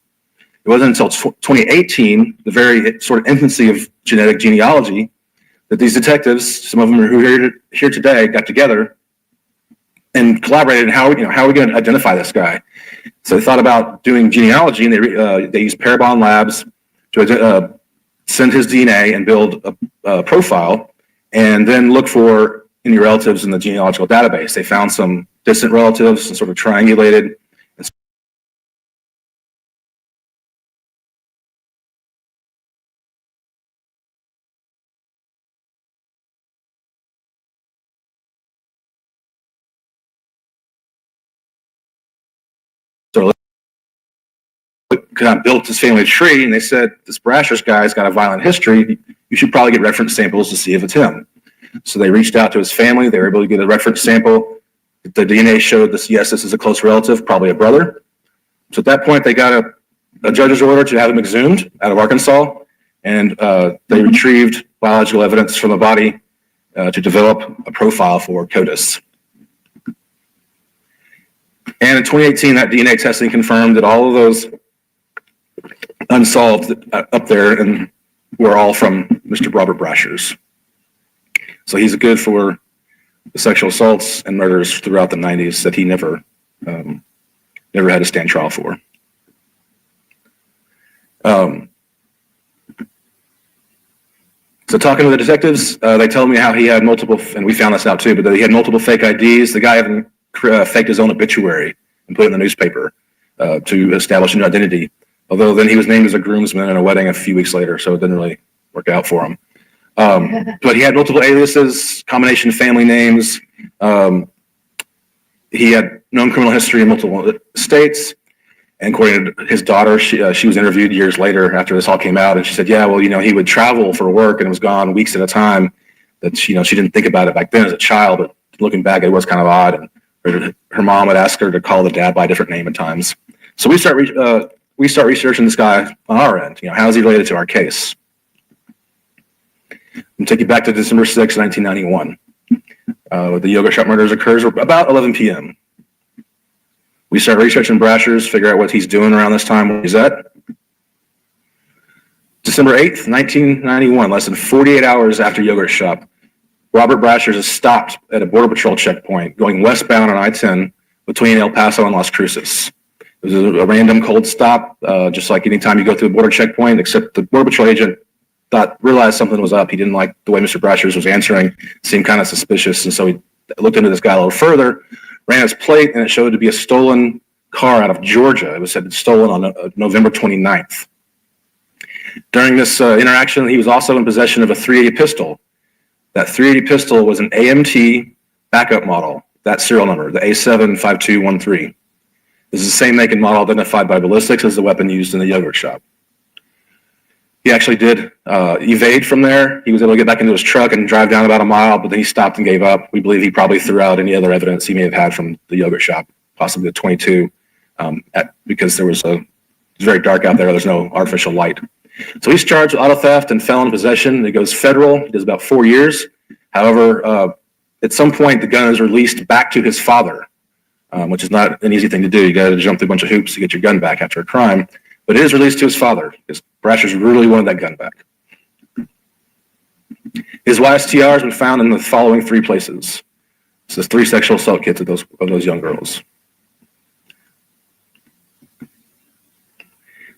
It wasn't until 2018, the very sort of infancy of genetic genealogy, that these detectives, some of them who are here today, got together and collaborated on how are we going to identify this guy. So they thought about doing genealogy, and they used Parabon Labs to send his DNA and build a profile, and then look for any relatives in the genealogical database. They found some distant relatives and sort of triangulated. So kind of built his family tree, and they said, this Brashers guy's got a violent history. You should probably get reference samples to see if it's him. So they reached out to his family. They were able to get a reference sample. The DNA showed this, yes, this is a close relative, probably a brother. So at that point, they got a judge's order to have him exhumed out of Arkansas, and they retrieved biological evidence from the body to develop a profile for CODIS. And in 2018, that DNA testing confirmed that all of those unsolved up there and were all from Mr. Robert Brasher's. So he's good for the sexual assaults and murders throughout the 90s that he never had to stand trial for. So talking to the detectives, they told me how he had multiple, and we found this out too, but that he had multiple fake IDs. The guy even faked his own obituary and put it in the newspaper to establish a new identity. Although then he was named as a groomsman in a wedding a few weeks later, so it didn't really work out for him. But he had multiple aliases, combination family names. He had known criminal history in multiple states. And according to his daughter, she was interviewed years later after this all came out, and she said, yeah, well, he would travel for work and was gone weeks at a time. That, she didn't think about it back then as a child, but looking back, it was kind of odd. And her mom would ask her to call the dad by a different name at times. So we start researching this guy on our end. How is he related to our case? I'll take you back to December 6, 1991. The yoga shop murders occurs about 11 p.m. We start researching Brasher's, figure out what he's doing around this time, where he's at. December 8th, 1991, less than 48 hours after yogurt shop, Robert Brasher's is stopped at a Border Patrol checkpoint going westbound on I-10 between El Paso and Las Cruces. It was a random cold stop, just like any time you go through a border checkpoint, except the Border Patrol agent realized something was up. He didn't like the way Mr. Brasher's was answering, seemed kind of suspicious, and so he looked into this guy a little further, ran his plate, and it showed to be a stolen car out of Georgia. It was said stolen on November 29th. During this interaction, he was also in possession of a .380 pistol. That .380 pistol was an AMT backup model, that serial number, the A75213. This is the same make and model identified by ballistics as the weapon used in the yogurt shop. He actually did evade from there. He was able to get back into his truck and drive down about a mile, but then he stopped and gave up. We believe he probably threw out any other evidence he may have had from the yogurt shop, possibly the 22, because it was very dark out there. There's no artificial light. So he's charged with auto theft and felon possession. It goes federal. He does about 4 years. However, at some point, the gun is released back to his father, which is not an easy thing to do. You got to jump through a bunch of hoops to get your gun back after a crime. But it is released to his father because Brasher's really wanted that gun back. His YSTR has been found in the following 3 places. This is 3 sexual assault kits of those young girls.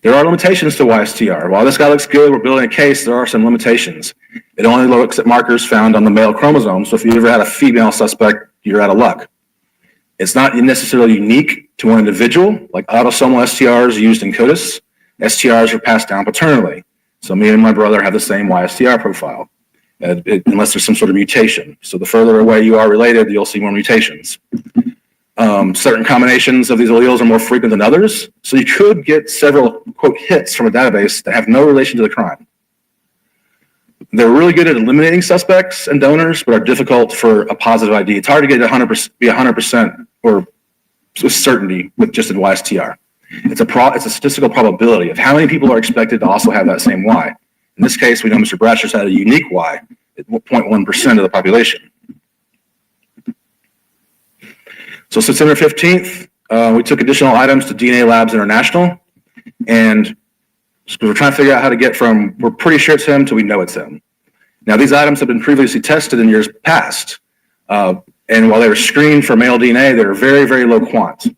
There are limitations to YSTR. While this guy looks good, we're building a case, there are some limitations. It only looks at markers found on the male chromosome, so if you ever had a female suspect, you're out of luck. It's not necessarily unique to one individual, like autosomal STRs used in CODIS. STRs are passed down paternally. So me and my brother have the same YSTR profile, unless there's some sort of mutation. So the further away you are related, you'll see more mutations. Certain combinations of these alleles are more frequent than others, so you could get several, quote, hits from a database that have no relation to the crime. They're really good at eliminating suspects and donors, but are difficult for a positive ID. It's hard to get 100% or with certainty with just a YSTR. It's a statistical probability of how many people are expected to also have that same Y. In this case, we know Mr. Brasher's had a unique Y at 0.1% of the population. So September 15th, we took additional items to DNA Labs International, and we're trying to figure out how to get from we're pretty sure it's him to we know it's him. Now, these items have been previously tested in years past, and while they were screened for male DNA, they were very, very low quant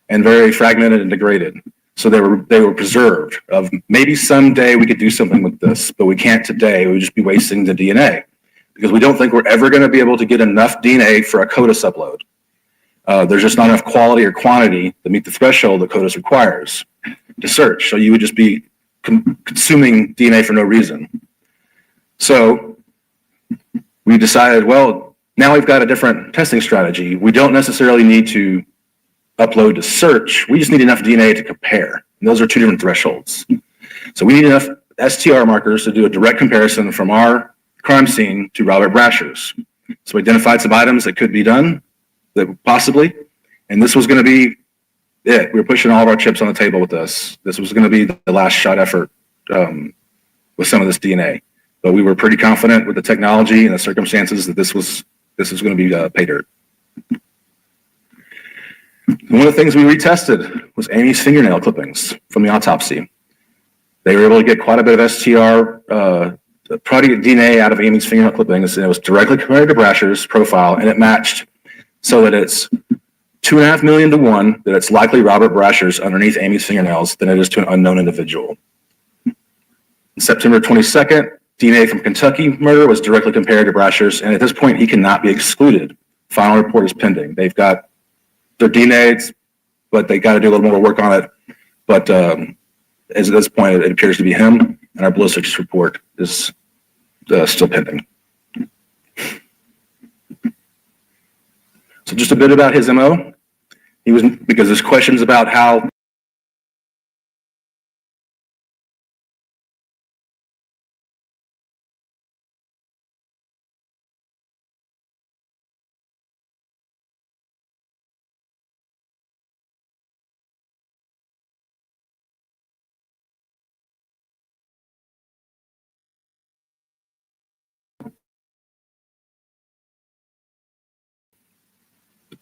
and very fragmented and degraded. So they were preserved. Of maybe someday we could do something with this, but we can't today. We would just be wasting the DNA because we don't think we're ever going to be able to get enough DNA for a CODIS upload. There's just not enough quality or quantity to meet the threshold that CODIS requires to search. So you would just be consuming DNA for no reason. So we decided, well, now we've got a different testing strategy. We don't necessarily need to upload to search. We just need enough DNA to compare. And those are 2 different thresholds. So we need enough STR markers to do a direct comparison from our crime scene to Robert Brasher's. So we identified some items that could be done, that possibly, and this was going to be it. We were pushing all of our chips on the table with this. This was going to be the last shot effort with some of this DNA. But we were pretty confident with the technology and the circumstances that this was going to be pay dirt. One of the things we retested was Amy's fingernail clippings from the autopsy. They were able to get quite a bit of STR, probably DNA out of Amy's fingernail clippings, and it was directly compared to Brasher's profile, and it matched so that it's 2.5 million to 1 that it's likely Robert Brasher's underneath Amy's fingernails than it is to an unknown individual. September 22nd, DNA from Kentucky murder was directly compared to Brasher's, and at this point, he cannot be excluded. Final report is pending. They've got their DNA, but they got to do a little more work on it. But as at this point, it appears to be him, and our ballistics report is still pending. So just a bit about his MO. Because there's questions about how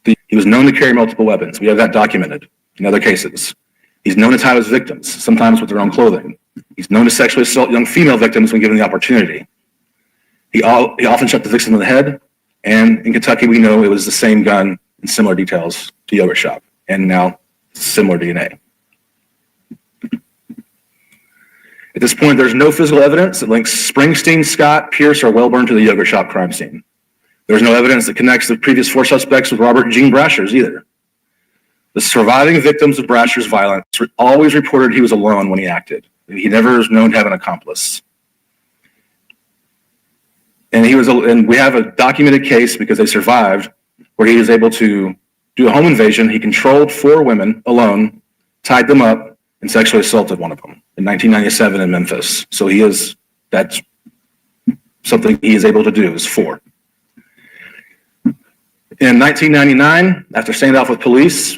he was known to carry multiple weapons. We have that documented in other cases. He's known to tie his victims, sometimes with their own clothing. He's known to sexually assault young female victims when given the opportunity. He often shot the victim in the head, and in Kentucky, we know it was the same gun in similar details to Yogurt Shop, and now similar DNA. At this point, there's no physical evidence that links Springsteen, Scott, Pierce, or Wellborn to the Yogurt Shop crime scene. There's no evidence that connects the previous 4 suspects with Robert and Gene Brasher's either. The surviving victims of Brasher's violence always reported he was alone when he acted. He never was known to have an accomplice. And we have a documented case because they survived where he was able to do a home invasion. He controlled 4 women alone, tied them up, and sexually assaulted one of them in 1997 in Memphis. So that's something he is able to do, is 4. In 1999, after standing off with police,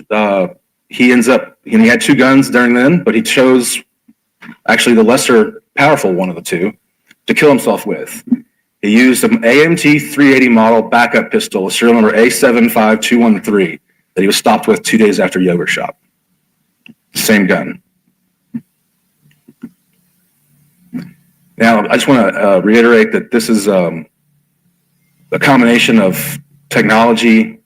he had 2 guns during then, but he chose actually the lesser powerful one of the 2 to kill himself with. He used an AMT 380 model backup pistol with serial number A75213 that he was stopped with 2 days after Yogurt Shop. Same gun. Now, I just want to reiterate that this is a combination of technology,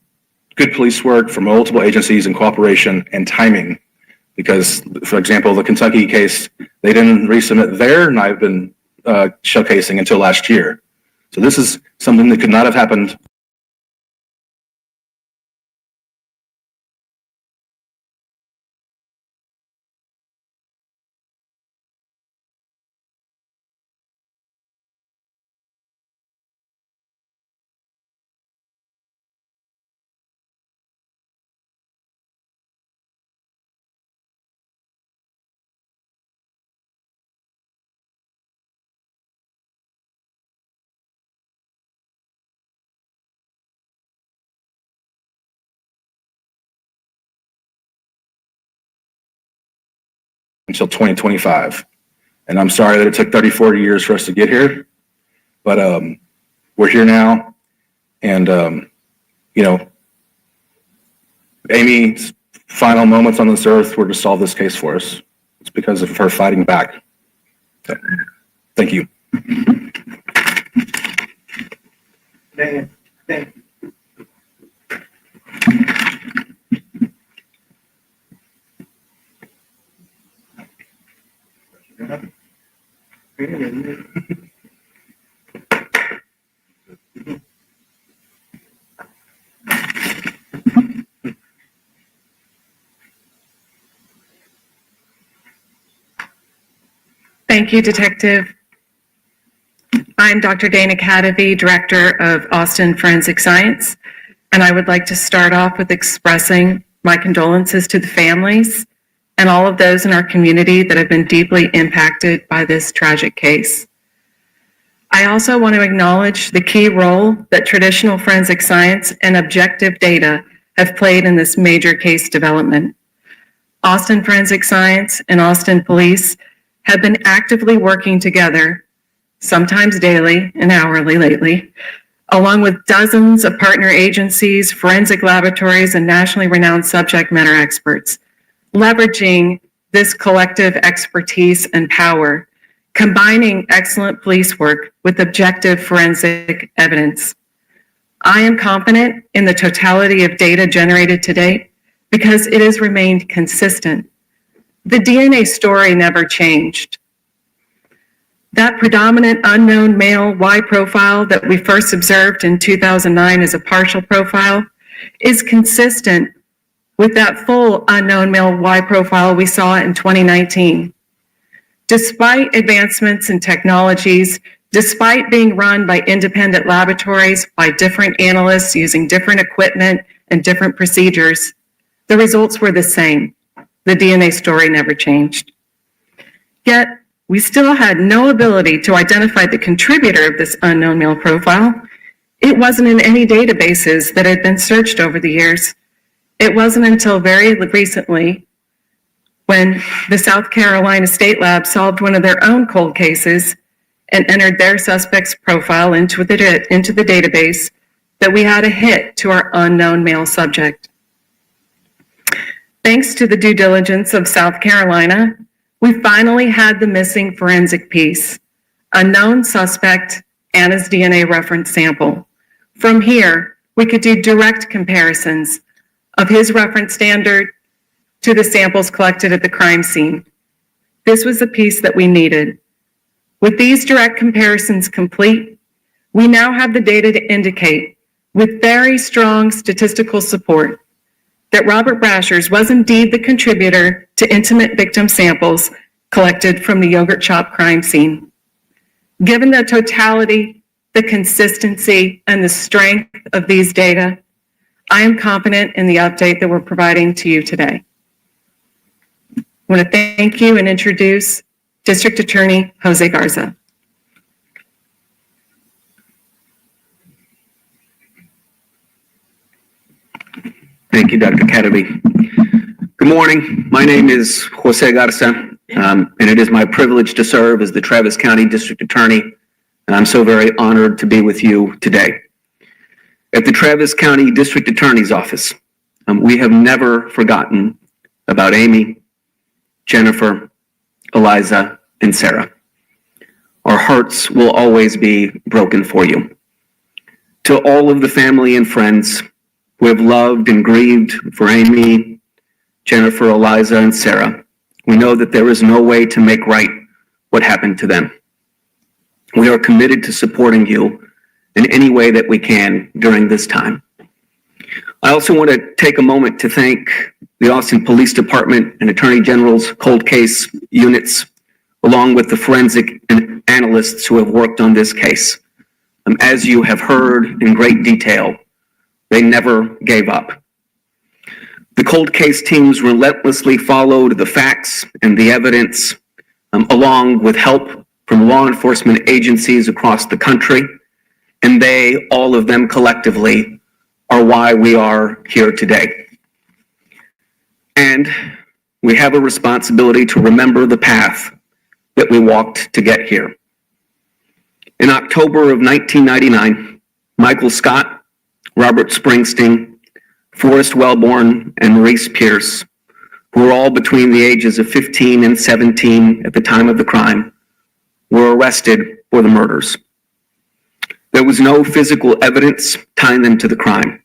good police work from multiple agencies and cooperation, and timing. Because, for example, the Kentucky case, they didn't resubmit their knife been showcasing until last year. So this is something that could not have happened. Until 2025. And I'm sorry that it took 30, 40 years for us to get here, but we're here now. And, Amy's final moments on this earth were to solve this case for us. It's because of her fighting back. So, thank you. Thank you. Thank you, Detective. I'm Dr. Dana Cadavy, Director of Austin Forensic Science, and I would like to start off with expressing my condolences to the families and all of those in our community that have been deeply impacted by this tragic case. I also want to acknowledge the key role that traditional forensic science and objective data have played in this major case development. Austin Forensic Science and Austin Police have been actively working together, sometimes daily and hourly lately, along with dozens of partner agencies, forensic laboratories, and nationally renowned subject matter experts, leveraging this collective expertise and power, combining excellent police work with objective forensic evidence. I am confident in the totality of data generated to date because it has remained consistent. The DNA story never changed. That predominant unknown male Y profile that we first observed in 2009 as a partial profile is consistent with that full unknown male Y profile we saw in 2019. Despite advancements in technologies, despite being run by independent laboratories, by different analysts using different equipment and different procedures, the results were the same. The DNA story never changed. Yet, we still had no ability to identify the contributor of this unknown male profile. It wasn't in any databases that had been searched over the years. It wasn't until very recently when the South Carolina State Lab solved one of their own cold cases and entered their suspect's profile into the database that we had a hit to our unknown male subject. Thanks to the due diligence of South Carolina, we finally had the missing forensic piece, a known suspect and his DNA reference sample. From here, we could do direct comparisons of his reference standard to the samples collected at the crime scene. This was the piece that we needed. With these direct comparisons complete, we now have the data to indicate, with very strong statistical support, that Robert Brashers was indeed the contributor to intimate victim samples collected from the yogurt shop crime scene. Given the totality, the consistency, and the strength of these data, I am confident in the update that we're providing to you today. I want to thank you and introduce District Attorney Jose Garza. Thank you, Dr. Kennedy. Good morning. My name is Jose Garza, and it is my privilege to serve as the Travis County District Attorney, and I'm so very honored to be with you today. At the Travis County District Attorney's Office, we have never forgotten about Amy, Jennifer, Eliza, and Sarah. Our hearts will always be broken for you. To all of the family and friends who have loved and grieved for Amy, Jennifer, Eliza, and Sarah, we know that there is no way to make right what happened to them. We are committed to supporting you in any way that we can during this time. I also want to take a moment to thank the Austin Police Department and Attorney General's cold case units, along with the forensic analysts who have worked on this case. As you have heard in great detail, they never gave up. The cold case teams relentlessly followed the facts and the evidence, along with help from law enforcement agencies across the country, and they, all of them collectively, are why we are here today. And we have a responsibility to remember the path that we walked to get here. In October of 1999, Michael Scott, Robert Springsteen, Forrest Wellborn, and Maurice Pierce, who were all between the ages of 15 and 17 at the time of the crime, were arrested for the murders. There was no physical evidence tying them to the crime.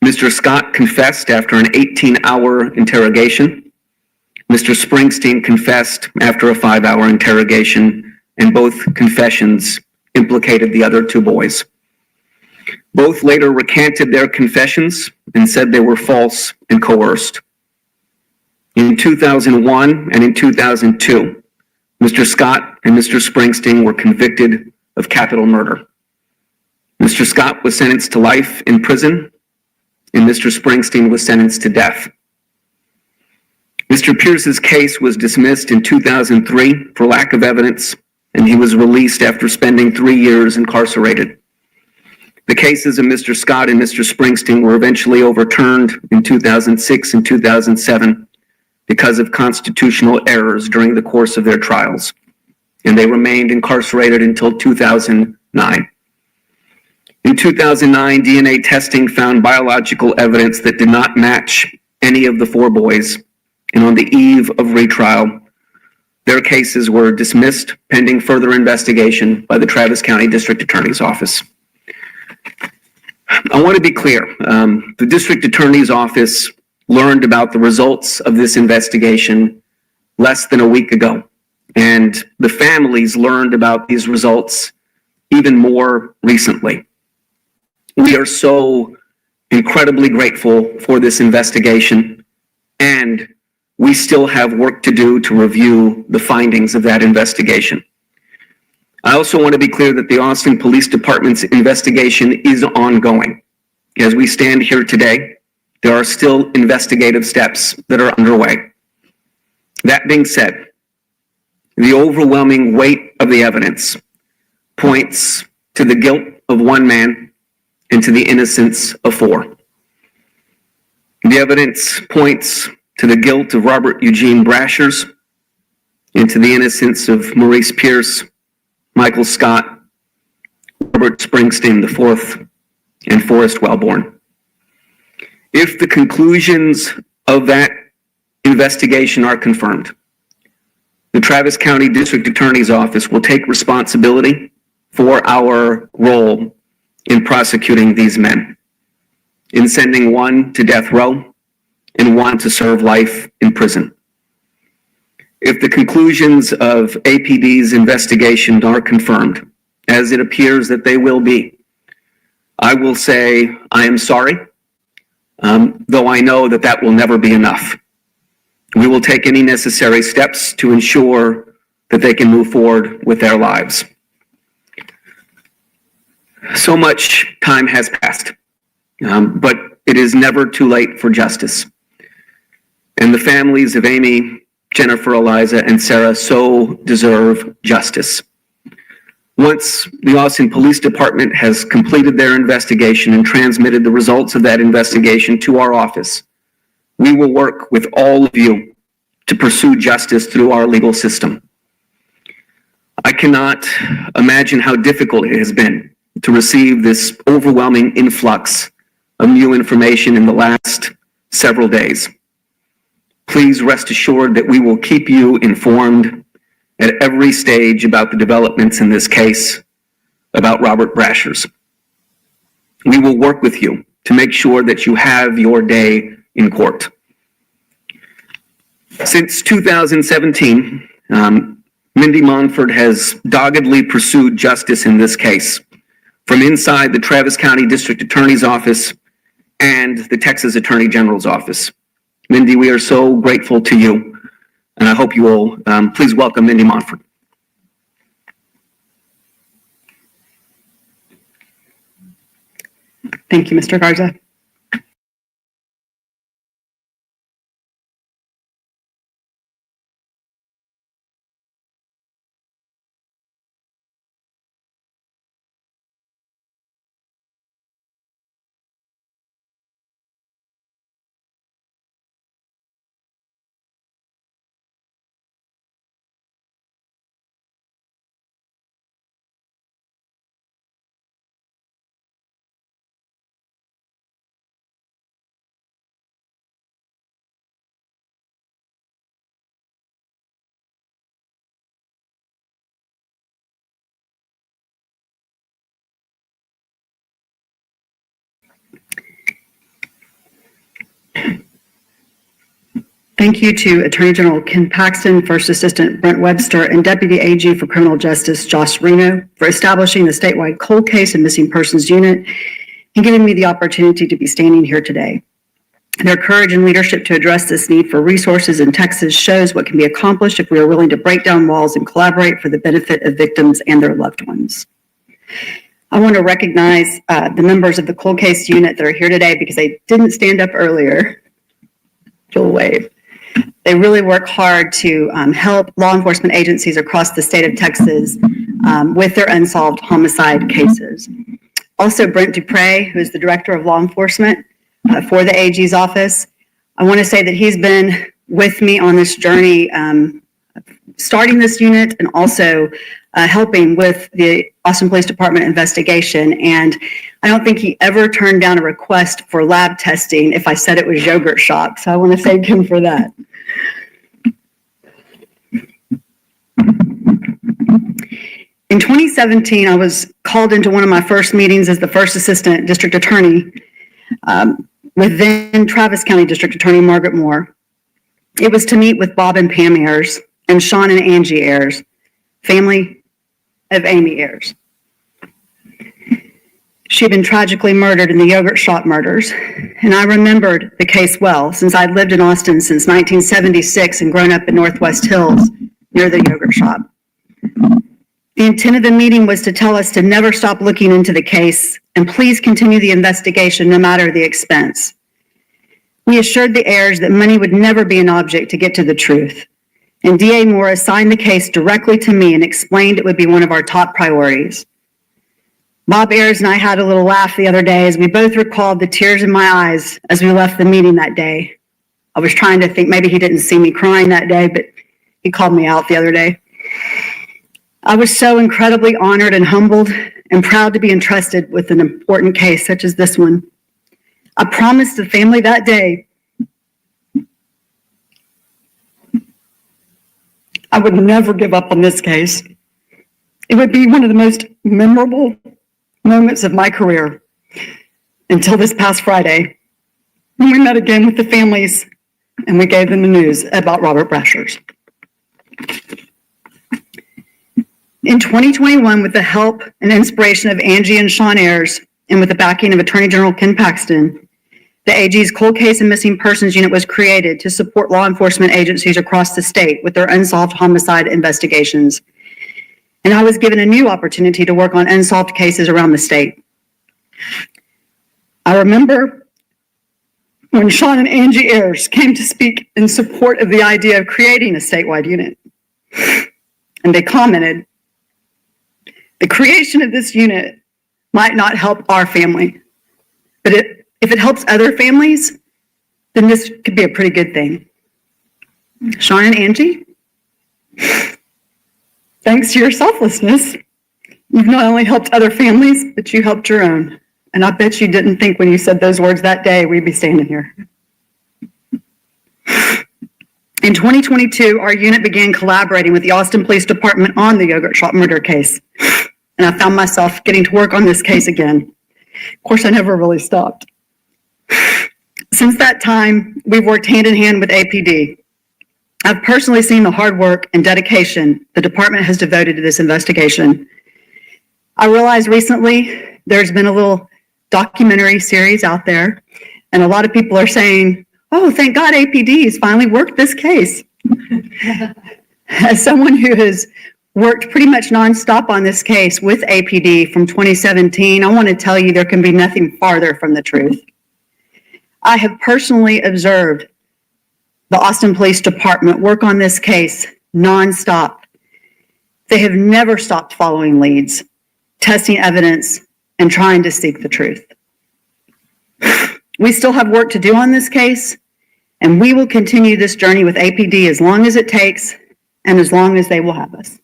Mr. Scott confessed after an 18-hour interrogation. Mr. Springsteen confessed after a 5-hour interrogation, and both confessions implicated the other two boys. Both later recanted their confessions and said they were false and coerced. In 2001 and in 2002, Mr. Scott and Mr. Springsteen were convicted of capital murder. Mr. Scott was sentenced to life in prison, and Mr. Springsteen was sentenced to death. Mr. Pierce's case was dismissed in 2003 for lack of evidence, and he was released after spending 3 years incarcerated. The cases of Mr. Scott and Mr. Springsteen were eventually overturned in 2006 and 2007 because of constitutional errors during the course of their trials, and they remained incarcerated until 2009. In 2009, DNA testing found biological evidence that did not match any of the 4 boys, and on the eve of retrial, their cases were dismissed pending further investigation by the Travis County District Attorney's Office. I want to be clear. The District Attorney's Office learned about the results of this investigation less than a week ago, and the families learned about these results even more recently. We are so incredibly grateful for this investigation, and we still have work to do to review the findings of that investigation. I also want to be clear that the Austin Police Department's investigation is ongoing. As we stand here today, there are still investigative steps that are underway. That being said, the overwhelming weight of the evidence points to the guilt of 1 man and to the innocence of 4. The evidence points to the guilt of Robert Eugene Brashers and to the innocence of Maurice Pierce, Michael Scott, Robert Springsteen IV, and Forrest Wellborn. If the conclusions of that investigation are confirmed, the Travis County District Attorney's Office will take responsibility for our role in prosecuting these men, in sending 1 to death row and 1 to serve life in prison. If the conclusions of APD's investigation are confirmed, as it appears that they will be, I will say I am sorry, though I know that that will never be enough. We will take any necessary steps to ensure that they can move forward with their lives. So much time has passed, but it is never too late for justice. And the families of Amy, Jennifer, Eliza, and Sarah so deserve justice. Once the Austin Police Department has completed their investigation and transmitted the results of that investigation to our office, we will work with all of you to pursue justice through our legal system. I cannot imagine how difficult it has been to receive this overwhelming influx of new information in the last several days. Please rest assured that we will keep you informed at every stage about the developments in this case about Robert Brashers. We will work with you to make sure that you have your day in court. Since 2017, Mindy Monford has doggedly pursued justice in this case from inside the Travis County District Attorney's Office and the Texas Attorney General's Office. Mindy, we are so grateful to you, and I hope you will please welcome Mindy Monford. Thank you, Mr. Garza. Thank you to Attorney General Ken Paxton, First Assistant Brent Webster, and Deputy AG for Criminal Justice Josh Reno for establishing the statewide cold case and missing persons unit and giving me the opportunity to be standing here today. Their courage and leadership to address this need for resources in Texas shows what can be accomplished if we are willing to break down walls and collaborate for the benefit of victims and their loved ones. I want to recognize the members of the cold case unit that are here today because they didn't stand up earlier. Joel wave. They really work hard to help law enforcement agencies across the state of Texas with their unsolved homicide cases. Also, Brent Dupre, who is the Director of Law Enforcement for the AG's office. I want to say that he's been with me on this journey, starting this unit and also helping with the Austin Police Department investigation. And I don't think he ever turned down a request for lab testing if I said it was yogurt shock. So I want to thank him for that. In 2017, I was called into one of my first meetings as the first assistant district attorney with then Travis County District Attorney Margaret Moore. It was to meet with Bob and Pam Ayers and Sean and Angie Ayers, family of Amy Ayers. She had been tragically murdered in the yogurt shop murders, and I remembered the case well since I'd lived in Austin since 1976 and grown up in Northwest Hills near the yogurt shop. The intent of the meeting was to tell us to never stop looking into the case and please continue the investigation no matter the expense. We assured the heirs that money would never be an object to get to the truth, and DA Moore assigned the case directly to me and explained it would be one of our top priorities. Bob Ayers and I had a little laugh the other day as we both recalled the tears in my eyes as we left the meeting that day. I was trying to think maybe he didn't see me crying that day, but he called me out the other day. I was so incredibly honored and humbled and proud to be entrusted with an important case such as this one. I promised the family that day I would never give up on this case. It would be one of the most memorable moments of my career until this past Friday when we met again with the families and we gave them the news about Robert Brashers. In 2021, with the help and inspiration of Angie and Sean Ayers, and with the backing of Attorney General Ken Paxton, the AG's Cold Case and Missing Persons Unit was created to support law enforcement agencies across the state with their unsolved homicide investigations. And I was given a new opportunity to work on unsolved cases around the state. I remember when Sean and Angie Ayers came to speak in support of the idea of creating a statewide unit. And they commented, the creation of this unit might not help our family, but if it helps other families, then this could be a pretty good thing. Sean and Angie, thanks to your selflessness, you've not only helped other families, but you helped your own. And I bet you didn't think when you said those words that day, we'd be standing here. In 2022, our unit began collaborating with the Austin Police Department on the yogurt shop murder case. And I found myself getting to work on this case again. Of course, I never really stopped. Since that time, we've worked hand in hand with APD. I've personally seen the hard work and dedication the department has devoted to this investigation. I realized recently there's been a little documentary series out there, and a lot of people are saying, oh, thank God APD has finally worked this case. As someone who has worked pretty much nonstop on this case with APD from 2017, I want to tell you there can be nothing farther from the truth. I have personally observed the Austin Police Department work on this case nonstop. They have never stopped following leads, testing evidence, and trying to seek the truth. We still have work to do on this case, and we will continue this journey with APD as long as it takes and as long as they will have us.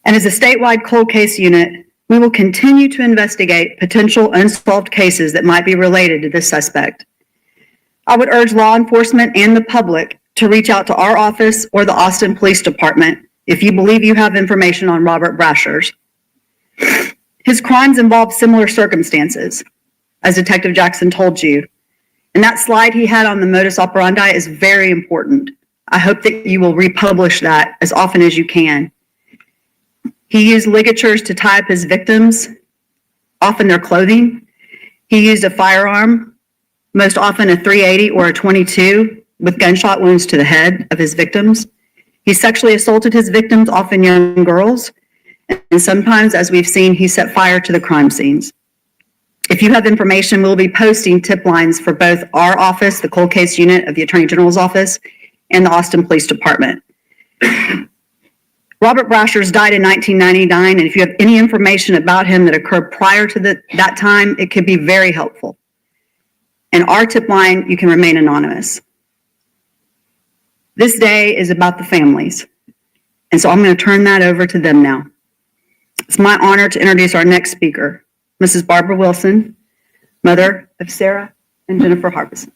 And as a statewide cold case unit, we will continue to investigate potential unsolved cases that might be related to this suspect. I would urge law enforcement and the public to reach out to our office or the Austin Police Department if you believe you have information on Robert Brashers. His crimes involve similar circumstances, as Detective Jackson told you. And that slide he had on the modus operandi is very important. I hope that you will republish that as often as you can. He used ligatures to tie up his victims, often their clothing. He used a firearm, most often a .380 or a .22, with gunshot wounds to the head of his victims. He sexually assaulted his victims, often young girls, and sometimes, as we've seen, he set fire to the crime scenes. If you have information, we'll be posting tip lines for both our office, the cold case unit of the Attorney General's office, and the Austin Police Department. Robert Brashers died in 1999, and if you have any information about him that occurred prior to that time, it could be very helpful. And our tip line, you can remain anonymous. This day is about the families. And so I'm going to turn that over to them now. It's my honor to introduce our next speaker, Mrs. Barbara Wilson, mother of Sarah and Jennifer Harbison.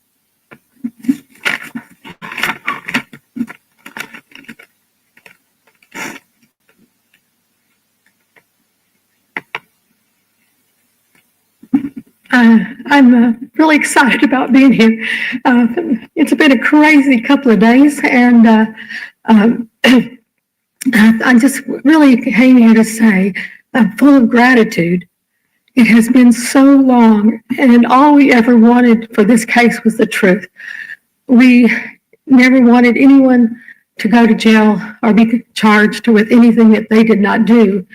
I'm really excited about being here. It's been a crazy couple of days, and I just really came here to say I'm full of gratitude. It has been so long, and all we ever wanted for this case was the truth. We never wanted anyone to go to jail or be charged with anything that they did not do.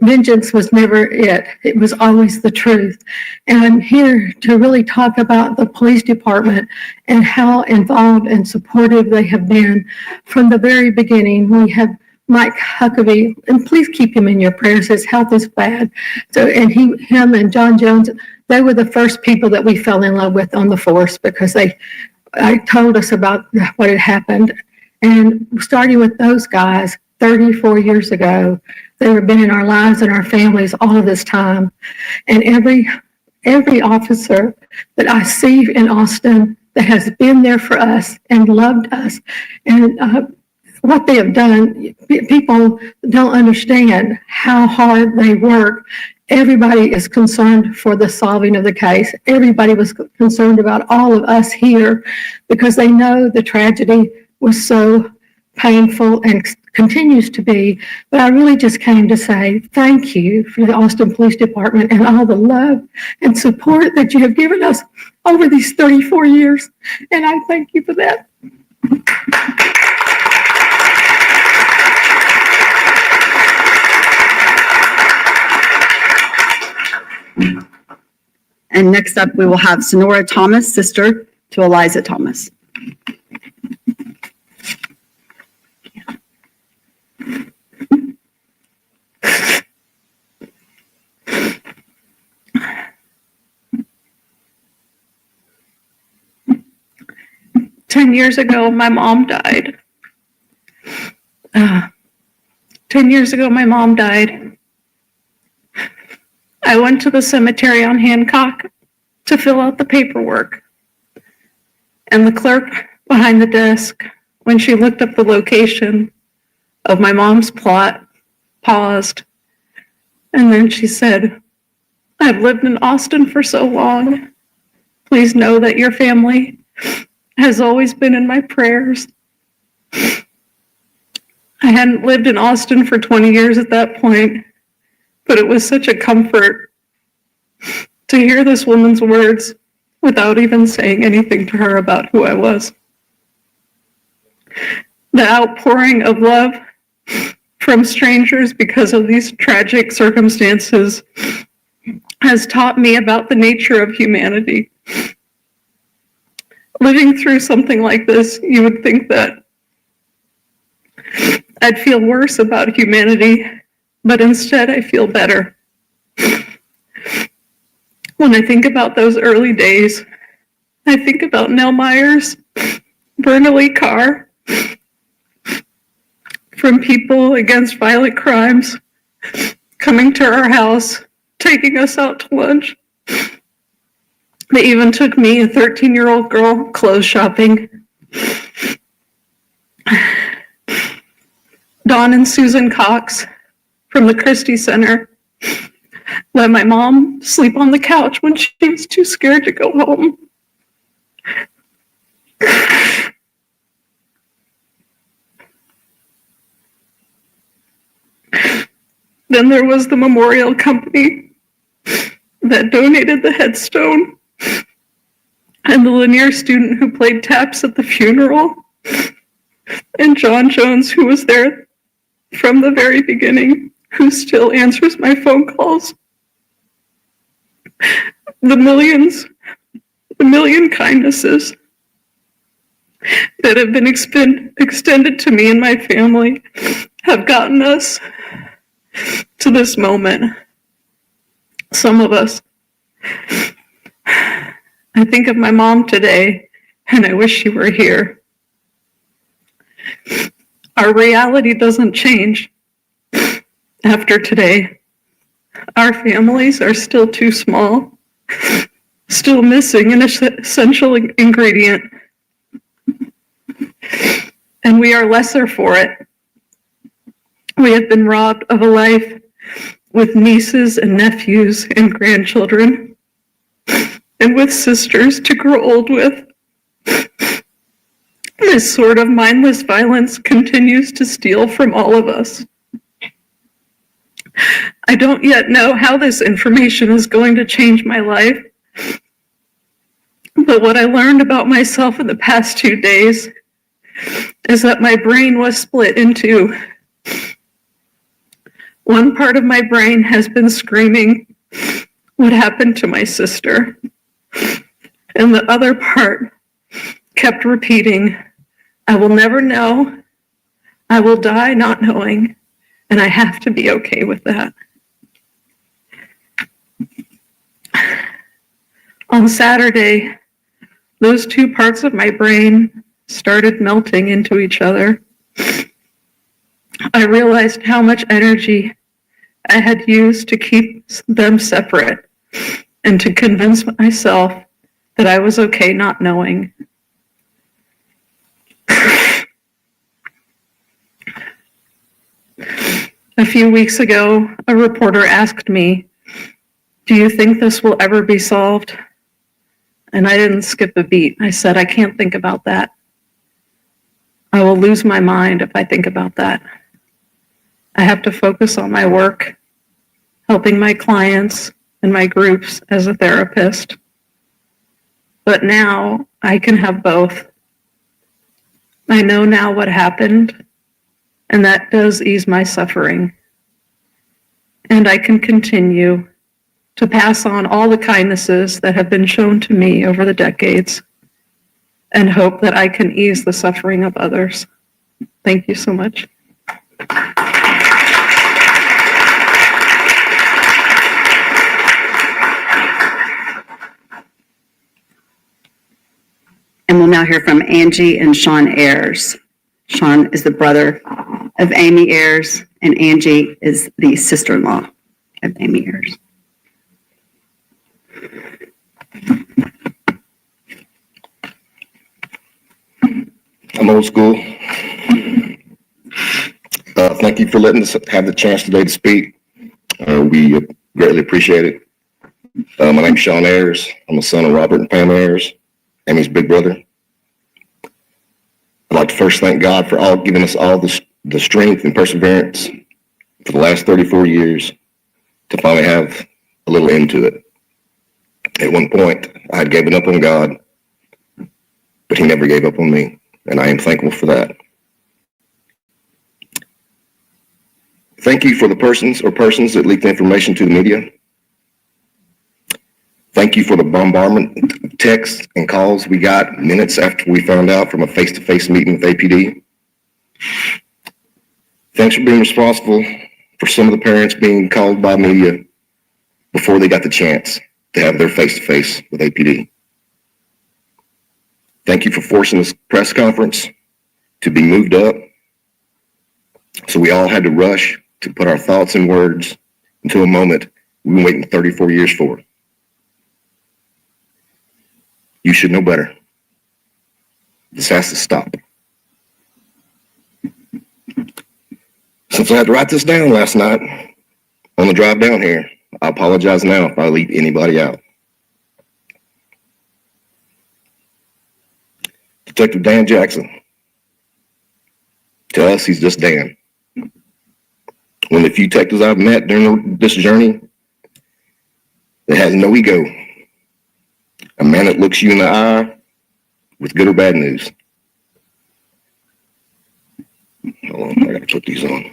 Vengeance was never it. It was always the truth. And I'm here to really talk about the police department and how involved and supportive they have been from the very beginning. We have Mike Huckabee, and please keep him in your prayers. His health is bad. So, and him and John Jones, they were the first people that we fell in love with on the force, because they told us about what had happened. And starting with those guys 34 years ago, they have been in our lives and our families all of this time. And every officer that I see in Austin that has been there for us and loved us, and what they have done, people don't understand how hard they work. Everybody is concerned for the solving of the case. Everybody was concerned about all of us here, because they know the tragedy was so painful and continues to be. But I really just came to say thank you for the Austin Police Department and all the love and support that you have given us over these 34 years. And I thank you for that. And next up, we will have Sonora Thomas, sister to Eliza Thomas. Ten years ago, my mom died. 10 years ago, my mom died. I went to the cemetery on Hancock to fill out the paperwork. And the clerk behind the desk, when she looked up the location of my mom's plot, paused. And then she said, "I've lived in Austin for so long. Please know that your family has always been in my prayers." I hadn't lived in Austin for 20 years at that point, but it was such a comfort to hear this woman's words without even saying anything to her about who I was. The outpouring of love from strangers because of these tragic circumstances has taught me about the nature of humanity. Living through something like this, you would think that I'd feel worse about humanity, but instead I feel better. When I think about those early days, I think about Nell Myers, Bernalee Carr, from People Against Violent Crimes, coming to our house, taking us out to lunch. They even took me, a 13-year-old girl, clothes shopping. Dawn and Susan Cox from the Christie Center let my mom sleep on the couch when she was too scared to go home. Then there was the memorial company that donated the headstone, and the Lanier student who played taps at the funeral, and John Jones, who was there from the very beginning, who still answers my phone calls. The million kindnesses that have been extended to me and my family have gotten us to this moment. Some of us. I think of my mom today, and I wish she were here. Our reality doesn't change after today. Our families are still too small, still missing an essential ingredient, and we are lesser for it. We have been robbed of a life with nieces and nephews and grandchildren, and with sisters to grow old with. This sort of mindless violence continues to steal from all of us. I don't yet know how this information is going to change my life, but what I learned about myself in the past 2 days is that my brain was split in two. One part of my brain has been screaming, "What happened to my sister?" And the other part kept repeating, "I will never know. I will die not knowing, and I have to be okay with that." On Saturday, those two parts of my brain started melting into each other. I realized how much energy I had used to keep them separate and to convince myself that I was okay not knowing. A few weeks ago, a reporter asked me, "Do you think this will ever be solved?" And I didn't skip a beat. I said, "I can't think about that. I will lose my mind if I think about that. I have to focus on my work, helping my clients and my groups as a therapist. But now I can have both. I know now what happened, and that does ease my suffering. And I can continue to pass on all the kindnesses that have been shown to me over the decades and hope that I can ease the suffering of others." Thank you so much. And we'll now hear from Angie and Sean Ayers. Sean is the brother of Amy Ayers, and Angie is the sister-in-law of Amy Ayers. I'm old school. Thank you for letting us have the chance today to speak. We greatly appreciate it. My name's Sean Ayers. I'm the son of Robert and Pam Ayers, Amy's big brother. I'd like to first thank God for giving us all the strength and perseverance for the last 34 years to finally have a little end to it. At one point, I had given up on God, but He never gave up on me, and I am thankful for that. Thank you for the persons that leaked the information to the media. Thank you for the bombardment of texts and calls we got minutes after we found out from a face-to-face meeting with APD. Thanks for being responsible for some of the parents being called by media before they got the chance to have their face-to-face with APD. Thank you for forcing this press conference to be moved up, so we all had to rush to put our thoughts and words into a moment we've been waiting 34 years for. You should know better. This has to stop. Since I had to write this down last night on the drive down here, I apologize now if I leave anybody out. Detective Dan Jackson. To us, he's just Dan. One of the few detectives I've met during this journey that has no ego. A man that looks you in the eye with good or bad news. Hold on, I gotta put these on.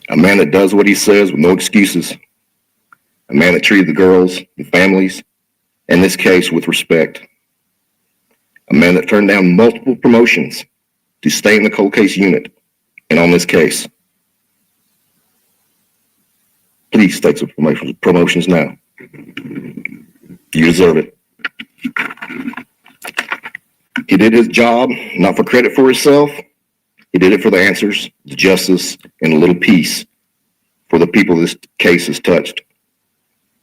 A man that does what he says with no excuses. A man that treated the girls and families, in this case, with respect. A man that turned down multiple promotions to stay in the cold case unit and on this case. Please take some promotions now. You deserve it. He did his job, not for credit for himself. He did it for the answers, the justice, and a little peace for the people this case has touched.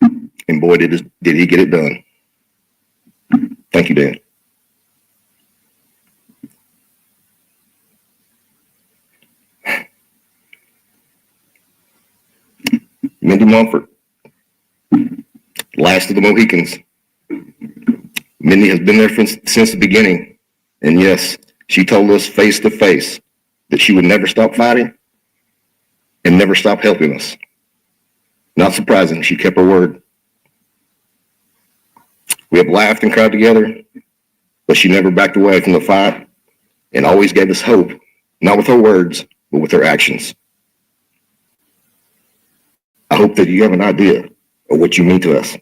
And boy, did he get it done. Thank you, Dan. Mindy Mumford, last of the Mohicans. Mindy has been there since the beginning. And yes, she told us face to face that she would never stop fighting and never stop helping us. Not surprising, she kept her word. We have laughed and cried together, but she never backed away from the fight and always gave us hope, not with her words, but with her actions. I hope that you have an idea of what you mean to us.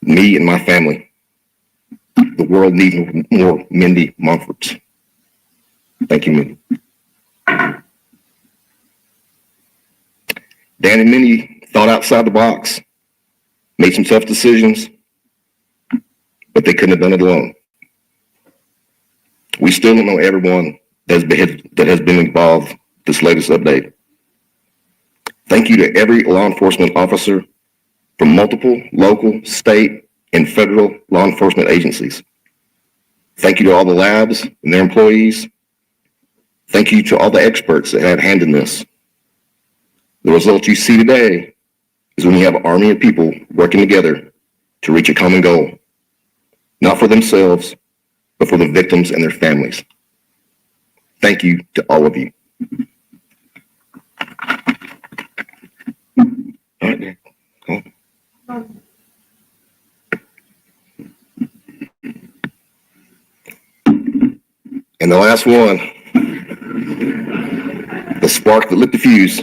Me and my family. The world needs more Mindy Mumfords. Thank you, Mindy. Dan and Mindy thought outside the box, made some tough decisions, but they couldn't have done it alone. We still don't know everyone that has been involved this latest update. Thank you to every law enforcement officer from multiple local, state, and federal law enforcement agencies. Thank you to all the labs and their employees. Thank you to all the experts that had a hand in this. The result you see today is when you have an army of people working together to reach a common goal, not for themselves, but for the victims and their families. Thank you to all of you. All right, cool. And the last one, the spark that lit the fuse,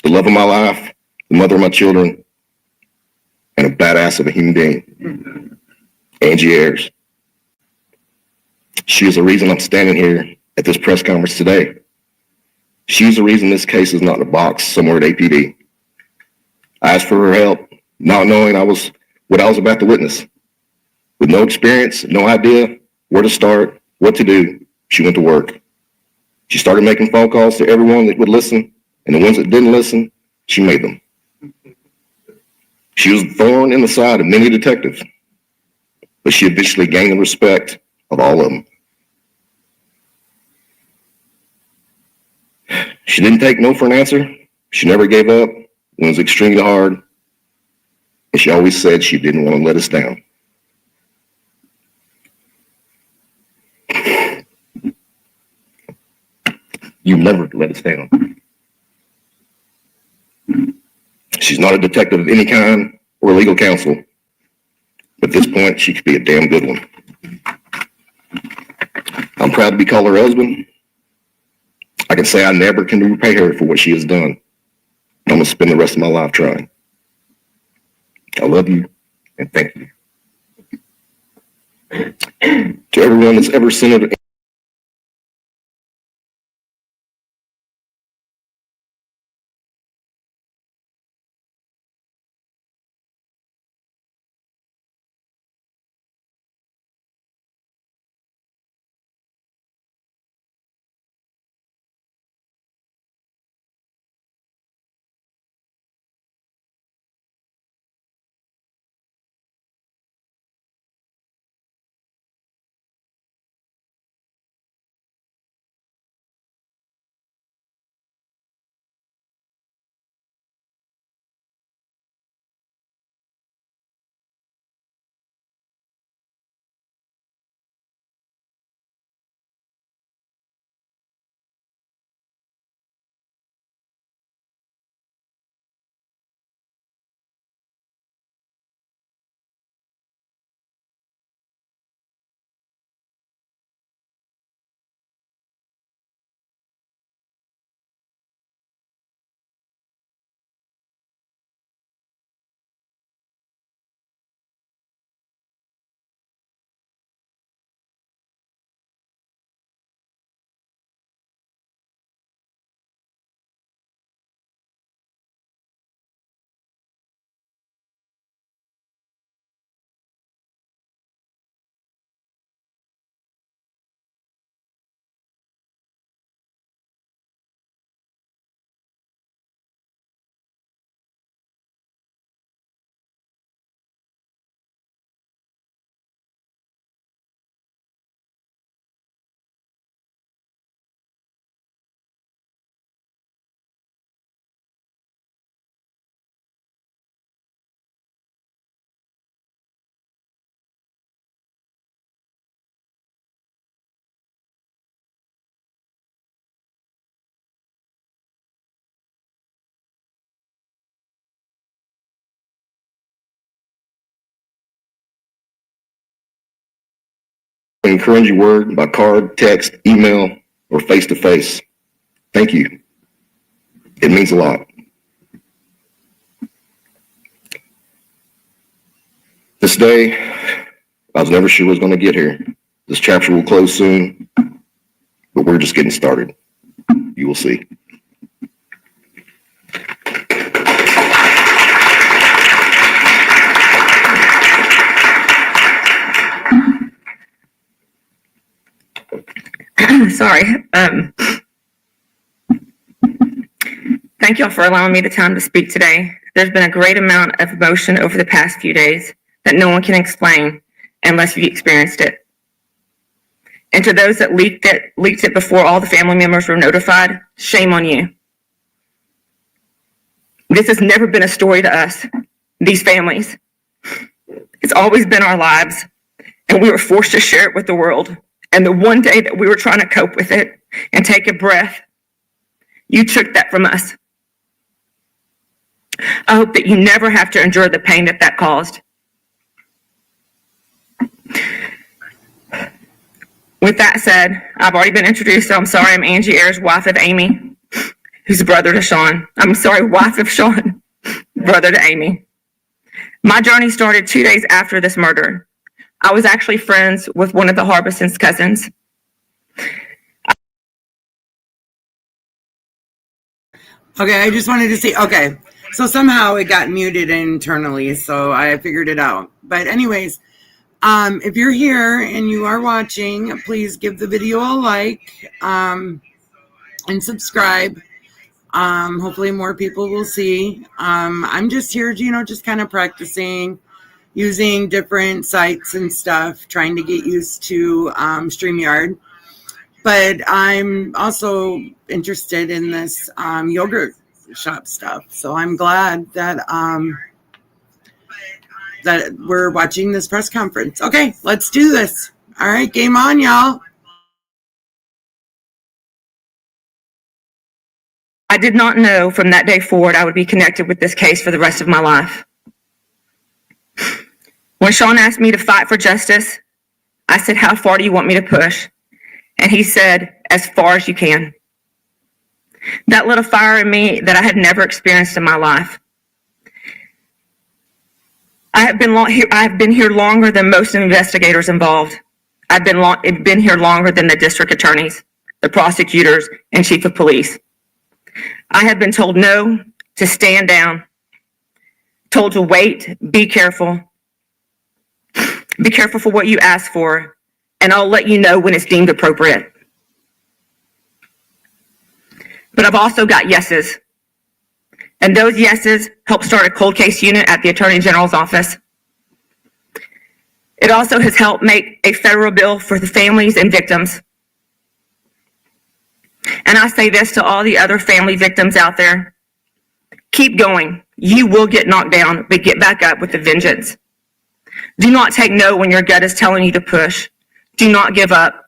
the love of my life, the mother of my children, and a badass of a human being, Angie Ayers. She is the reason I'm standing here at this press conference today. She's the reason this case is not in a box somewhere at APD. I asked for her help, not knowing what I was about to witness. With no experience, no idea where to start, what to do, she went to work. She started making phone calls to everyone that would listen, and the ones that didn't listen, she made them. She was a thorn in the side of many detectives, but she eventually gained the respect of all of them. She didn't take no for an answer. She never gave up when it was extremely hard, and she always said she didn't want to let us down. You never let us down. She's not a detective of any kind or legal counsel, but at this point, she could be a damn good one. I'm proud to be called her husband. I can say I never can repay her for what she has done. I'm gonna spend the rest of my life trying. I love you and thank you. To everyone that's ever sent an encouraging word by card, text, email, or face-to-face. Thank you. It means a lot. This day, I was never sure it was going to get here. This chapter will close soon, but we're just getting started. You will see. Sorry. Thank y'all for allowing me the time to speak today. There's been a great amount of emotion over the past few days that no one can explain unless you've experienced it. And to those that leaked it before all the family members were notified, shame on you. This has never been a story to us, these families. It's always been our lives, and we were forced to share it with the world. And the one day that we were trying to cope with it and take a breath, you took that from us. I hope that you never have to endure the pain that caused. With that said, I've already been introduced, so I'm sorry. I'm Angie Ayers, wife of Amy, who's brother to Sean. I'm sorry, wife of Sean, brother to Amy. My journey started 2 days after this murder. I was actually friends with one of the Harbison's cousins. Okay, I just wanted to say, okay, so somehow it got muted internally, so I figured it out. But anyways, if you're here and you are watching, please give the video a like and subscribe. Hopefully more people will see. I'm just here, just kind of practicing using different sites and stuff, trying to get used to StreamYard. But I'm also interested in this yogurt shop stuff. So I'm glad that that we're watching this press conference. Okay, let's do this. All right, game on, y'all. I did not know from that day forward I would be connected with this case for the rest of my life. When Sean asked me to fight for justice, I said, how far do you want me to push? And he said, as far as you can. That lit a fire in me that I had never experienced in my life. I have been here longer than most investigators involved. I've been here longer than the district attorneys, the prosecutors, and chief of police. I have been told no, to stand down, told to wait, be careful. Be careful for what you ask for, and I'll let you know when it's deemed appropriate. But I've also got yeses. And those yeses helped start a cold case unit at the Attorney General's office. It also has helped make a federal bill for the families and victims. And I say this to all the other family victims out there. Keep going. You will get knocked down, but get back up with a vengeance. Do not take no when your gut is telling you to push. Do not give up.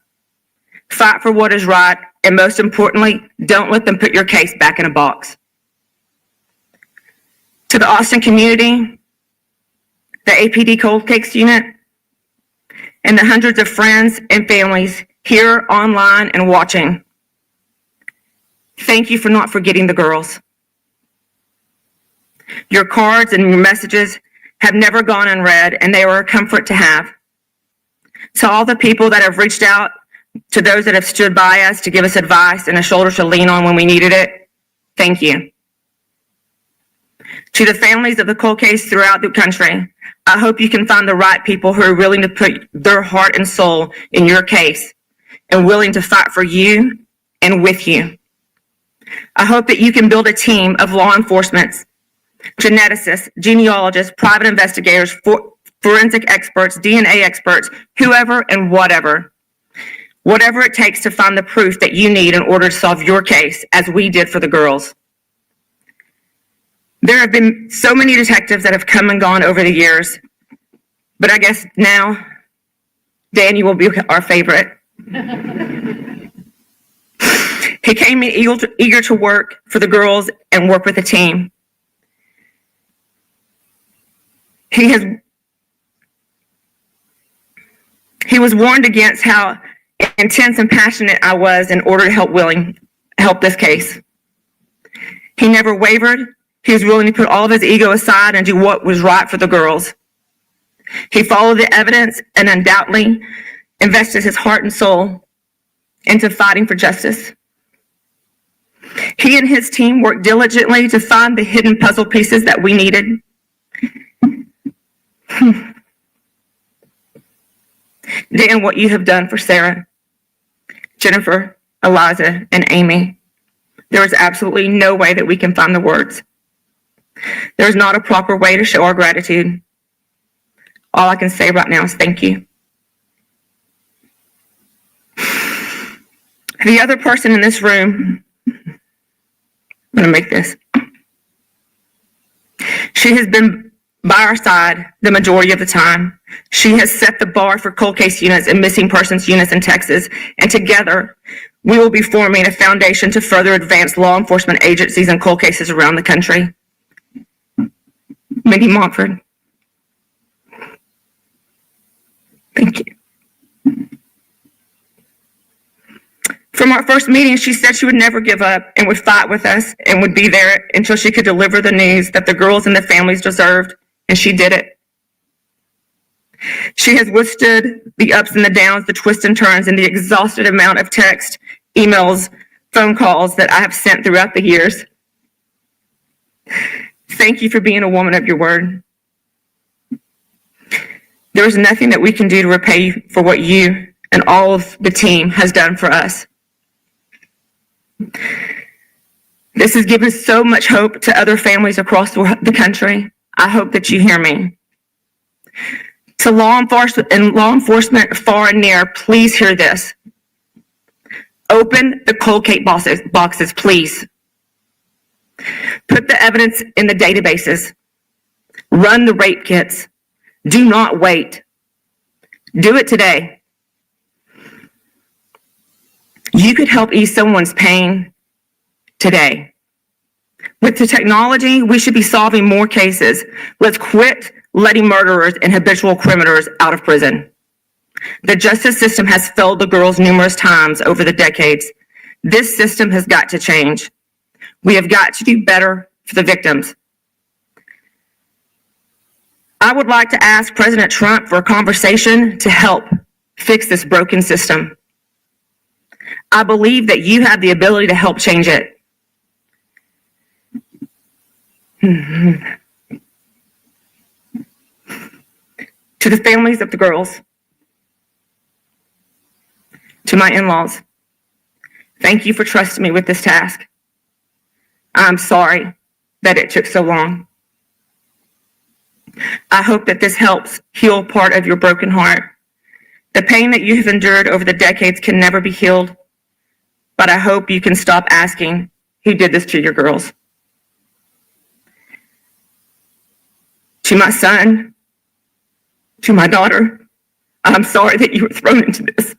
Fight for what is right, and most importantly, don't let them put your case back in a box. To the Austin community, the APD Cold Case Unit, and the hundreds of friends and families here, online, and watching, thank you for not forgetting the girls. Your cards and your messages have never gone unread, and they are a comfort to have. To all the people that have reached out, to those that have stood by us to give us advice and a shoulder to lean on when we needed it, thank you. To the families of the cold case throughout the country, I hope you can find the right people who are willing to put their heart and soul in your case and willing to fight for you and with you. I hope that you can build a team of law enforcement, geneticists, genealogists, private investigators, forensic experts, DNA experts, whoever and whatever. Whatever it takes to find the proof that you need in order to solve your case, as we did for the girls. There have been so many detectives that have come and gone over the years, but I guess now, Danny will be our favorite. He came in eager to work for the girls and work with the team. He was warned against how intense and passionate I was in order to help this case. He never wavered. He was willing to put all of his ego aside and do what was right for the girls. He followed the evidence and undoubtedly invested his heart and soul into fighting for justice. He and his team worked diligently to find the hidden puzzle pieces that we needed. Dan, what you have done for Sarah, Jennifer, Eliza, and Amy, there is absolutely no way that we can find the words. There's not a proper way to show our gratitude. All I can say right now is thank you. The other person in this room, I'm going to make this. She has been by our side the majority of the time. She has set the bar for cold case units and missing persons units in Texas, and together we will be forming a foundation to further advance law enforcement agencies and cold cases around the country. Mindy Montford, thank you. From our first meeting, she said she would never give up and would fight with us and would be there until she could deliver the news that the girls and the families deserved, and she did it. She has withstood the ups and the downs, the twists and turns, and the exhausted amount of text, emails, phone calls that I have sent throughout the years. Thank you for being a woman of your word. There is nothing that we can do to repay you for what you and all of the team has done for us. This has given so much hope to other families across the country. I hope that you hear me. To law enforcement far and near, please hear this. Open the cold case boxes, please. Put the evidence in the databases. Run the rape kits. Do not wait. Do it today. You could help ease someone's pain today. With the technology, we should be solving more cases. Let's quit letting murderers and habitual criminals out of prison. The justice system has failed the girls numerous times over the decades. This system has got to change. We have got to do better for the victims. I would like to ask President Trump for a conversation to help fix this broken system. I believe that you have the ability to help change it. To the families of the girls, to my in-laws, thank you for trusting me with this task. I'm sorry that it took so long. I hope that this helps heal part of your broken heart. The pain that you have endured over the decades can never be healed, but I hope you can stop asking who did this to your girls. To my son, to my daughter, I'm sorry that you were thrown into this.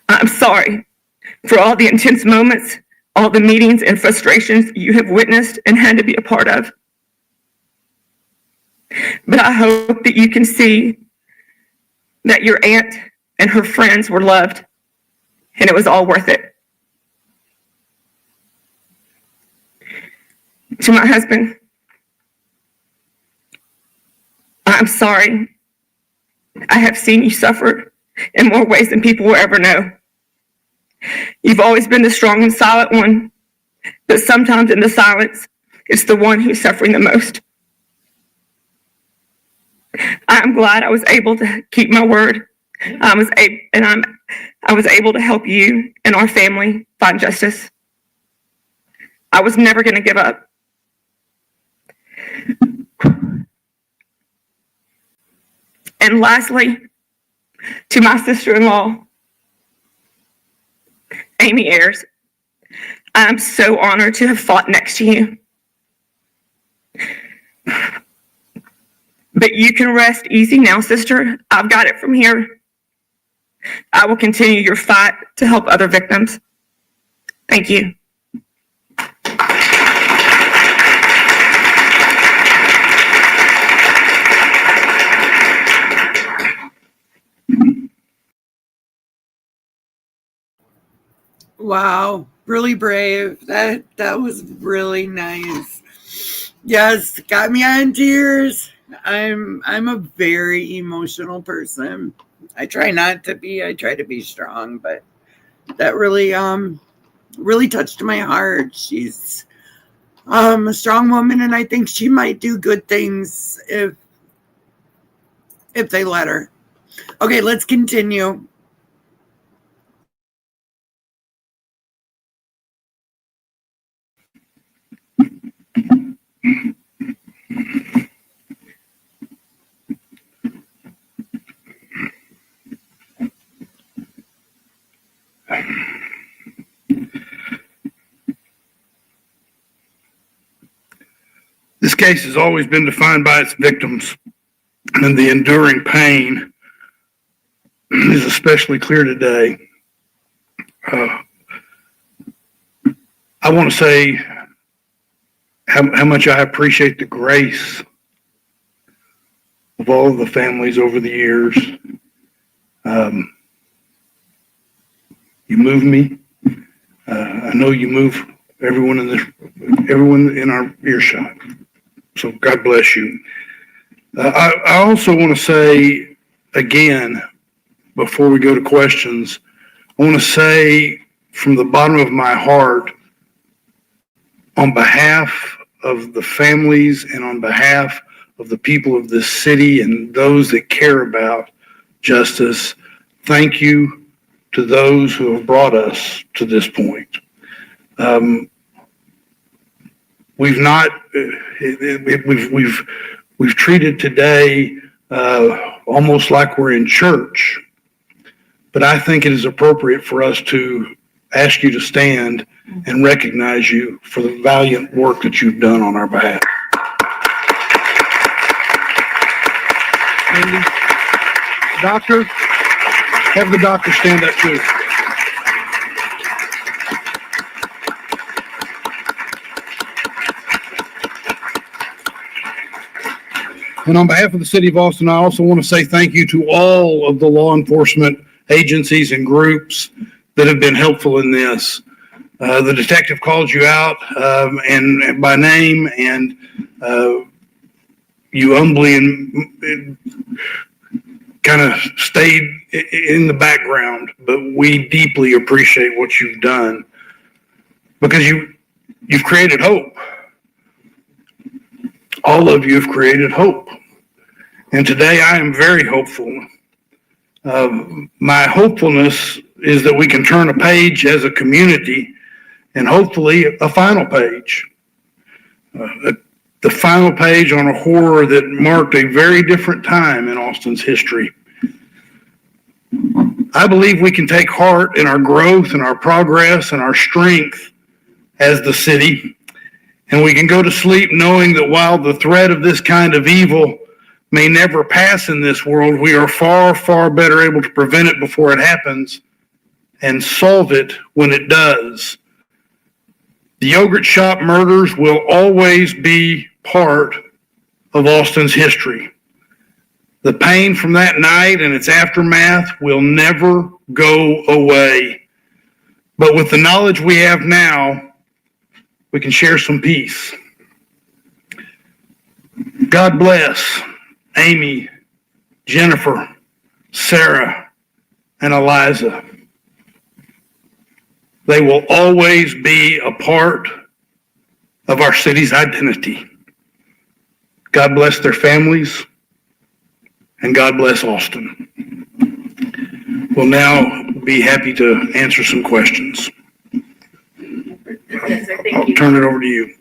I'm sorry for all the intense moments, all the meetings and frustrations you have witnessed and had to be a part of. But I hope that you can see that your aunt and her friends were loved, and it was all worth it. To my husband, I'm sorry. I have seen you suffer in more ways than people will ever know. You've always been the strong and silent one, but sometimes in the silence, it's the one who's suffering the most. I'm glad I was able to keep my word. I was able to help you and our family find justice. I was never going to give up. And lastly, to my sister-in-law, Amy Ayers, I'm so honored to have fought next to you. But you can rest easy now, sister. I've got it from here. I will continue your fight to help other victims. Thank you. Wow, really brave. That was really nice. Yes, got me on tears. I'm a very emotional person. I try not to be. I try to be strong, but that really really touched my heart. She's a strong woman, and I think she might do good things if they let her. Okay, let's continue. This case has always been defined by its victims, and the enduring pain is especially clear today. I want to say how much I appreciate the grace of all of the families over the years. You move me. I know you move everyone in our earshot. So God bless you. I also want to say again, before we go to questions, I want to say from the bottom of my heart, on behalf of the families and on behalf of the people of this city and those that care about justice, thank you to those who have brought us to this point. We've not, we've treated today almost like we're in church, but I think it is appropriate for us to ask you to stand and recognize you for the valiant work that you've done on our behalf. Andy, doctor, have the doctor stand up too. And on behalf of the city of Austin, I also want to say thank you to all of the law enforcement agencies and groups that have been helpful in this. The detective called you out and by name, and you humbly and kind of stayed in the background, but we deeply appreciate what you've done because you've created hope. All of you have created hope. And today I am very hopeful. My hopefulness is that we can turn a page as a community and hopefully a final page. The final page on a horror that marked a very different time in Austin's history. I believe we can take heart in our growth and our progress and our strength as the city. And we can go to sleep knowing that while the threat of this kind of evil may never pass in this world, we are far, far better able to prevent it before it happens and solve it when it does. The yogurt shop murders will always be part of Austin's history. The pain from that night and its aftermath will never go away. But with the knowledge we have now, we can share some peace. God bless Amy, Jennifer, Sarah, and Eliza. They will always be a part of our city's identity. God bless their families, and God bless Austin. We'll now be happy to answer some questions. Yes, sir. Thank I'll you. turn it over to you.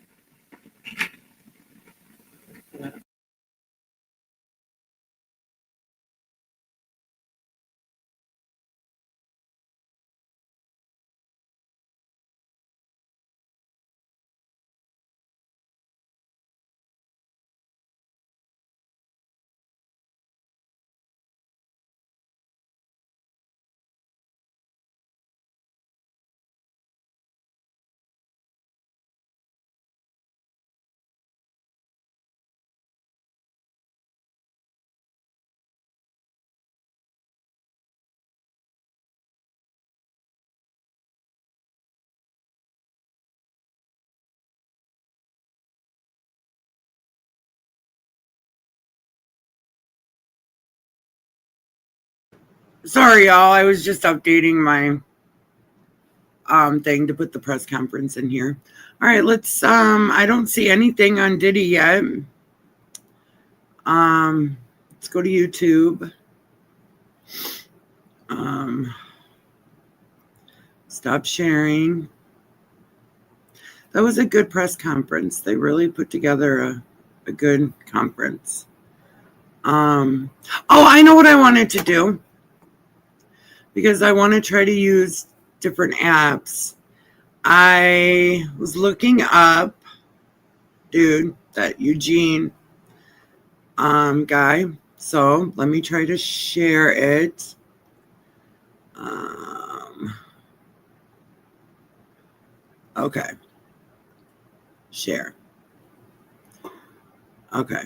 Sorry, y'all. I was just updating my thing to put the press conference in here. All right, let's I don't see anything on Diddy yet. Let's go to YouTube. Stop sharing. That was a good press conference. They really put together a good conference. Oh, I know what I wanted to do, because I want to try to use different apps. I was looking up, dude, that Eugene guy. So let me try to share it. Okay. Share. Okay.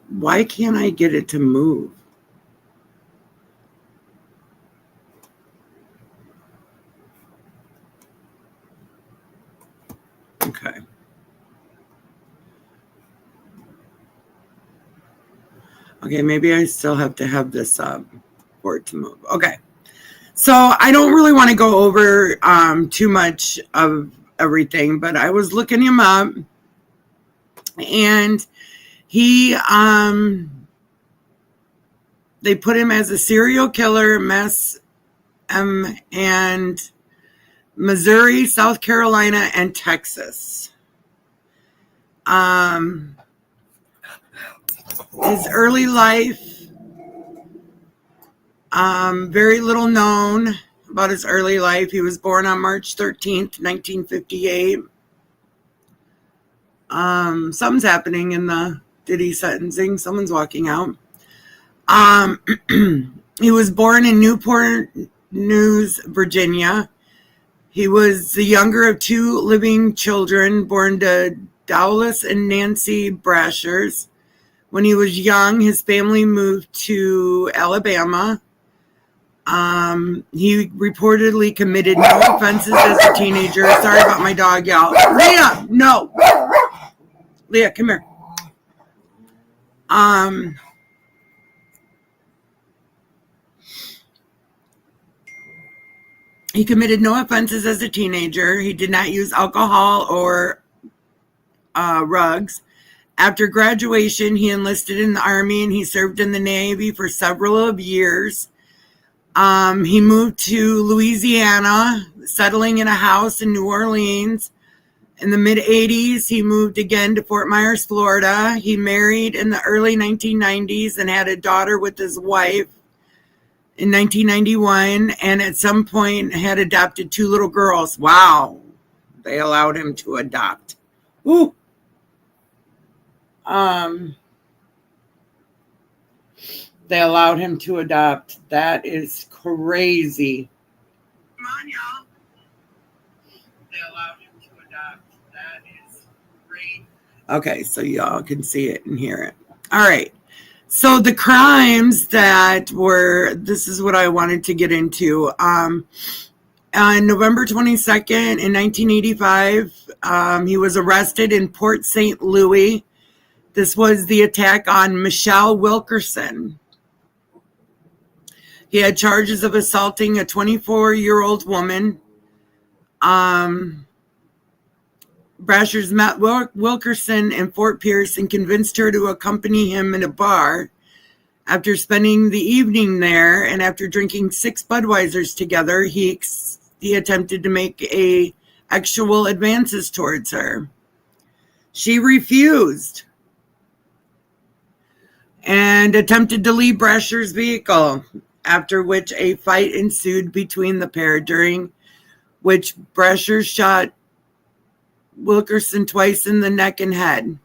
Why can't I get it to move? Okay. Okay, maybe I still have to have this up for it to move. Okay. So I don't really want to go over too much of everything, but I was looking him up, and he they put him as a serial killer, and Missouri, South Carolina, and Texas. His early life, very little known about his early life. He was born on March 13th, 1958. Something's happening in the Diddy sentencing. Someone's walking out. He was born in Newport News, Virginia. He was the younger of two living children born to Dallas and Nancy Brashers. When he was young, his family moved to Alabama. He reportedly committed no offenses as a teenager. Sorry about my dog, y'all. Leah, no. Leah, come here. He committed no offenses as a teenager. He did not use alcohol or drugs. After graduation, he enlisted in the Army, and he served in the Navy for several years. He moved to Louisiana, settling in a house in New Orleans. In the mid-'80s, he moved again to Fort Myers, Florida. He married in the early 1990s and had a daughter with his wife in 1991, and at some point had adopted two little girls. Wow. They allowed him to adopt. Woo. They allowed him to adopt. That is crazy. Come on, y'all. They allowed him to adopt. That is great. Okay, so y'all can see it and hear it. All right. So the crimes that were, this is what I wanted to get into. On November 22nd in 1985, he was arrested in Port St. Louis. This was the attack on Michelle Wilkerson. He had charges of assaulting a 24-year-old woman. Brashers met Wilkerson in Fort Pierce and convinced her to accompany him in a bar. After spending the evening there and after drinking 6 Budweisers together, he attempted to make actual advances towards her. She refused and attempted to leave Brasher's vehicle, after which a fight ensued between the pair, during which Brasher shot Wilkerson twice in the neck and head.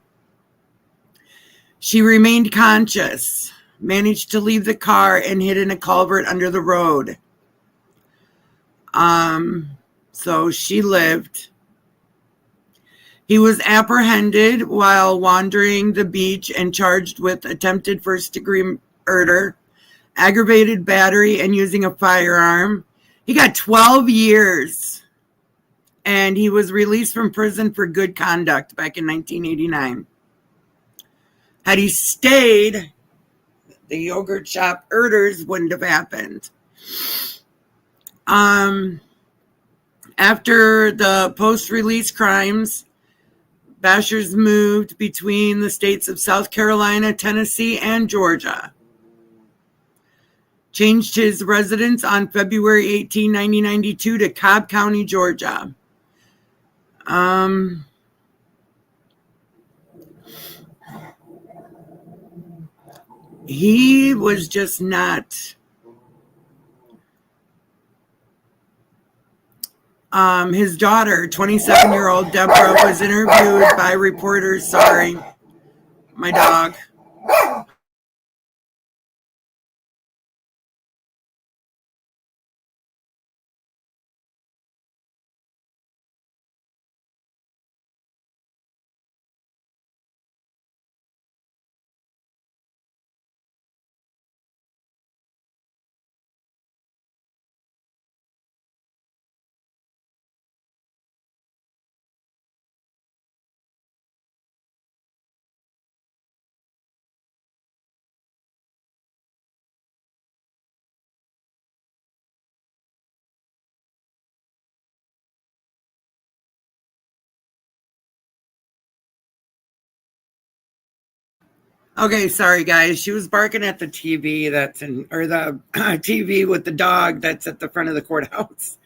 She remained conscious, managed to leave the car, and hid in a culvert under the road. So she lived. He was apprehended while wandering the beach and charged with attempted first-degree murder, aggravated battery, and using a firearm. He got 12 years, and he was released from prison for good conduct back in 1989. Had he stayed, the yogurt shop murders wouldn't have happened. After the post-release crimes, Bashers moved between the states of South Carolina, Tennessee, and Georgia. Changed his residence on February 18, 1992 to Cobb County, Georgia. He was just not... his daughter, 27-year-old Deborah, was interviewed by reporters. Sorry, my dog. Okay, sorry guys. She was barking at the TV or the TV with the dog that's at the front of the courthouse.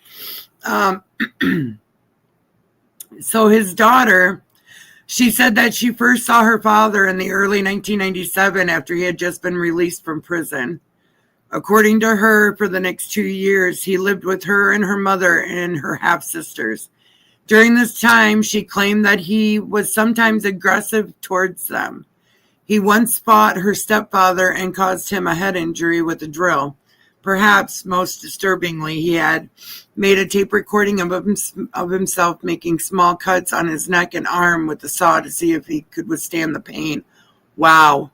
So his daughter, she said that she first saw her father in the early 1997 after he had just been released from prison. According to her, for the next 2 years, he lived with her and her mother and her half-sisters. During this time, she claimed that he was sometimes aggressive towards them. He once fought her stepfather and caused him a head injury with a drill. Perhaps most disturbingly, he had made a tape recording of himself making small cuts on his neck and arm with a saw to see if he could withstand the pain. Wow.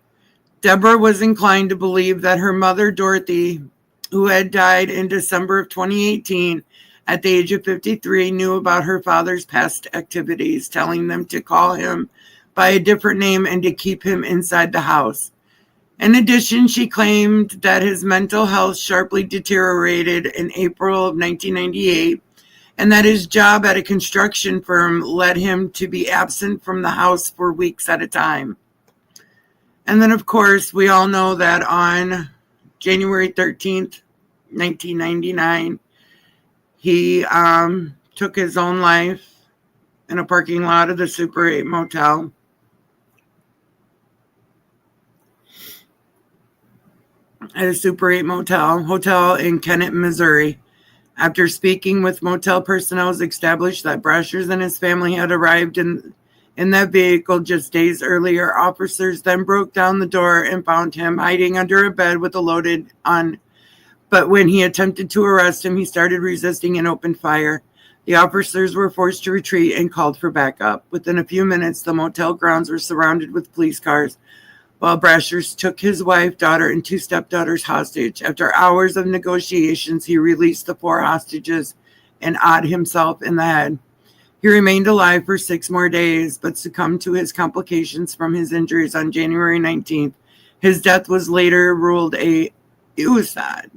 Deborah was inclined to believe that her mother, Dorothy, who had died in December of 2018 at the age of 53, knew about her father's past activities, telling them to call him by a different name and to keep him inside the house. In addition, she claimed that his mental health sharply deteriorated in April of 1998 and that his job at a construction firm led him to be absent from the house for weeks at a time. And then, of course, we all know that on January 13th, 1999, he took his own life in a parking lot of the Super 8 motel. At a Super 8 hotel in Kennett, Missouri. After speaking with motel personnel, it was established that Brashers and his family had arrived in that vehicle just days earlier. Officers then broke down the door and found him hiding under a bed with a loaded gun. But when he attempted to arrest him, he started resisting and opened fire. The officers were forced to retreat and called for backup. Within a few minutes, the motel grounds were surrounded with police cars, while Brashers took his wife, daughter, and 2 stepdaughters hostage. After hours of negotiations, he released the 4 hostages and shot himself in the head. He remained alive for 6 more days, but succumbed to his complications from his injuries on January 19th. His death was later ruled a suicide.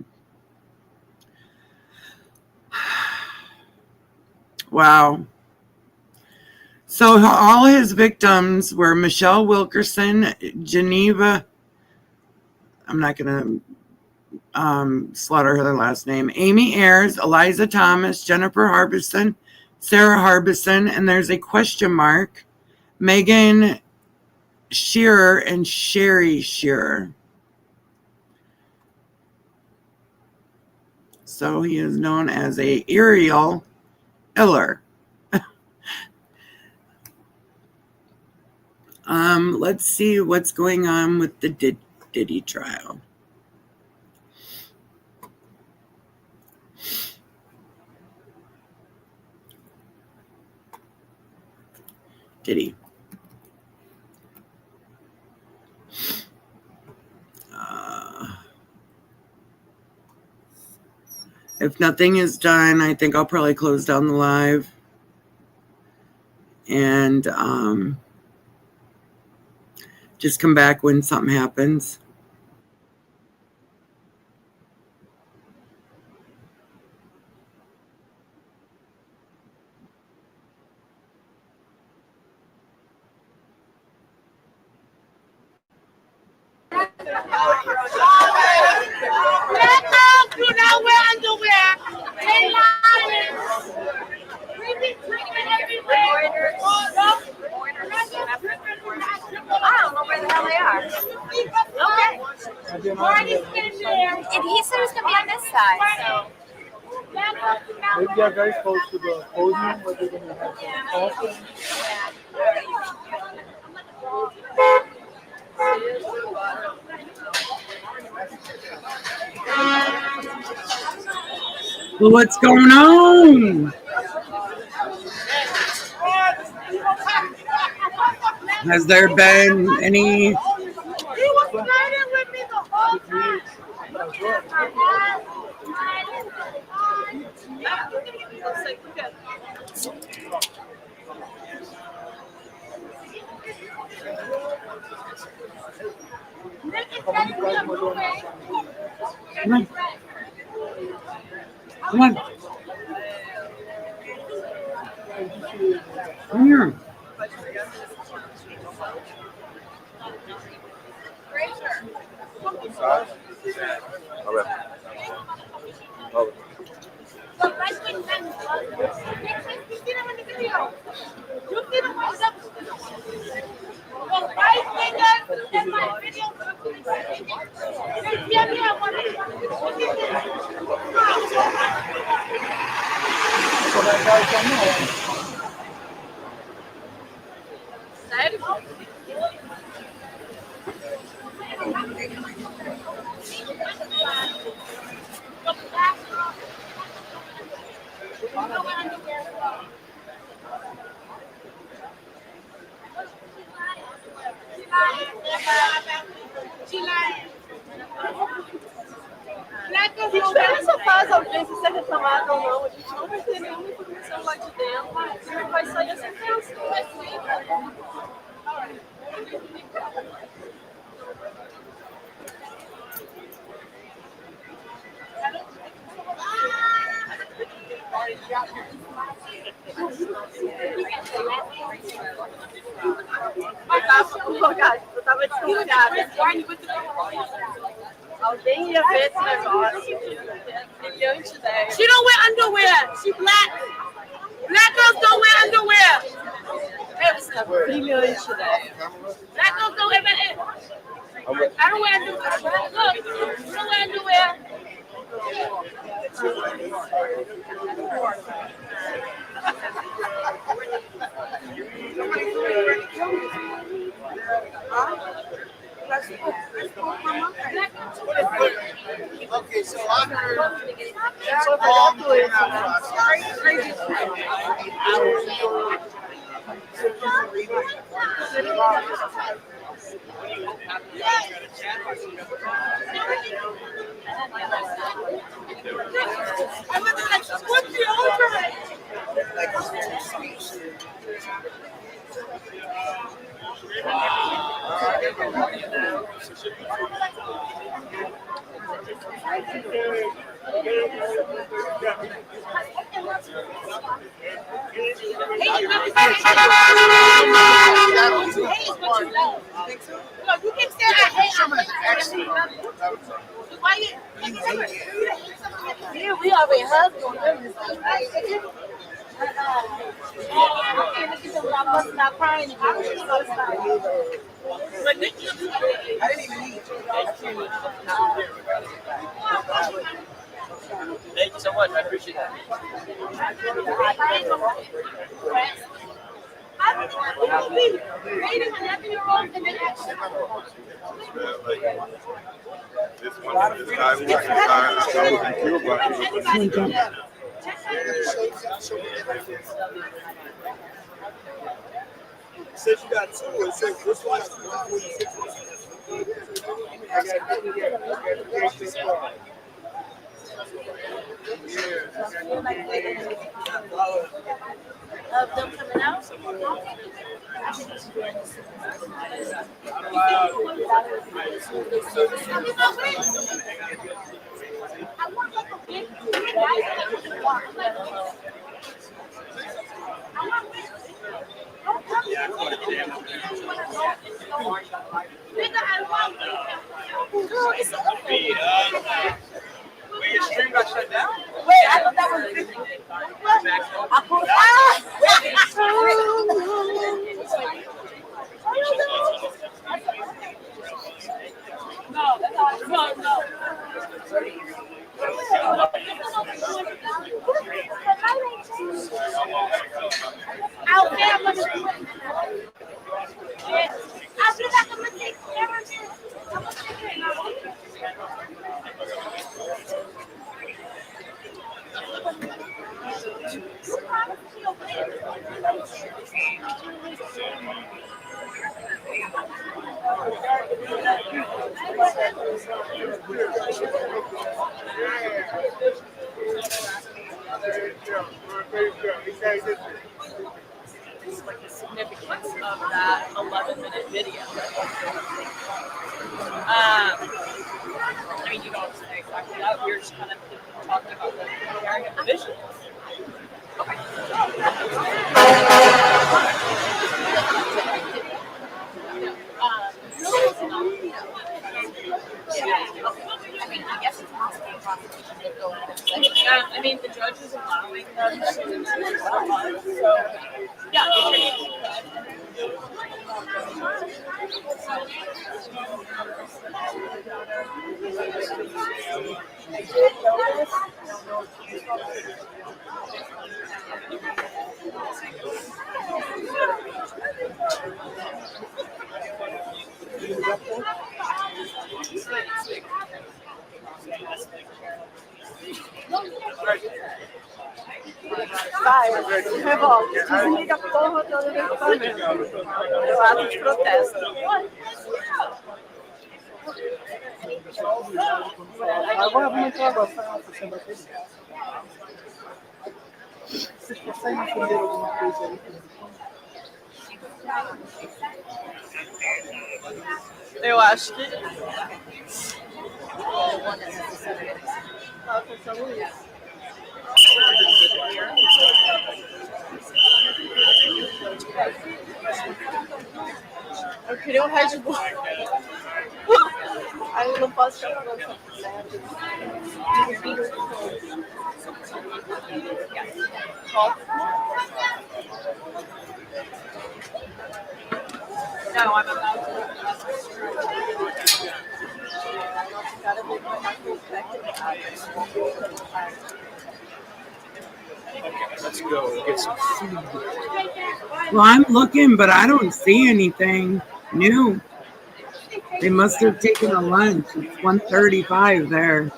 Wow. So all his victims were Michelle Wilkerson, Geneva, I'm not going to slaughter her last name, Amy Ayers, Eliza Thomas, Jennifer Harbison, Sarah Harbison, and there's a question mark, Megan Shearer and Sherry Shearer. So he is known as a Ariel Iller. Let's see what's going on with the Diddy trial. Diddy. If nothing is done, I think I'll probably close down the live. And Just come back when something happens. Do not wear underwear. They lying. We've been drinking everywhere. I don't know where the hell they are. Okay. Marty's in there. And he said it was going to be on this side, so. Maybe they are very close to the podium where they're going to have the coffee. Well, what's going on? Has there been any? He was flirting with me the whole time. Come on. Come on. Come here. Espera essa fase, às vezes, ser reclamado ou não. A gente não vai ter nenhuma informação lá de dentro. Não vai sair a sentença. Eu tava desconfiada. Alguém ia ver esse negócio. Brilhante ideia. She don't wear underwear. She black. Black girls don't wear underwear. Essa brilhante ideia. Black girls don't wear underwear. I don't wear underwear. Look, you don't wear underwear. Okay, so I heard so long You keep saying I hate. Yeah, we already husbands. Not crying. Thank you so much. I appreciate that. Says you got two. It says this one has 146. of them coming out. Wait, your stream got shut down? Wait, I thought that was 50. I pulled no. Out there, I'm gonna I feel like I'm gonna take everything. I'm gonna take it. It's like the significance of that 11-minute video. I mean, you don't say exactly that. We're just kind of talking about the comparing of the vision. I guess it's possible prosecution would go in and say, I mean, the judge is allowing them to so, yeah. Vai, revolta, desliga a porra toda do equipamento. Ato de protesto. Agora vamos entrar agora. Vocês conseguem entender alguma coisa aí? Eu acho que. Eu queria um Red Bull. Aí eu não posso ficar falando certo. No, I'm about to. Let's go get some food. Well, I'm looking, but I don't see anything new. They must have taken a lunch. It's 1:35 there.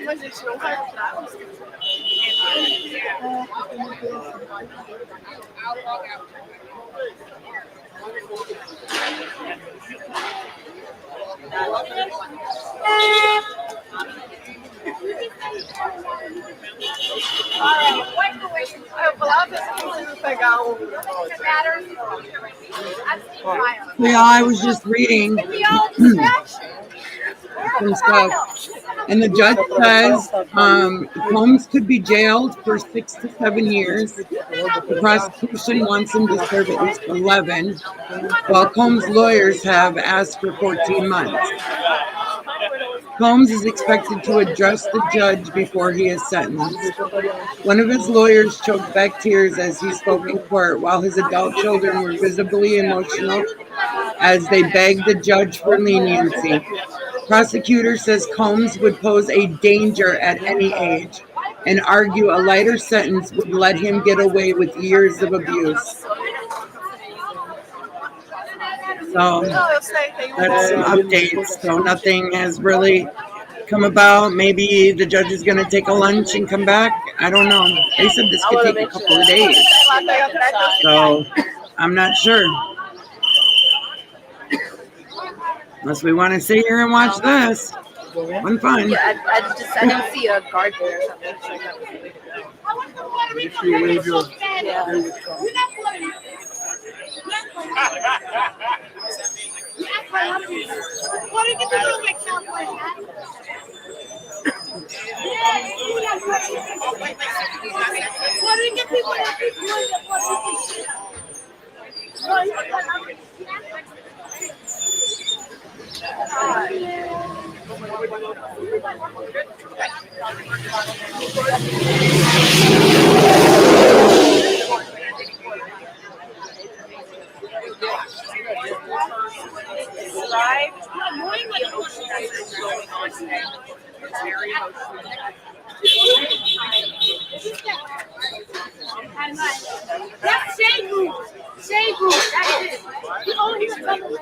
A gente não vai entrar. Yeah, I was just reading some stuff. And the judge says Combs could be jailed for 6 to 7 years. The prosecution wants him to serve at least 11, while Combs' lawyers have asked for 14 months. Combs is expected to address the judge before he is sentenced. One of his lawyers choked back tears as he spoke in court, while his adult children were visibly emotional as they begged the judge for leniency. Prosecutor says Combs would pose a danger at any age and argue a lighter sentence would let him get away with years of abuse. So that's some updates. So nothing has really come about. Maybe the judge is going to take a lunch and come back. I don't know. They said this could take a couple of days. So I'm not sure. Unless we want to sit here and watch this. One fun. Yeah, I didn't see a guard there or something. That's shade group. Shade group. That's it. You only need to come away.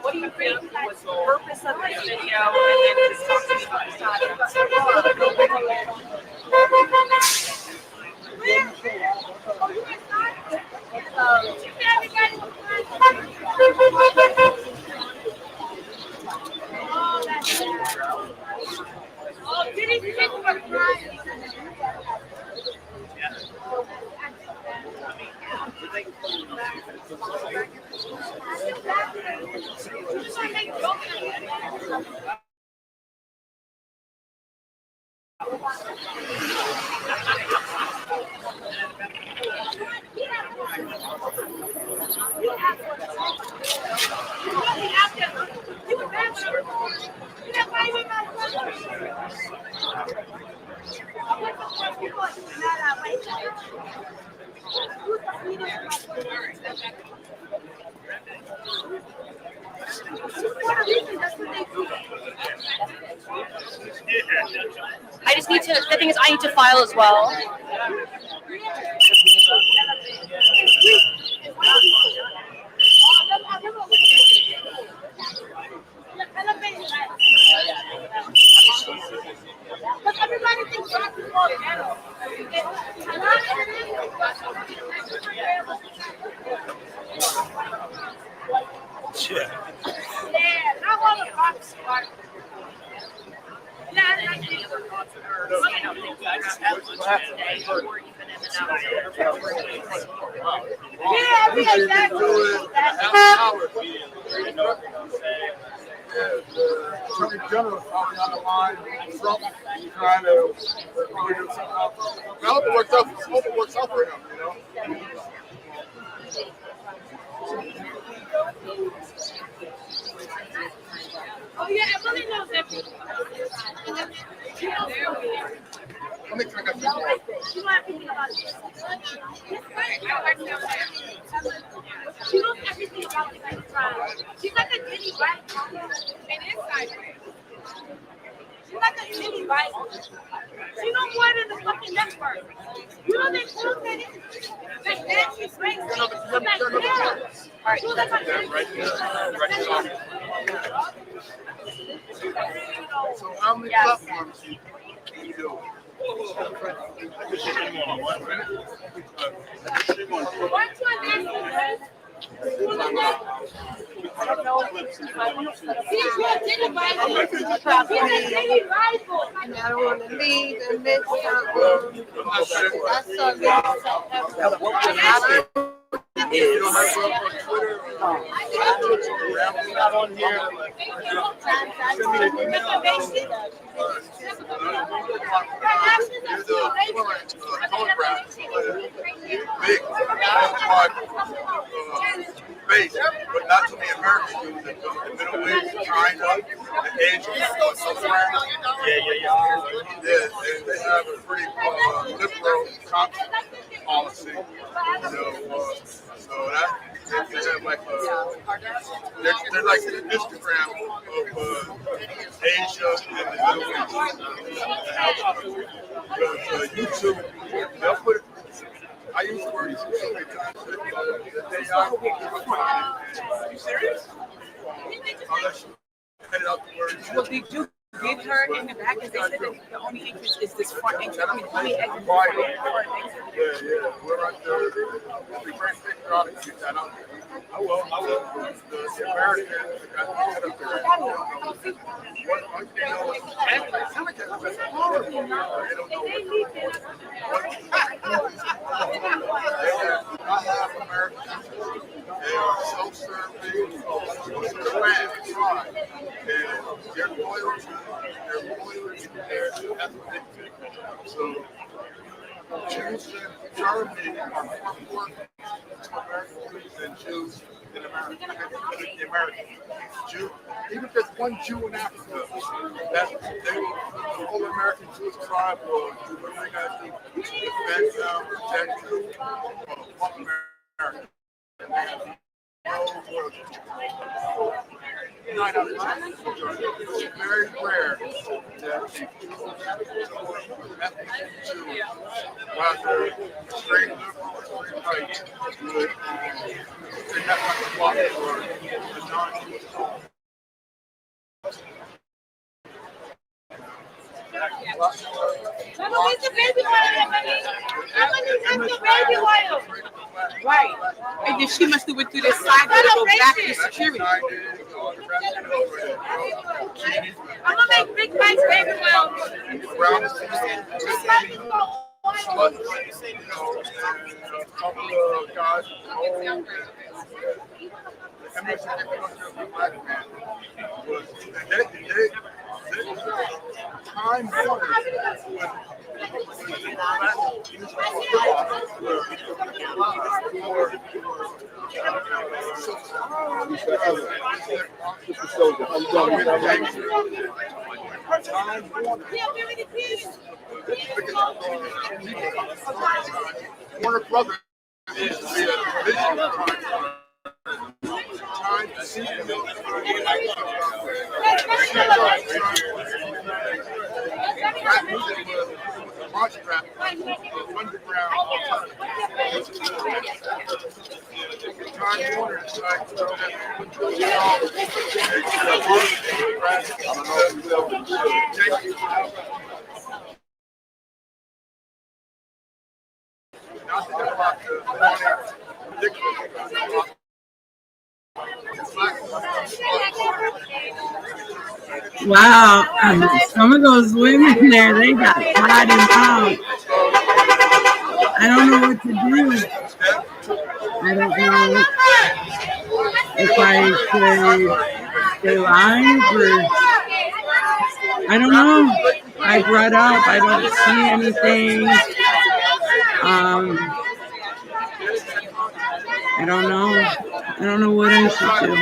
What do you think was the purpose of this video? And then just talk to me I just need to, the thing is, I need to file as well. Attorney General talking on the line, Trump trying to figure something out. I hope it works out. I hope it works out for him, you know. Oh yeah, everybody knows everything. Let me try to You know everything about this. She knows everything about this crime. She's like a Diddy, right? It is sideways. She's like a mini Bible. She don't want in the fucking network. You know they tell me that Nancy brings me like hell. She was like So how many platforms do you do? I don't want to leave and miss Base, but not to the American youth that come from the Middle East, China, the Asians, somewhere. Yeah, they have a pretty liberal policy. So that they can have like they're like the Instagram of Asia and the Middle East. YouTube, they'll put it. I use words so many times that they are. You serious? Unless you edit out the words. Well, they do give her in the back, because they said that the only entrance is this front entrance. I mean, only exit is front exit. Yeah. We're right there. We first figure out to get that out there. I will. The Americans got to get up there. One thing Americans, they are self-serving, they're loyal to their ethnic. So Jews in Germany are more important to Americans than Jews in America. The American Jew, even if there's one Jew in Africa, that the whole American Jewish tribe will do everything they got to defend them, protect them, America. It's very rare that ethnic Jews, whether straight liberal or straight right, would they have like a block for the non-Jewish. Where's the baby oil? The baby oil. Right. And then she must have went through this side to go back to security. I'm gonna make big bites, baby oil. A couple of guys. Time Warner Brothers is the vision time to see him. Rap music was march rap, underground Time Warner is like Wow, some of those women there, they got hot and out. I don't know what to do. I don't know if I should stay live or I don't know. I brought up, I don't see anything. I don't know. I don't know what I should do.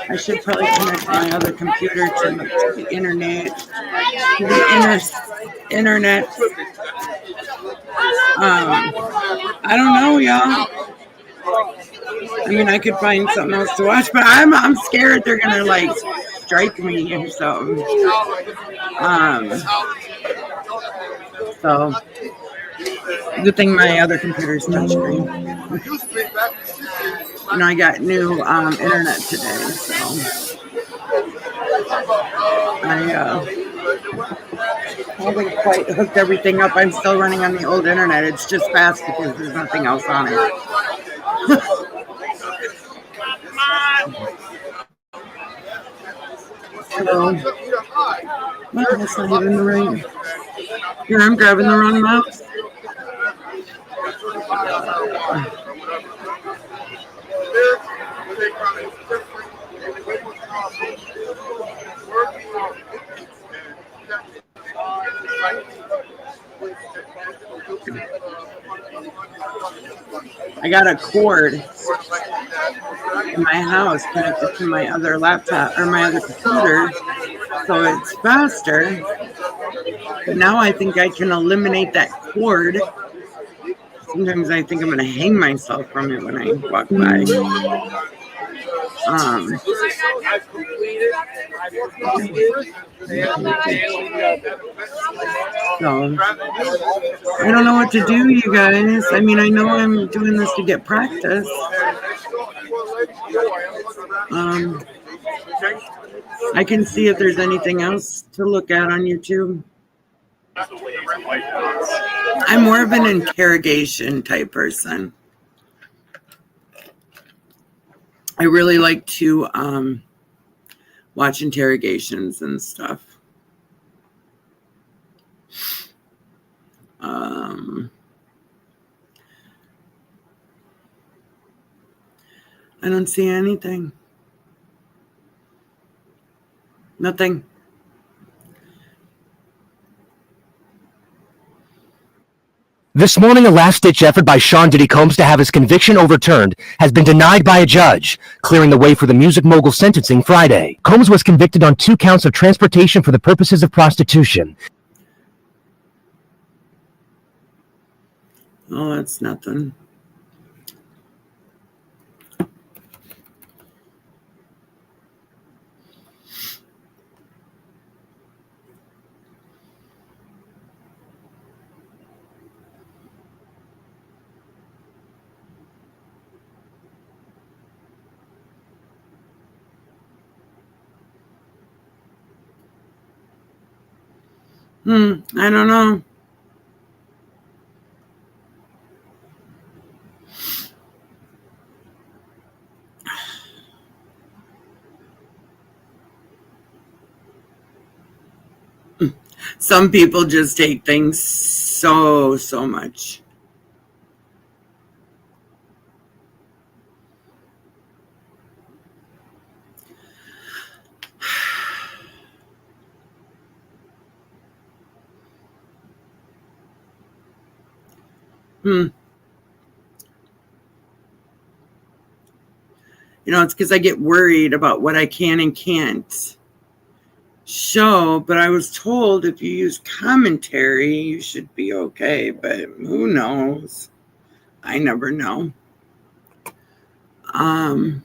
I should probably connect my other computer to the internet. I don't know, y'all. I mean, I could find something else to watch, but I'm scared they're gonna like strike me or something. So good thing my other computer's touchscreen. I got new internet today, so I haven't quite hooked everything up. I'm still running on the old internet. It's just fast because there's nothing else on it. So, well, that's not even the right. Here, I'm grabbing the wrong mouse. I got a cord in my house connected to my other laptop or my other computer, so it's faster. But now I think I can eliminate that cord. Sometimes I think I'm going to hang myself from it when I walk by. So I don't know what to do, you guys. I mean, I know I'm doing this to get practice. I can see if there's anything else to look at on YouTube. I'm more of an interrogation type person. I really like to watch interrogations and stuff. I don't see anything. Nothing. This morning, a last-ditch effort by Sean Diddy Combs to have his conviction overturned has been denied by a judge, clearing the way for the music mogul sentencing Friday. Combs was convicted on 2 counts of transportation for the purposes of prostitution. Oh, that's nothing. I don't know. Some people just take things so much. It's because I get worried about what I can and can't show, but I was told if you use commentary, you should be okay, but who knows? I never know. I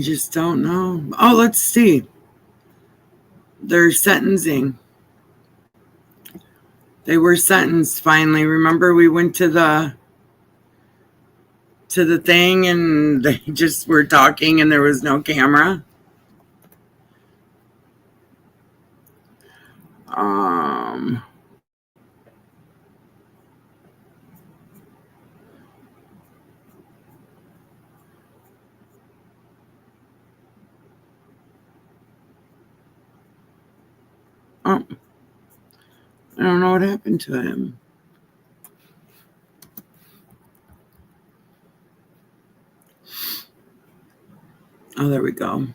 just don't know. Oh, let's see. They're sentencing. They were sentenced finally. Remember, we went to the thing and they just were talking and there was no camera. I don't know what happened to him. Oh, there we go.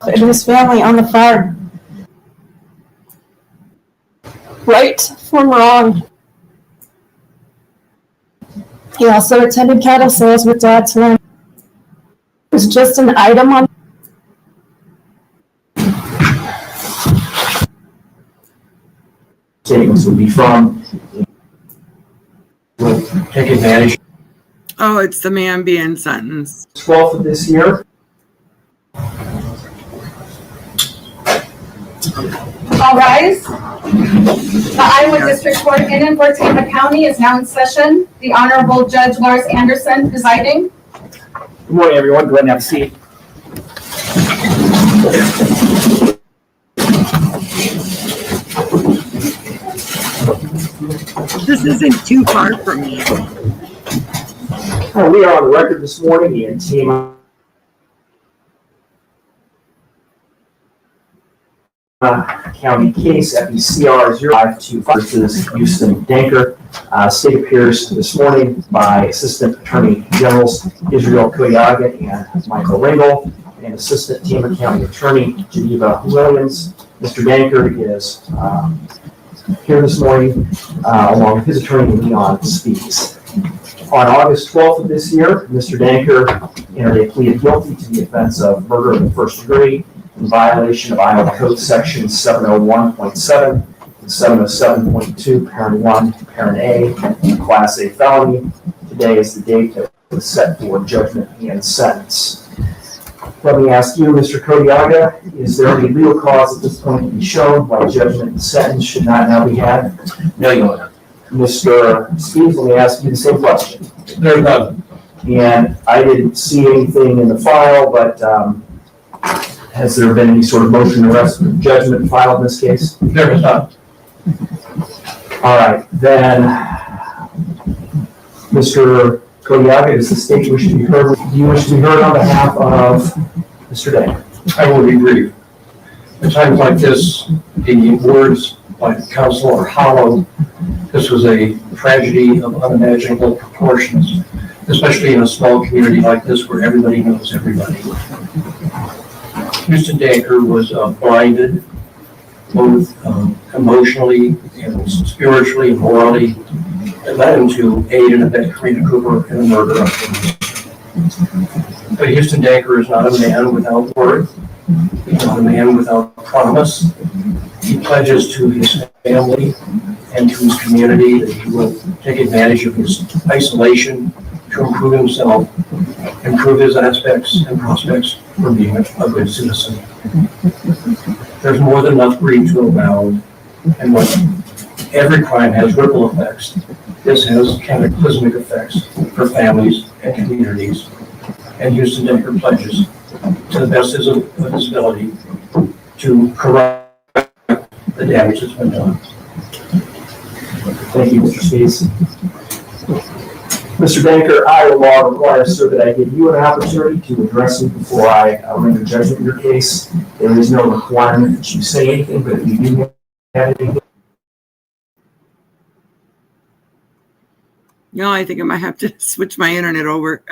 and his family on the farm. Right from wrong. He also attended cattle sales with Dad's one. It was just an item on. Statements would be from. Will take advantage. Oh, it's the man being sentenced. 12th of this year. All rise. The Iowa District Court in Tampa County is now in session. The Honorable Judge Lars Anderson presiding. Good morning, everyone. Go ahead and have a seat. This isn't too far from me. We are on the record this morning in team County case FECR 0525 versus Houston Danker. State appears this morning by Assistant Attorney Generals Israel Koyaga and Michael Ringel, and Assistant Tama County Attorney Geneva Williams. Mr. Danker is here this morning along with his attorney Leon Speaks. On August 12th of this year, Mr. Danker entered a plea of guilty to the offense of murder in the first degree in violation of Iowa Code Section 701.7 and 707.2, Parent 1, Parent A, Class A felony. Today is the date that was set for judgment and sentence. Let me ask you, Mr. Koyaga, is there any legal cause at this point to be shown why judgment and sentence should not now be had? No, Your Honor. Mr. Speaks, let me ask you the same question. There's none. And I didn't see anything in the file, but has there been any sort of motion to arrest or judgment filed in this case? There is not. All right, then, Mr. Koyaga, does the state wish to be heard? Do you wish to be heard on behalf of Mr. Day? I will be brief. At times like this, the words by counsel are hollow. This was a tragedy of unimaginable proportions, especially in a small community like this where everybody knows everybody. Houston Danker was blinded, both emotionally and spiritually and morally. It led him to aid and abet Karina Cooper in the murder of him. But Houston Danker is not a man without word. He's not a man without promise. He pledges to his family and to his community that he will take advantage of his isolation to improve himself, improve his aspects and prospects for being a good citizen. There's more than enough greed to abound, and what every crime has ripple effects. This has cataclysmic effects for families and communities, and Houston Danker pledges to the best of his ability to correct the damage that's been done. Thank you, Mr. Speaks. Mr. Danker, Iowa law requires, sir, that I give you an opportunity to address me before I render judgment in your case. There is no requirement that you say anything, but if you do have anything. No, I think I might have to switch my internet over.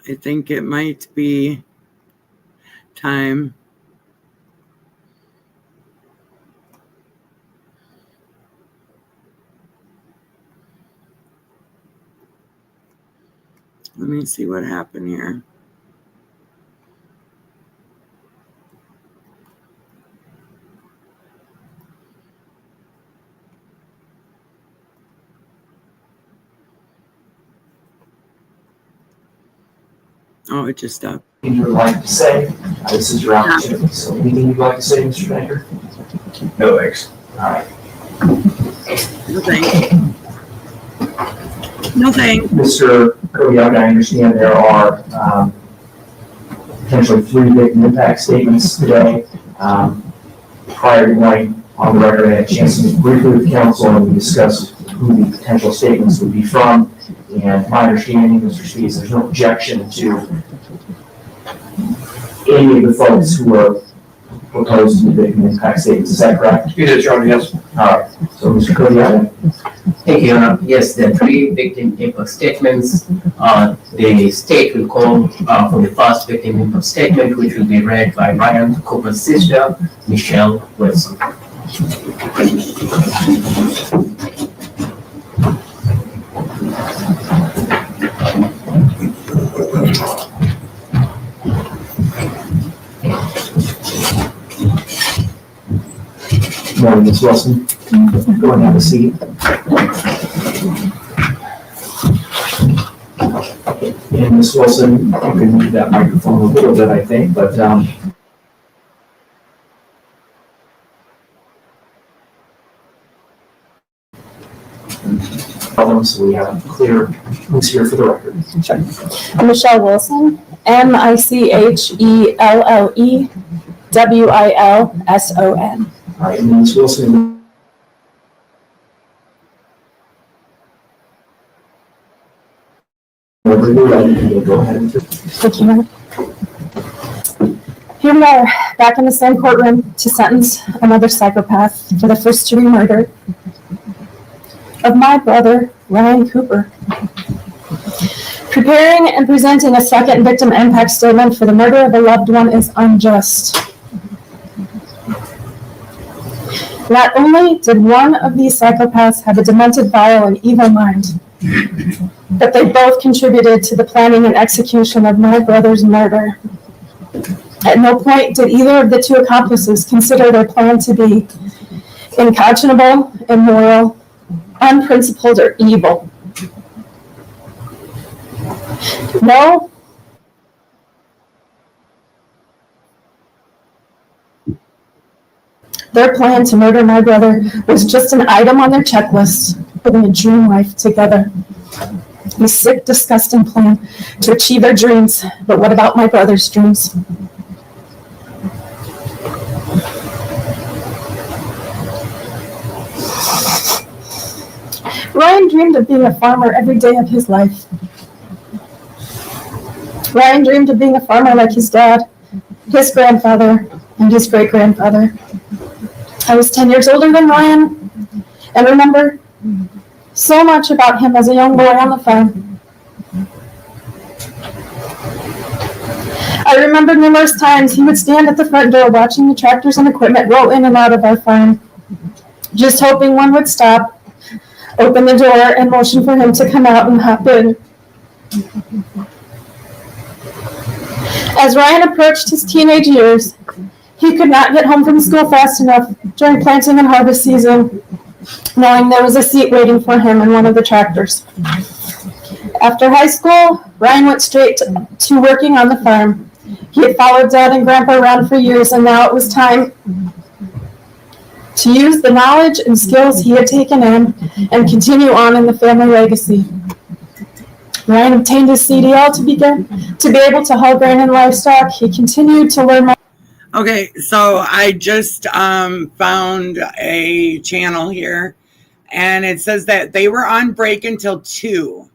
I think it might be time. Let me see what happened here. Oh, it just stopped. Anything you would like to say? This is your opportunity. So anything you'd like to say, Mr. Danker? No thanks. All right. No thanks. No thanks. Mr. Koyaga, I understand there are potentially 3 victim impact statements today. Prior to going on the record, I had a chance to meet briefly with counsel and we discussed who the potential statements would be from. And my understanding, Mr. Speaks, there's no objection to any of the folks who are proposed to the victim impact statements. Is that correct? It is, Your Honor, yes. All right. So, Mr. Cody, Thank you, Your Honor. Yes, the three victim impact statements, the state will call for the first victim impact statement, which will be read by Ryan Cooper's sister, Michelle Wilson. morning, Ms. Wilson. Go and have a seat. And Ms. Wilson, you can move that microphone a little bit, I think, but so we have clear who's here for the record. Sure. I'm Michelle Wilson, MICHELLEWILSON. All right, and then Ms. Wilson. Whenever you're ready, you'll go ahead and Thank you. Here we are, back in the same courtroom to sentence another psychopath for the first-degree murder of my brother, Ryan Cooper. Preparing and presenting a second victim impact statement for the murder of a loved one is unjust. Not only did one of these psychopaths have a demented, vile, and evil mind, but they both contributed to the planning and execution of my brother's murder. At no point did either of the two accomplices consider their plan to be unconscionable, immoral, unprincipled, or evil. No. Their plan to murder my brother was just an item on their checklist, living a dream life together. A sick, disgusting plan to achieve their dreams. But what about my brother's dreams? Ryan dreamed of being a farmer every day of his life. Ryan dreamed of being a farmer like his dad, his grandfather, and his great-grandfather. I was 10 years older than Ryan and remember so much about him as a young boy on the farm. I remember numerous times he would stand at the front door watching the tractors and equipment roll in and out of our farm, just hoping one would stop, open the door, and motion for him to come out and hop in. As Ryan approached his teenage years, he could not get home from school fast enough during planting and harvest season, knowing there was a seat waiting for him in one of the tractors. After high school, Ryan went straight to working on the farm. He had followed Dad and Grandpa around for years, and now it was time to use the knowledge and skills he had taken in and continue on in the family legacy. Ryan obtained his CDL to be able to haul grain and livestock. He continued to learn more. Okay, so I just found a channel here, and it says that they were on break until 2.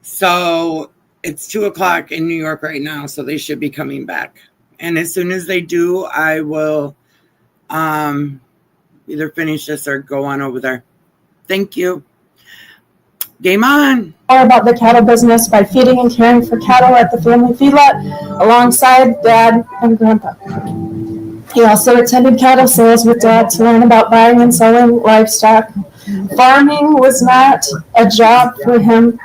So it's 2 o'clock in New York right now, so they should be coming back. And as soon as they do, I will either finish this or go on over there. Thank you. Game on. More about the cattle business by feeding and caring for cattle at the family feedlot alongside Dad and Grandpa. He also attended cattle sales with Dad to learn about buying and selling livestock. Farming was not a job for him.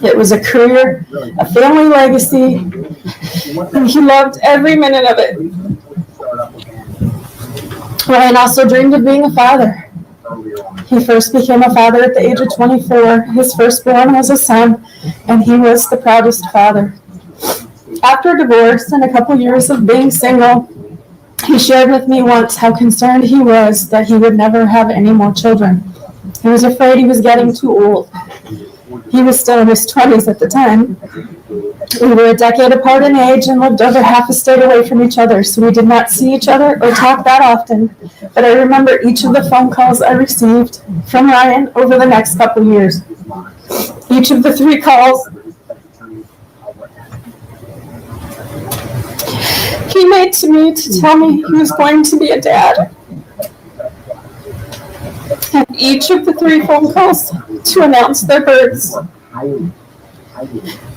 It was a career, a family legacy, and he loved every minute of it. Ryan also dreamed of being a father. He first became a father at the age of 24. His firstborn was a son, and he was the proudest father. After divorce and a couple years of being single, he shared with me once how concerned he was that he would never have any more children. He was afraid he was getting too old. He was still in his 20s at the time. We were a decade apart in age and lived over half a state away from each other, so we did not see each other or talk that often. But I remember each of the phone calls I received from Ryan over the next couple years. Each of the 3 calls, He made to me to tell me he was going to be a dad. And each of the 3 phone calls to announce their births,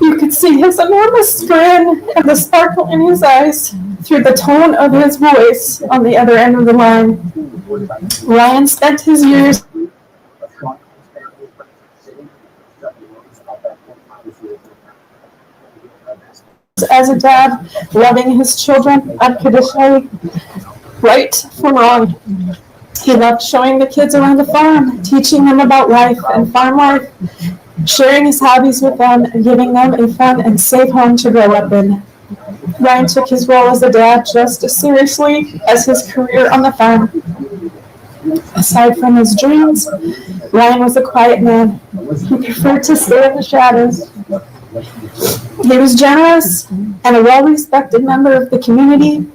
you could see his enormous grin and the sparkle in his eyes through the tone of his voice on the other end of the line. Ryan spent his years as a dad, loving his children unconditionally, right from wrong. He loved showing the kids around the farm, teaching them about life and farm life, sharing his hobbies with them, and giving them a fun and safe home to grow up in. Ryan took his role as a dad just as seriously as his career on the farm. Aside from his dreams, Ryan was a quiet man. He preferred to stay in the shadows. He was generous and a well-respected member of the community.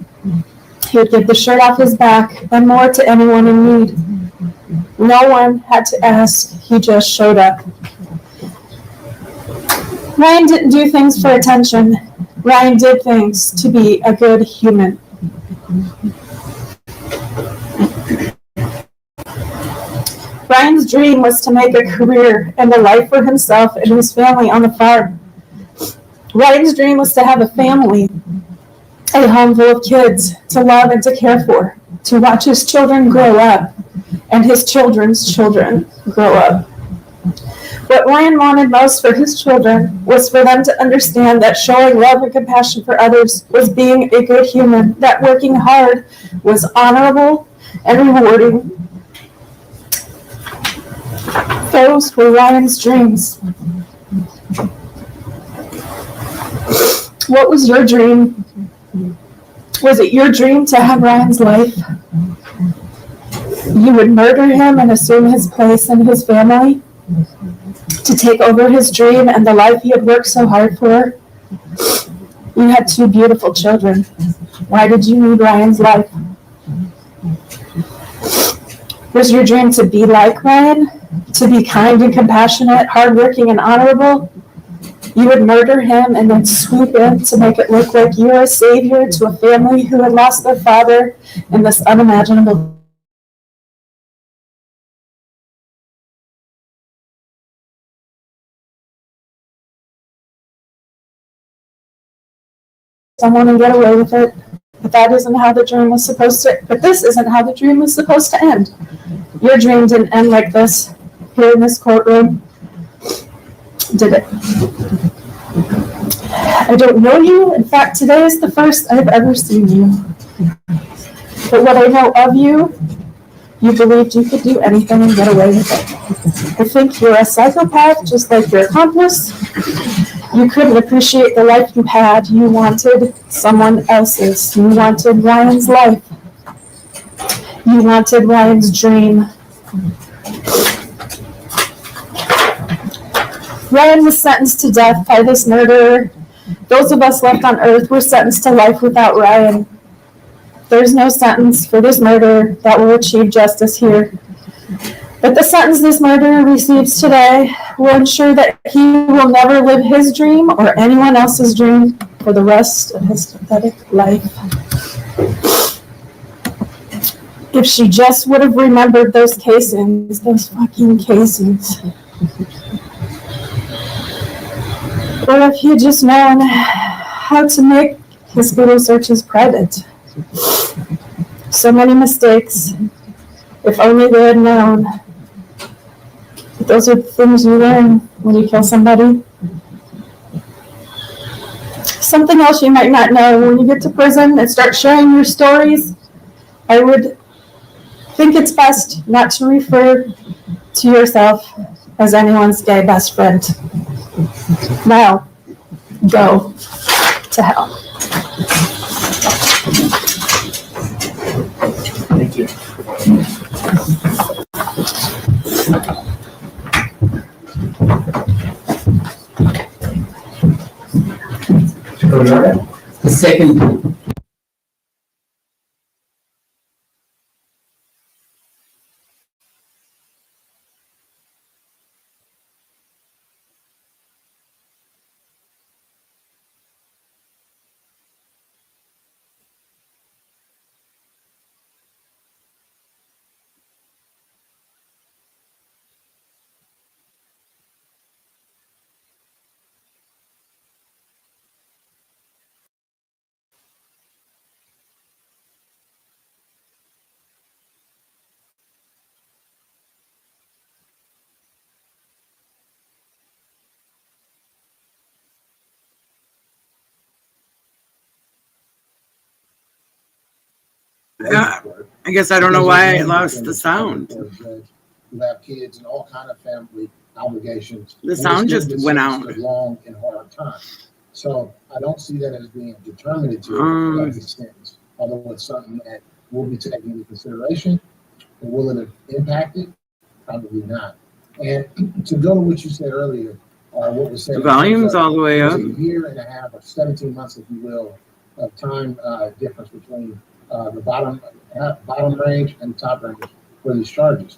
He would give the shirt off his back and more to anyone in need. No one had to ask, he just showed up. Ryan didn't do things for attention. Ryan did things to be a good human. Ryan's dream was to make a career and a life for himself and his family on the farm. Ryan's dream was to have a family, a home full of kids to love and to care for, to watch his children grow up and his children's children grow up. What Ryan wanted most for his children was for them to understand that showing love and compassion for others was being a good human, that working hard was honorable and rewarding. Those were Ryan's dreams. What was your dream? Was it your dream to have Ryan's life? You would murder him and assume his place in his family? To take over his dream and the life he had worked so hard for? You had 2 beautiful children. Why did you need Ryan's life? Was your dream to be like Ryan? To be kind and compassionate, hardworking and honorable? You would murder him and then swoop in to make it look like you are a savior to a family who had lost their father in this unimaginable someone and get away with it. But that isn't how the dream was supposed to. But this isn't how the dream was supposed to end. Your dream didn't end like this here in this courtroom, did it? I don't know you. In fact, today is the first I've ever seen you. But what I know of you, you believed you could do anything and get away with it. I think you're a psychopath, just like your accomplice. You couldn't appreciate the life you had. You wanted someone else's. You wanted Ryan's life. You wanted Ryan's dream. Ryan was sentenced to death by this murderer. Those of us left on earth were sentenced to life without Ryan. There's no sentence for this murderer that will achieve justice here. But the sentence this murderer receives today will ensure that he will never live his dream or anyone else's dream for the rest of his pathetic life. If she just would have remembered those casings, those fucking casings. Or if he had just known how to make his Google searches private. So many mistakes. If only they had known. But those are the things you learn when you kill somebody. Something else you might not know, when you get to prison and start sharing your stories, I would think it's best not to refer to yourself as anyone's gay best friend. Now, go to hell. Thank you. The second I guess I don't know why I lost the sound. Who have kids and all kind of family obligations. The sound just went out. Long and hard time. So I don't see that as being determinative of the sentence, although it's something that will be taken into consideration. And will it impact it? Probably not. And to go to what you said earlier, what was said, the volume's all the way up. A year and a half or 17 months, if you will, of time difference between the bottom range and top range for these charges.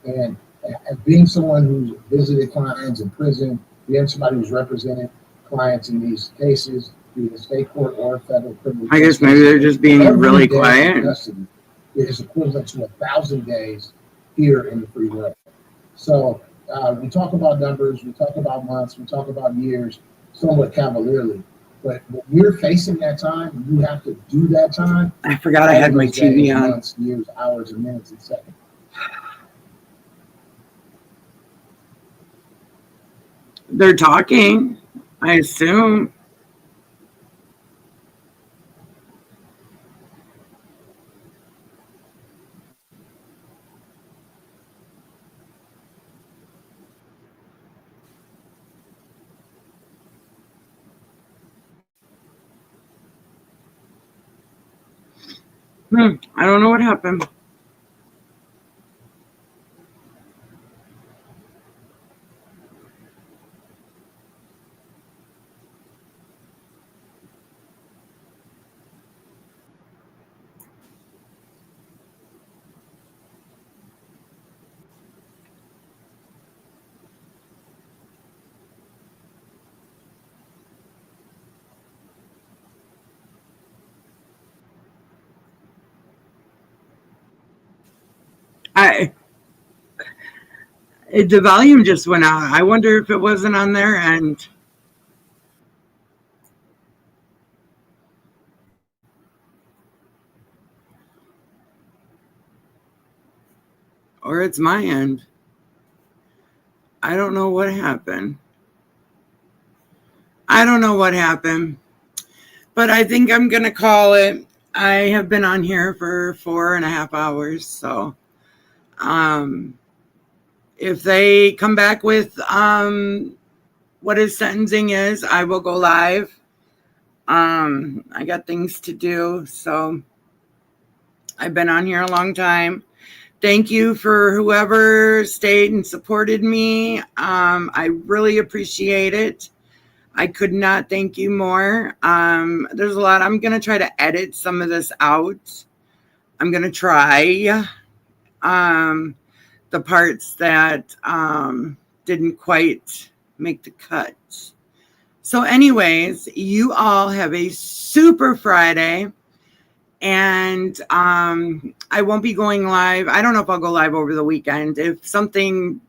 And as being someone who's visited clients in prison, being somebody who's represented clients in these cases, be it a state court or a federal criminal. I guess maybe they're just being really quiet. It is equivalent to 1,000 days here in the free world. So we talk about numbers, we talk about months, we talk about years, somewhat cavalierly. But when you're facing that time, you have to do that time. I forgot I had my TV on. Months, years, hours, and minutes, and seconds. They're talking, I assume. I don't know what happened. The volume just went out. I wonder if it wasn't on their end. Or it's my end. I don't know what happened. I don't know what happened. But I think I'm going to call it. I have been on here for 4.5 hours. So if they come back with what his sentencing is, I will go live. I got things to do. So I've been on here a long time. Thank you for whoever stayed and supported me. I really appreciate it. I could not thank you more. There's a lot. I'm going to try to edit some of this out. I'm going to try the parts that didn't quite make the cut. So anyways, you all have a super Friday. And I won't be going live. I don't know if I'll go live over the weekend. If something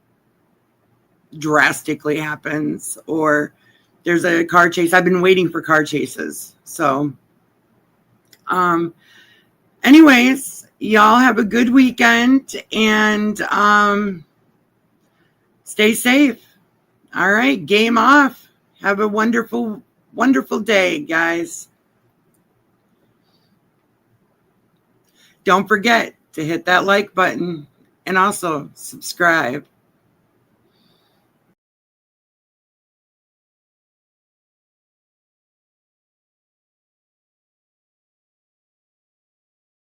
drastically happens or there's a car chase. I've been waiting for car chases. So anyways, y'all have a good weekend and stay safe. All right, game off. Have a wonderful, wonderful day, guys. Don't forget to hit that like button and also subscribe.